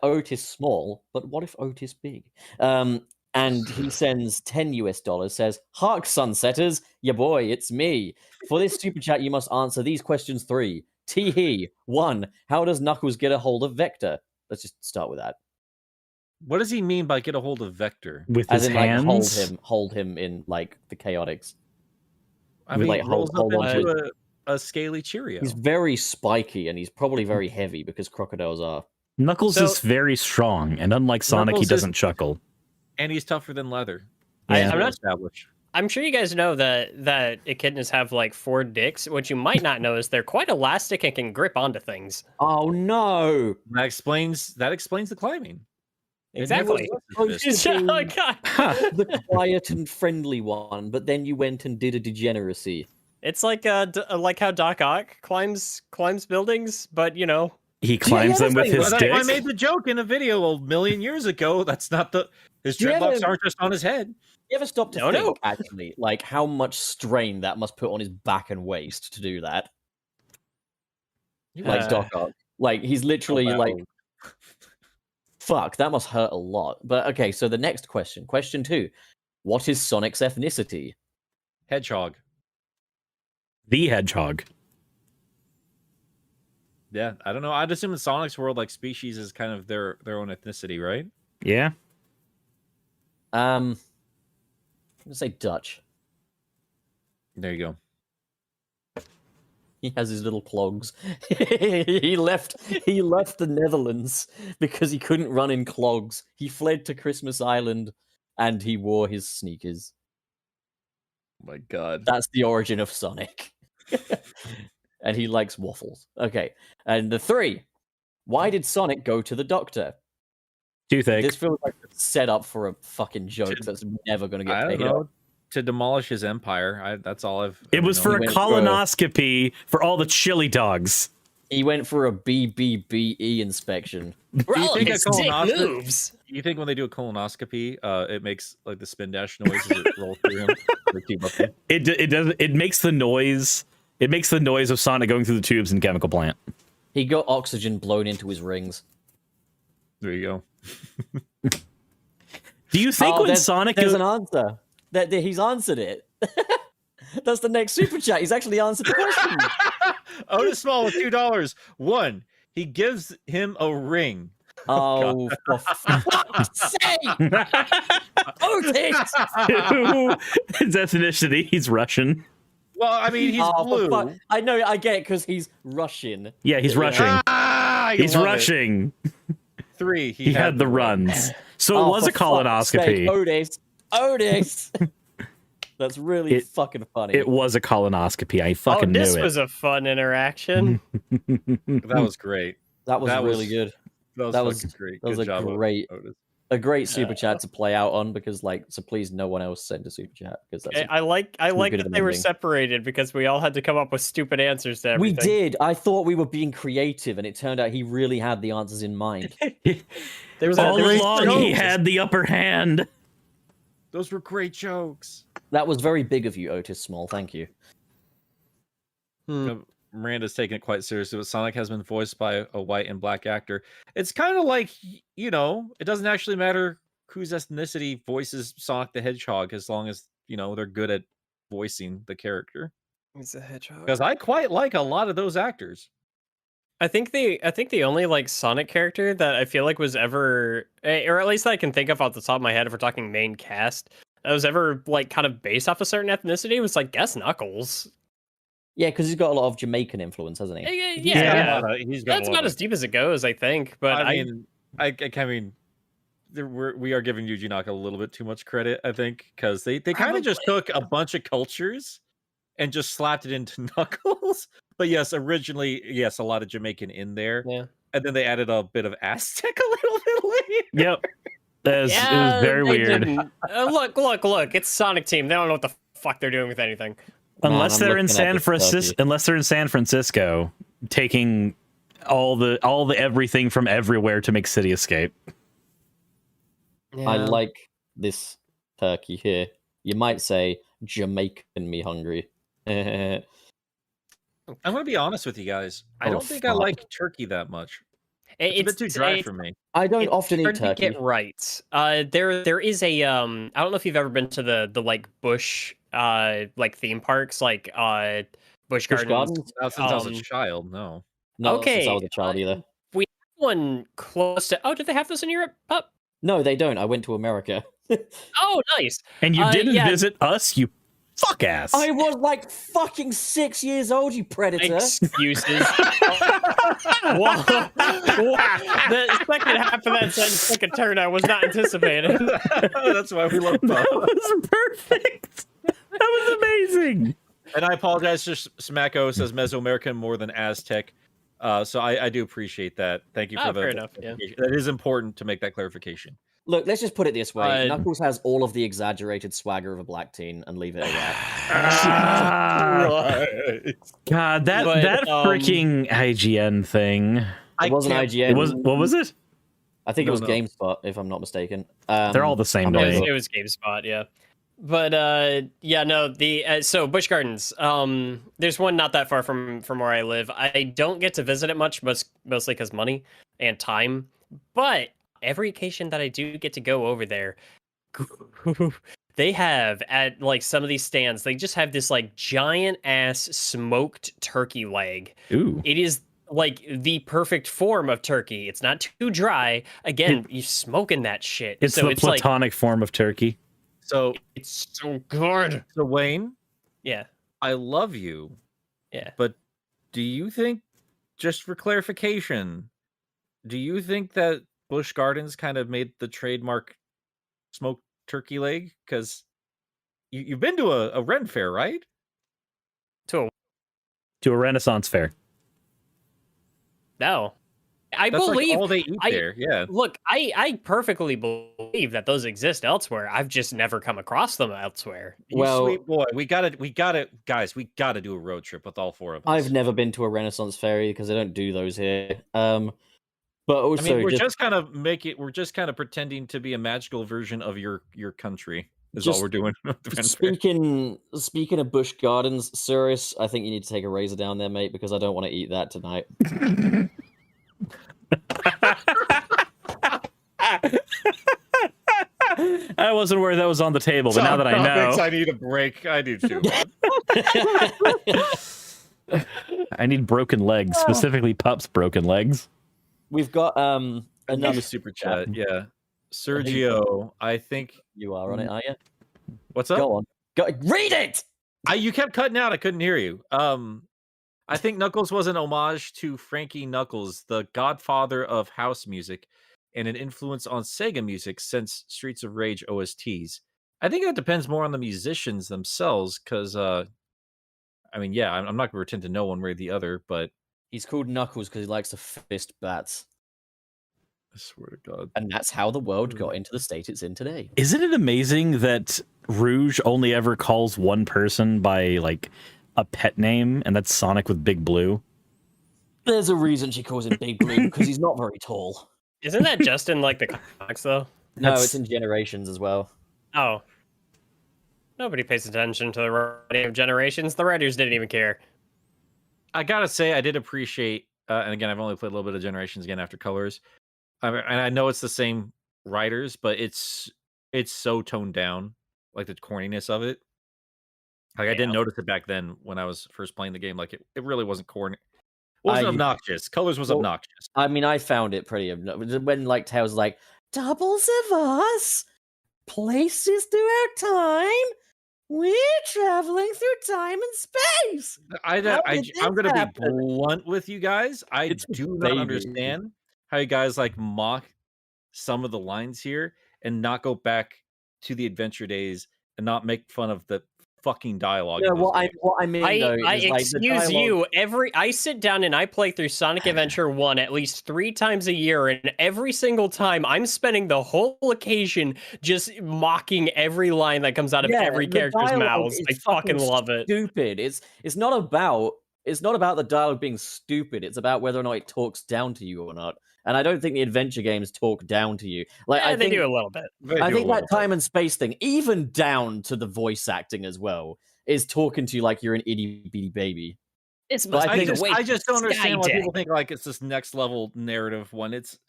[SPEAKER 2] Otis Small, but what if Otis Big? And he sends $10 says, "Hark, Sunsetters, ya boy, it's me. For this super chat, you must answer these questions 3. Tee 1. How does Knuckles get a hold of Vector?" Let's just start with that.
[SPEAKER 3] What does he mean by get a hold of Vector?
[SPEAKER 5] With
[SPEAKER 2] As
[SPEAKER 5] his
[SPEAKER 2] in, like,
[SPEAKER 5] hands.
[SPEAKER 2] hold him in like the chaotics.
[SPEAKER 3] I mean,
[SPEAKER 2] like,
[SPEAKER 3] rolls
[SPEAKER 2] hold
[SPEAKER 3] up
[SPEAKER 2] on to
[SPEAKER 3] into a scaly Cheerio.
[SPEAKER 2] He's very spiky and he's probably very heavy because crocodiles are.
[SPEAKER 5] Knuckles
[SPEAKER 4] So-
[SPEAKER 5] is very strong, and unlike Sonic,
[SPEAKER 3] Knuckles
[SPEAKER 5] he
[SPEAKER 3] is-
[SPEAKER 5] doesn't chuckle.
[SPEAKER 3] And he's tougher than leather.
[SPEAKER 5] Yeah.
[SPEAKER 4] I'm not.
[SPEAKER 3] established.
[SPEAKER 4] I'm sure you guys know that echidnas have like 4 dicks. What you might not know is they're quite elastic and can grip onto things.
[SPEAKER 2] Oh no!
[SPEAKER 3] That explains the climbing.
[SPEAKER 4] Exactly.
[SPEAKER 2] supposed to
[SPEAKER 4] Oh,
[SPEAKER 2] be
[SPEAKER 4] God.
[SPEAKER 2] the quiet and friendly one, but then you went and did a degeneracy.
[SPEAKER 4] It's like like how Doc Ock climbs buildings, but you know.
[SPEAKER 5] He climbs them with his
[SPEAKER 3] I
[SPEAKER 5] dick.
[SPEAKER 3] made the joke in a video a million years ago. That's not his
[SPEAKER 2] Do you
[SPEAKER 3] dreadlocks
[SPEAKER 2] ever-
[SPEAKER 3] aren't just on his head.
[SPEAKER 2] You ever stop to
[SPEAKER 4] No,
[SPEAKER 2] think,
[SPEAKER 4] no.
[SPEAKER 2] actually, like how much strain that must put on his back and waist to do that? Like Doc Ock. Like he's literally
[SPEAKER 3] wow.
[SPEAKER 2] like, fuck, that must hurt a lot. But okay, so the next question, question 2. What is Sonic's ethnicity?
[SPEAKER 3] Hedgehog.
[SPEAKER 5] The Hedgehog.
[SPEAKER 3] Yeah, I don't know. I'd assume in Sonic's world, like species is kind of their own ethnicity, right?
[SPEAKER 5] Yeah.
[SPEAKER 2] I'm gonna say Dutch.
[SPEAKER 3] There you go.
[SPEAKER 2] He has his little clogs. he left the Netherlands because he couldn't run in clogs. He fled to Christmas Island and he wore his sneakers.
[SPEAKER 3] Oh my God.
[SPEAKER 2] That's the origin of Sonic. And he likes waffles. Okay. And the 3. Why did Sonic go to the doctor?
[SPEAKER 5] Toothache.
[SPEAKER 2] This feels like a setup for a fucking joke that's never going to
[SPEAKER 3] I
[SPEAKER 2] get
[SPEAKER 3] don't
[SPEAKER 2] paid
[SPEAKER 3] know.
[SPEAKER 2] off.
[SPEAKER 3] To demolish his empire. That's all I've.
[SPEAKER 5] It
[SPEAKER 3] ever
[SPEAKER 5] was
[SPEAKER 3] known.
[SPEAKER 5] for a
[SPEAKER 2] went for a-
[SPEAKER 5] colonoscopy for all the chili dogs.
[SPEAKER 2] He went for a BBBE inspection.
[SPEAKER 4] Bro,
[SPEAKER 3] think a
[SPEAKER 4] his dick
[SPEAKER 3] colonoscopy-
[SPEAKER 4] moves.
[SPEAKER 3] You think when they do a colonoscopy, it makes like the spin dash noise as it rolls through him? They keep up there.
[SPEAKER 5] It does. It makes the noise. It makes the noise of Sonic going through the tubes in Chemical Plant.
[SPEAKER 2] He got oxygen blown into his rings.
[SPEAKER 3] There you go.
[SPEAKER 5] Do you think when Sonic
[SPEAKER 2] there's
[SPEAKER 5] goes,
[SPEAKER 2] an answer that he's answered it? That's the next super chat. He's actually answered the question.
[SPEAKER 3] Otis Small with $2. 1. He gives him a ring.
[SPEAKER 2] Oh, for fuck's sake! Otis!
[SPEAKER 5] his ethnicity, he's Russian.
[SPEAKER 3] Well, I mean, he's
[SPEAKER 2] Oh,
[SPEAKER 3] blue.
[SPEAKER 2] for fuck. I know, I get it because he's Russian.
[SPEAKER 5] Yeah, he's rushing.
[SPEAKER 3] Ah, you
[SPEAKER 5] He's
[SPEAKER 3] love it.
[SPEAKER 5] rushing.
[SPEAKER 3] 3.
[SPEAKER 5] He had the runs. So it
[SPEAKER 2] Oh,
[SPEAKER 5] was a
[SPEAKER 2] for fuck's sake,
[SPEAKER 5] colonoscopy.
[SPEAKER 2] Otis! That's really fucking funny.
[SPEAKER 5] It was a colonoscopy. I
[SPEAKER 4] Oh,
[SPEAKER 5] fucking knew
[SPEAKER 4] this
[SPEAKER 5] it.
[SPEAKER 4] was a fun interaction.
[SPEAKER 3] That was great.
[SPEAKER 2] that was
[SPEAKER 3] that
[SPEAKER 2] really
[SPEAKER 3] was-
[SPEAKER 2] good.
[SPEAKER 3] That was,
[SPEAKER 2] That was-
[SPEAKER 3] fucking great.
[SPEAKER 2] that was
[SPEAKER 3] Good
[SPEAKER 2] a
[SPEAKER 3] job,
[SPEAKER 2] great-
[SPEAKER 3] Otis.
[SPEAKER 2] A great super chat to play out on because, like, so please no one else send a super chat because that's
[SPEAKER 4] I like
[SPEAKER 2] good of
[SPEAKER 4] that
[SPEAKER 2] an
[SPEAKER 4] they were
[SPEAKER 2] ending.
[SPEAKER 4] separated because we all had to come up with stupid answers to
[SPEAKER 2] we
[SPEAKER 4] everything.
[SPEAKER 2] did. I thought we were being creative, and it turned out he really had the answers in mind.
[SPEAKER 4] There was
[SPEAKER 5] All
[SPEAKER 4] there was
[SPEAKER 5] along, he
[SPEAKER 4] jokes.
[SPEAKER 5] had the upper hand.
[SPEAKER 3] Those were great jokes.
[SPEAKER 2] That was very big of you, Otis Small. Thank you.
[SPEAKER 3] Miranda's taking it quite seriously, but Sonic has been voiced by a white and black actor. It's kind of like, you know, it doesn't actually matter whose ethnicity voices Sonic the Hedgehog as long as, you know, they're good at voicing the character.
[SPEAKER 4] He's a hedgehog.
[SPEAKER 3] Because I quite like a lot of those actors.
[SPEAKER 4] I think the only like Sonic character that I feel like was ever, or at least that I can think of off the top of my head, if we're talking main cast, that was ever like kind of based off a certain ethnicity was like guess Knuckles.
[SPEAKER 2] Yeah, because he's got a lot of Jamaican influence, hasn't he?
[SPEAKER 4] Yeah.
[SPEAKER 3] He's got
[SPEAKER 4] That's
[SPEAKER 3] a lot
[SPEAKER 4] about
[SPEAKER 3] of-
[SPEAKER 4] as deep as it goes, I think. But
[SPEAKER 3] I mean, we are giving Yuji Naka a little bit too much credit, I think, because they kind of just took a bunch of cultures and just slapped it into Knuckles. But yes, originally, yes, a lot of Jamaican in there,
[SPEAKER 4] yeah.
[SPEAKER 3] and then they added a bit of Aztec a little bit later.
[SPEAKER 5] Yep. It was very
[SPEAKER 4] they
[SPEAKER 5] weird.
[SPEAKER 4] didn't. Look! It's Sonic Team. They don't know what the fuck they're doing with anything.
[SPEAKER 5] Unless
[SPEAKER 2] Man, I'm
[SPEAKER 5] they're in
[SPEAKER 2] looking at
[SPEAKER 5] San
[SPEAKER 2] this
[SPEAKER 5] Francisco,
[SPEAKER 2] turkey.
[SPEAKER 5] unless they're in San Francisco, taking all the everything from everywhere to make City Escape.
[SPEAKER 2] I like this turkey here. You might say Jamaican me hungry.
[SPEAKER 3] I'm gonna be honest with you guys. I
[SPEAKER 2] Oh,
[SPEAKER 3] don't think I
[SPEAKER 2] fuck.
[SPEAKER 3] like turkey that much. It's a bit too dry for me.
[SPEAKER 2] I don't
[SPEAKER 4] It's
[SPEAKER 2] often eat
[SPEAKER 4] hard to
[SPEAKER 2] turkey.
[SPEAKER 4] get right. There is a I don't know if you've ever been to the like bush like theme parks like Busch
[SPEAKER 2] Busch
[SPEAKER 4] Gardens.
[SPEAKER 2] Gardens?
[SPEAKER 3] Not since I was a
[SPEAKER 4] Um,
[SPEAKER 3] child, no.
[SPEAKER 2] No, not since I
[SPEAKER 4] Okay,
[SPEAKER 2] was a child either.
[SPEAKER 4] we have one close to. Oh, did they have this in Europe? Oh,
[SPEAKER 2] No, they don't. I went to America.
[SPEAKER 4] oh nice.
[SPEAKER 5] And you didn't
[SPEAKER 4] yeah.
[SPEAKER 5] visit us, you fuck ass.
[SPEAKER 2] I was like fucking 6 years old, you predator.
[SPEAKER 4] Excuses. Whoa. The second half of that sentence took a turn I was not anticipating.
[SPEAKER 3] That's why we love
[SPEAKER 5] That
[SPEAKER 3] Buff.
[SPEAKER 5] was perfect. That was amazing.
[SPEAKER 3] And I apologize to Smacko says Mesoamerican more than Aztec. So I do appreciate that. Thank you for the
[SPEAKER 4] Fair enough, yeah.
[SPEAKER 3] clarification. That is important to make that clarification.
[SPEAKER 2] Look, let's just put it this way.
[SPEAKER 4] Uh,
[SPEAKER 2] Knuckles has all of the exaggerated swagger of a black teen and leave it at that.
[SPEAKER 5] God, that
[SPEAKER 4] But,
[SPEAKER 5] that freaking IGN thing.
[SPEAKER 2] It wasn't IGN.
[SPEAKER 5] It was what was it?
[SPEAKER 2] I think it was
[SPEAKER 3] No.
[SPEAKER 2] GameSpot, if I'm not mistaken.
[SPEAKER 5] They're all the same
[SPEAKER 2] I'm
[SPEAKER 5] to
[SPEAKER 2] not
[SPEAKER 5] me.
[SPEAKER 2] sure.
[SPEAKER 4] It was GameSpot, yeah. But yeah, no, the so Busch Gardens. There's one not that far from where I live. I don't get to visit it much, mostly because money and time. But every occasion that I do get to go over there, they have at like some of these stands, they just have this like giant ass smoked turkey leg.
[SPEAKER 5] Ooh.
[SPEAKER 4] It is like the perfect form of turkey. It's not too dry. Again, you smoking that shit.
[SPEAKER 5] It's
[SPEAKER 4] so
[SPEAKER 5] the
[SPEAKER 4] it's like
[SPEAKER 5] platonic form of turkey.
[SPEAKER 3] So
[SPEAKER 4] it's so good.
[SPEAKER 3] so Wayne,
[SPEAKER 4] Yeah.
[SPEAKER 3] I love you,
[SPEAKER 4] Yeah.
[SPEAKER 3] but do you think, just for clarification, do you think that Busch Gardens kind of made the trademark smoked turkey leg? Because you've been to a Ren fair, right?
[SPEAKER 4] To
[SPEAKER 5] To a Renaissance fair.
[SPEAKER 4] no. I
[SPEAKER 3] That's
[SPEAKER 4] believe
[SPEAKER 3] like all they eat
[SPEAKER 4] I-
[SPEAKER 3] there. Yeah.
[SPEAKER 4] look, I perfectly believe that those exist elsewhere. I've just never come across them elsewhere.
[SPEAKER 3] You
[SPEAKER 2] Well-
[SPEAKER 3] sweet boy, we gotta, guys, we gotta do a road trip with all four of us.
[SPEAKER 2] I've never been to a Renaissance fairy because they don't do those here. But also,
[SPEAKER 3] I mean, we're
[SPEAKER 2] just,
[SPEAKER 3] just kind of pretending to be a magical version of your country. Is
[SPEAKER 2] Just
[SPEAKER 3] all we're doing. with the Ren fair.
[SPEAKER 2] speaking of Busch Gardens, Cyrus, I think you need to take a razor down there, mate, because I don't want to eat that tonight.
[SPEAKER 5] I wasn't aware that was on the table, but now that I know,
[SPEAKER 3] I need a break. I do too.
[SPEAKER 5] I need broken legs, specifically Pup's broken legs.
[SPEAKER 2] We've got
[SPEAKER 3] Another
[SPEAKER 2] enough.
[SPEAKER 3] super chat. Yeah, Sergio. I think.
[SPEAKER 2] You are on it, are you?
[SPEAKER 3] What's up?
[SPEAKER 2] Go on. Go read it.
[SPEAKER 3] You kept cutting out. I couldn't hear you. I think Knuckles was an homage to Frankie Knuckles, the godfather of house music, and an influence on Sega music since Streets of Rage OSTs. I think that depends more on the musicians themselves, because, I mean, yeah, I'm not going to pretend to know one way or the other, but
[SPEAKER 2] He's called Knuckles because he likes to fist bats,
[SPEAKER 3] I swear to God.
[SPEAKER 2] and that's how the world got into the state it's in today.
[SPEAKER 5] Isn't it amazing that Rouge only ever calls one person by like a pet name, and that's Sonic with Big Blue?
[SPEAKER 2] There's a reason she calls him Big Blue because he's not very tall.
[SPEAKER 4] Isn't that just in like the comics though?
[SPEAKER 2] No,
[SPEAKER 5] That's-
[SPEAKER 2] it's in Generations as well.
[SPEAKER 4] Oh. Nobody pays attention to the writing of Generations. The writers didn't even care.
[SPEAKER 3] I gotta say, I did appreciate, and again, I've only played a little bit of Generations again after Colors, and I know it's the same writers, but it's so toned down, like the corniness of it. Like I didn't
[SPEAKER 4] Yeah.
[SPEAKER 3] notice it back then when I was first playing the game. Like it really wasn't corny. It wasn't
[SPEAKER 2] I-
[SPEAKER 3] obnoxious. Colors was
[SPEAKER 2] Well,
[SPEAKER 3] obnoxious.
[SPEAKER 2] I mean, I found it pretty obnoxious when like Tails was like doubles of us, places throughout time. We're traveling through time and space.
[SPEAKER 3] I'm
[SPEAKER 2] did this
[SPEAKER 3] gonna be
[SPEAKER 2] happen?
[SPEAKER 3] blunt with you guys. I
[SPEAKER 2] It's
[SPEAKER 3] do not
[SPEAKER 2] baby.
[SPEAKER 3] understand how you guys like mock some of the lines here and not go back to the adventure days and not make fun of the fucking dialogue.
[SPEAKER 2] No,
[SPEAKER 3] in those games.
[SPEAKER 2] what I mean though
[SPEAKER 4] I
[SPEAKER 2] is like the
[SPEAKER 4] excuse
[SPEAKER 2] dialogue-
[SPEAKER 4] you. I sit down and I play through Sonic Adventure 1 at least 3 times a year, and every single time I'm spending the whole occasion just mocking every line that comes out of
[SPEAKER 2] Yeah,
[SPEAKER 4] every
[SPEAKER 2] the
[SPEAKER 4] character's
[SPEAKER 2] dialogue
[SPEAKER 4] mouths.
[SPEAKER 2] is
[SPEAKER 4] I fucking love it.
[SPEAKER 2] Stupid. It's not about It's not about the dialogue being stupid. It's about whether or not it talks down to you or not. And I don't think the adventure games talk down to you. Like
[SPEAKER 4] Yeah,
[SPEAKER 2] I
[SPEAKER 4] they
[SPEAKER 2] think
[SPEAKER 4] do a little bit.
[SPEAKER 2] I think that time and space thing, even down to the voice acting as well, is talking to you like you're an itty bitty baby.
[SPEAKER 4] It's
[SPEAKER 2] But I think
[SPEAKER 3] I just don't understand why people think like it's this next level narrative when it's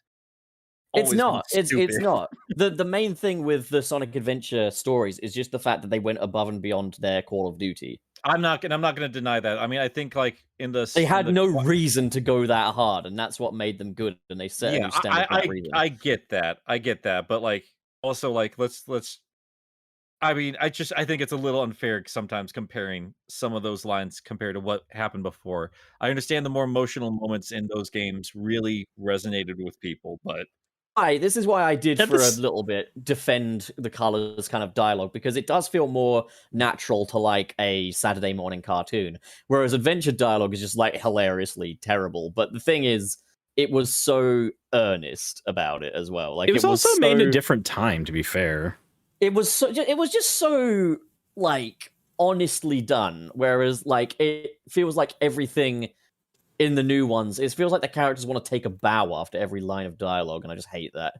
[SPEAKER 2] not. It's
[SPEAKER 3] stupid.
[SPEAKER 2] not. The main thing with the Sonic Adventure stories is just the fact that they went above and beyond their Call of Duty.
[SPEAKER 3] I'm not gonna deny that. I mean, I think like
[SPEAKER 2] They had no reason to go that hard, and that's what made them good. And they set a new standard for that reason.
[SPEAKER 3] I get that, but like also like let's. I mean, I think it's a little unfair sometimes comparing some of those lines compared to what happened before. I understand the more emotional moments in those games really resonated with people, but
[SPEAKER 2] This is why I did for a little bit defend the colors kind of dialogue, because it does feel more natural to like a Saturday morning cartoon, whereas adventure dialogue is just like hilariously terrible. But the thing is, it was so earnest about it as well. Like
[SPEAKER 5] it was also made in a different time, to be fair. It was
[SPEAKER 2] just so like honestly done, whereas like it feels like everything in the new ones, it feels like the characters want to take a bow after every line of dialogue, and I just hate that.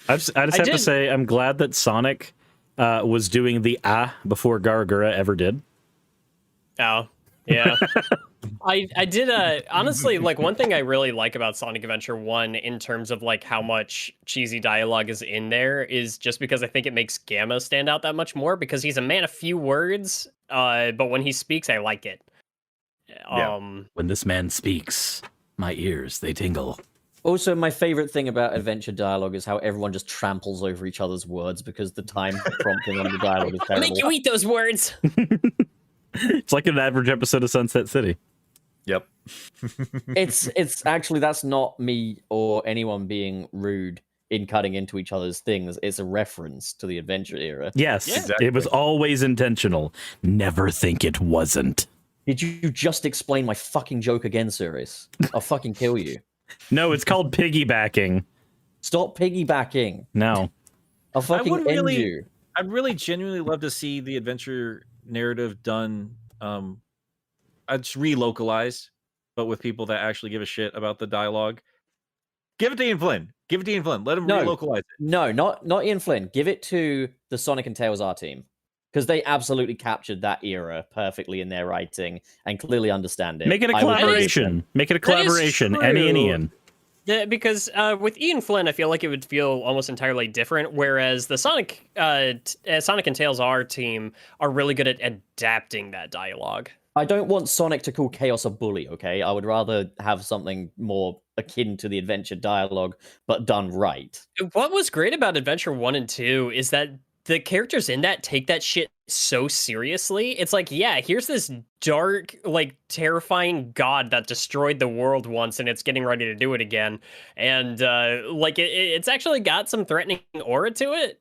[SPEAKER 5] I just have to say, I'm glad that Sonic was doing the before Gargura ever did.
[SPEAKER 4] Oh, yeah. I did honestly, like, one thing I really like about Sonic Adventure 1 in terms of like how much cheesy dialogue is in there is just because I think it makes Gamma stand out that much more, because he's a man of few words, but when he speaks, I like it.
[SPEAKER 5] When this man speaks, my ears, they tingle.
[SPEAKER 2] Also, my favorite thing about adventure dialogue is how everyone just tramples over each other's words because the time prompting on the dialogue is terrible.
[SPEAKER 4] Make you eat those words!
[SPEAKER 5] It's like an average episode of Sunset City.
[SPEAKER 3] Yep.
[SPEAKER 2] It's actually, that's not me or anyone being rude in cutting into each other's things. It's a reference to the adventure era.
[SPEAKER 5] Yes,
[SPEAKER 3] yeah, exactly.
[SPEAKER 5] It was always intentional. Never think it wasn't.
[SPEAKER 2] Did you just explain my fucking joke again, Sirius? I'll fucking kill you.
[SPEAKER 5] No, it's called piggybacking.
[SPEAKER 2] Stop piggybacking.
[SPEAKER 5] No.
[SPEAKER 2] I'll fucking end you.
[SPEAKER 3] I'd really genuinely love to see the adventure narrative done just relocalized, but with people that actually give a shit about the dialogue. Give it to Ian Flynn. Let him relocalize it.
[SPEAKER 2] No, not Ian Flynn. Give it to the Sonic and Tails R team. Because they absolutely captured that era perfectly in their writing and clearly understand it.
[SPEAKER 5] Make it a collaboration. Make it a collaboration. Annie and Ian.
[SPEAKER 4] Yeah, because with Ian Flynn, I feel like it would feel almost entirely different. Whereas the Sonic and Tails R team are really good at adapting that dialogue.
[SPEAKER 2] I don't want Sonic to call Chaos a bully, okay? I would rather have something more akin to the adventure dialogue, but done right.
[SPEAKER 4] What was great about Adventure 1 and 2 is that the characters in that take that shit so seriously. It's like, yeah, here's this dark, like, terrifying god that destroyed the world once, and it's getting ready to do it again. And, like, it's actually got some threatening aura to it.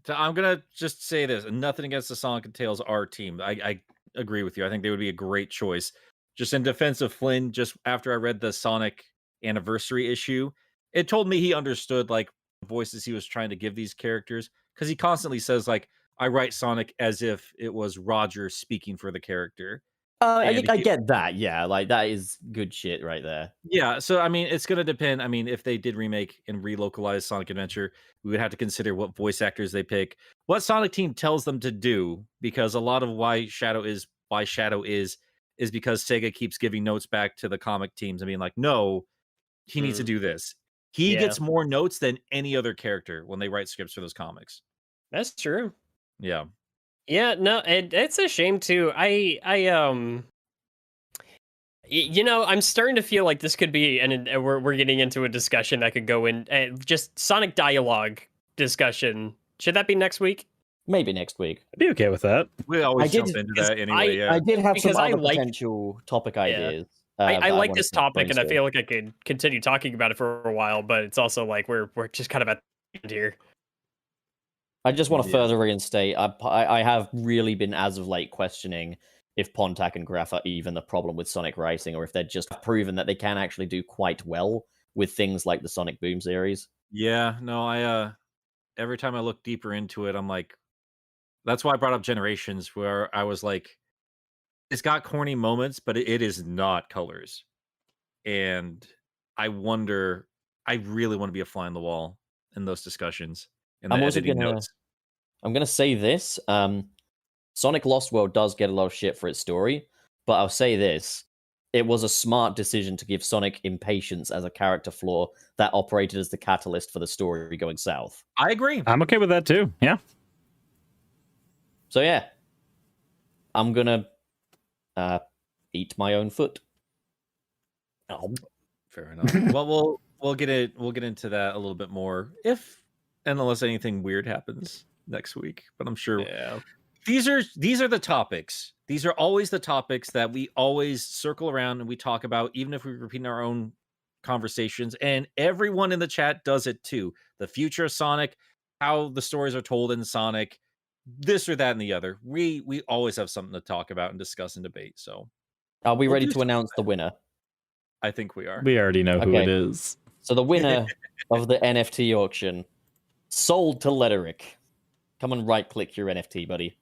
[SPEAKER 3] I'm going to just say this, and nothing against the Sonic and Tails R team. I agree with you. I think they would be a great choice. Just in defense of Flynn, just after I read the Sonic anniversary issue, it told me he understood, like, voices he was trying to give these characters, because he constantly says like, I write Sonic as if it was Roger speaking for the character.
[SPEAKER 2] I get that. Yeah, like that is good shit right there.
[SPEAKER 3] Yeah, so I mean, it's gonna depend. I mean, if they did remake and relocalize Sonic Adventure, we would have to consider what voice actors they pick, what Sonic Team tells them to do, because a lot of why Shadow is because Sega keeps giving notes back to the comic teams and being like, no, he needs to do this. He gets more notes than any other character when they write scripts for those comics.
[SPEAKER 4] That's true.
[SPEAKER 3] Yeah.
[SPEAKER 4] Yeah, no, it's a shame too. You know, I'm starting to feel like this could be, and we're getting into a discussion that could go in just Sonic dialogue discussion. Should that be next week?
[SPEAKER 2] Maybe next week.
[SPEAKER 5] I'd be okay with that.
[SPEAKER 3] We always jump into that anyway.
[SPEAKER 2] I did have some other potential topic ideas.
[SPEAKER 4] I like this topic, and I feel like I could continue talking about it for a while, but it's also like we're just kind of at the end here.
[SPEAKER 2] I just want to further reinstate, I have really been, as of late, questioning if Pontac and Graf are even the problem with Sonic Racing, or if they're just proven that they can actually do quite well with things like the Sonic Boom series.
[SPEAKER 3] Yeah, no, every time I look deeper into it, I'm like, that's why I brought up Generations, where I was like, it's got corny moments, but it is not Colors. And I wonder, I really want to be a fly on the wall in those discussions in the
[SPEAKER 2] I'm also
[SPEAKER 3] editing
[SPEAKER 2] gonna
[SPEAKER 3] notes.
[SPEAKER 2] I'm gonna say this. Sonic Lost World does get a lot of shit for its story, but I'll say this. It was a smart decision to give Sonic impatience as a character flaw that operated as the catalyst for the story going south.
[SPEAKER 3] I agree.
[SPEAKER 5] I'm okay with that too. Yeah.
[SPEAKER 2] So yeah, I'm gonna eat my own foot. Oh.
[SPEAKER 3] Fair enough. Well, we'll get into that a little bit more if and unless anything weird happens next week. But I'm sure these are the topics. These are always the topics that we always circle around and we talk about, even if we repeat our own conversations. And everyone in the chat does it too. The future of Sonic, how the stories are told in Sonic, this or that and the other. We always have something to talk about and discuss and debate. So
[SPEAKER 2] Are we ready to announce the winner?
[SPEAKER 3] I think we are.
[SPEAKER 5] We already know who
[SPEAKER 2] Okay.
[SPEAKER 5] it is.
[SPEAKER 2] So the winner of the NFT auction, sold to Letteric. Come and right-click your NFT, buddy.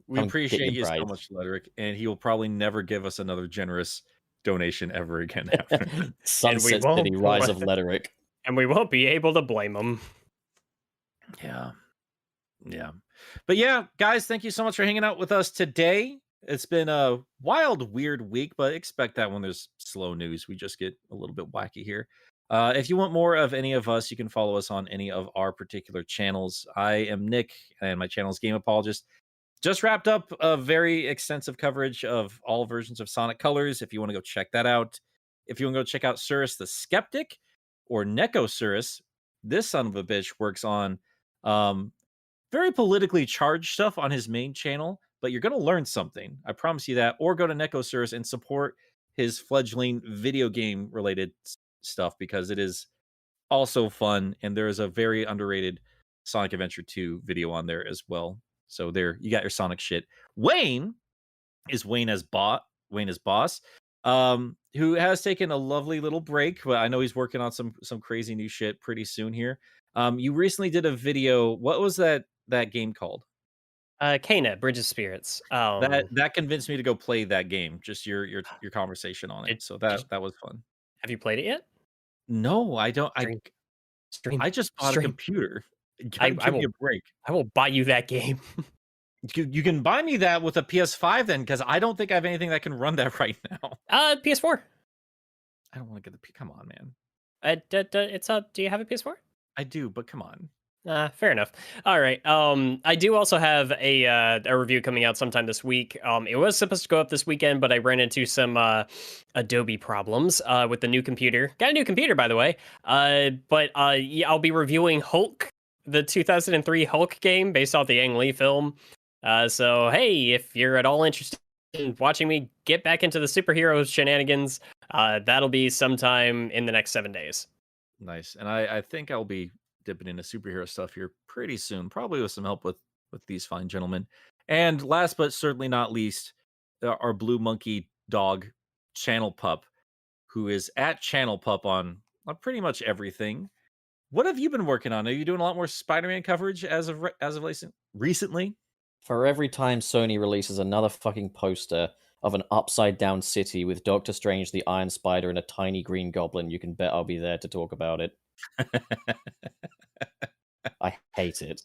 [SPEAKER 3] We
[SPEAKER 2] Come get
[SPEAKER 3] appreciate
[SPEAKER 2] your
[SPEAKER 3] you so
[SPEAKER 2] prize.
[SPEAKER 3] much, Lederick, and he will probably never give us another generous donation ever again. After.
[SPEAKER 2] Sunset
[SPEAKER 4] won't
[SPEAKER 2] City, Rise of
[SPEAKER 4] want-
[SPEAKER 2] Letteric.
[SPEAKER 4] And we won't be able to blame him.
[SPEAKER 3] Yeah. But yeah, guys, thank you so much for hanging out with us today. It's been a wild, weird week, but expect that when there's slow news. We just get a little bit wacky here. If you want more of any of us, you can follow us on any of our particular channels. I am Nick, and my channel is Game Apologist. Just wrapped up a very extensive coverage of all versions of Sonic Colors. If you want to go check that out. If you want to go check out Surus the Skeptic or Nekosurus, this son of a bitch works on very politically charged stuff on his main channel, but you're going to learn something. I promise you that. Or go to Nekosurus and support his fledgling video game related stuff because it is also fun. And there is a very underrated Sonic Adventure 2 video on there as well. So there, you got your Sonic shit. Wayne is Wayne as Boss, who has taken a lovely little break, but I know he's working on some crazy new shit pretty soon here. You recently did a video. What was that game called?
[SPEAKER 4] Kana, Bridge of Spirits.
[SPEAKER 3] That convinced me to go play that game. Just your conversation on it. So that was fun.
[SPEAKER 4] Have you played it yet?
[SPEAKER 3] No, I don't.
[SPEAKER 4] Stream.
[SPEAKER 3] I just bought a computer.
[SPEAKER 4] I
[SPEAKER 3] Give me a break.
[SPEAKER 4] I will buy you that game.
[SPEAKER 3] You can buy me that with a PS5 then, because I don't think I have anything that can run that right now.
[SPEAKER 4] PS4.
[SPEAKER 3] I don't want to get the. Come on, man.
[SPEAKER 4] It's do you have a PS4?
[SPEAKER 3] I do, but come on.
[SPEAKER 4] Fair enough. All right. I do also have a review coming out sometime this week. It was supposed to go up this weekend, but I ran into some Adobe problems with the new computer. Got a new computer, by the way. But I'll be reviewing Hulk, the 2003 Hulk game based off the Ang Lee film. So hey, if you're at all interested in watching me get back into the superhero shenanigans, that'll be sometime in the next 7 days.
[SPEAKER 3] Nice. And I think I'll be dipping into superhero stuff here pretty soon, probably with some help with these fine gentlemen. And last but certainly not least, our Blue Monkey dog, Channel Pup, who is at Channel Pup on pretty much everything. What have you been working on? Are you doing a lot more Spider-Man coverage as of recently?
[SPEAKER 2] For every time Sony releases another fucking poster of an upside down city with Doctor Strange, the Iron Spider, and a tiny green goblin, you can bet I'll be there to talk about it. I hate it.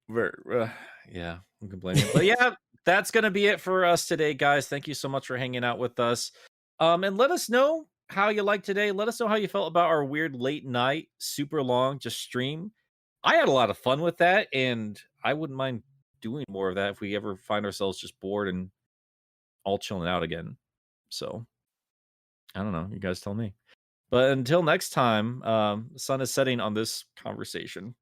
[SPEAKER 3] Yeah, I'm complaining. But yeah, that's going to be it for us today, guys. Thank you so much for hanging out with us. And let us know how you liked today. Let us know how you felt about our weird late night, super long, just stream. I had a lot of fun with that, and I wouldn't mind doing more of that if we ever find ourselves just bored and all chilling out again. So, I don't know. You guys tell me. But until next time, the sun is setting on this conversation.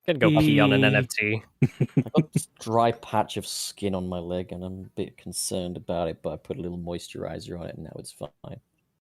[SPEAKER 4] Gonna go pee on an NFT.
[SPEAKER 2] I've got this dry patch of skin on my leg, and I'm a bit concerned about it, but I put a little moisturizer on it, and now it's fine.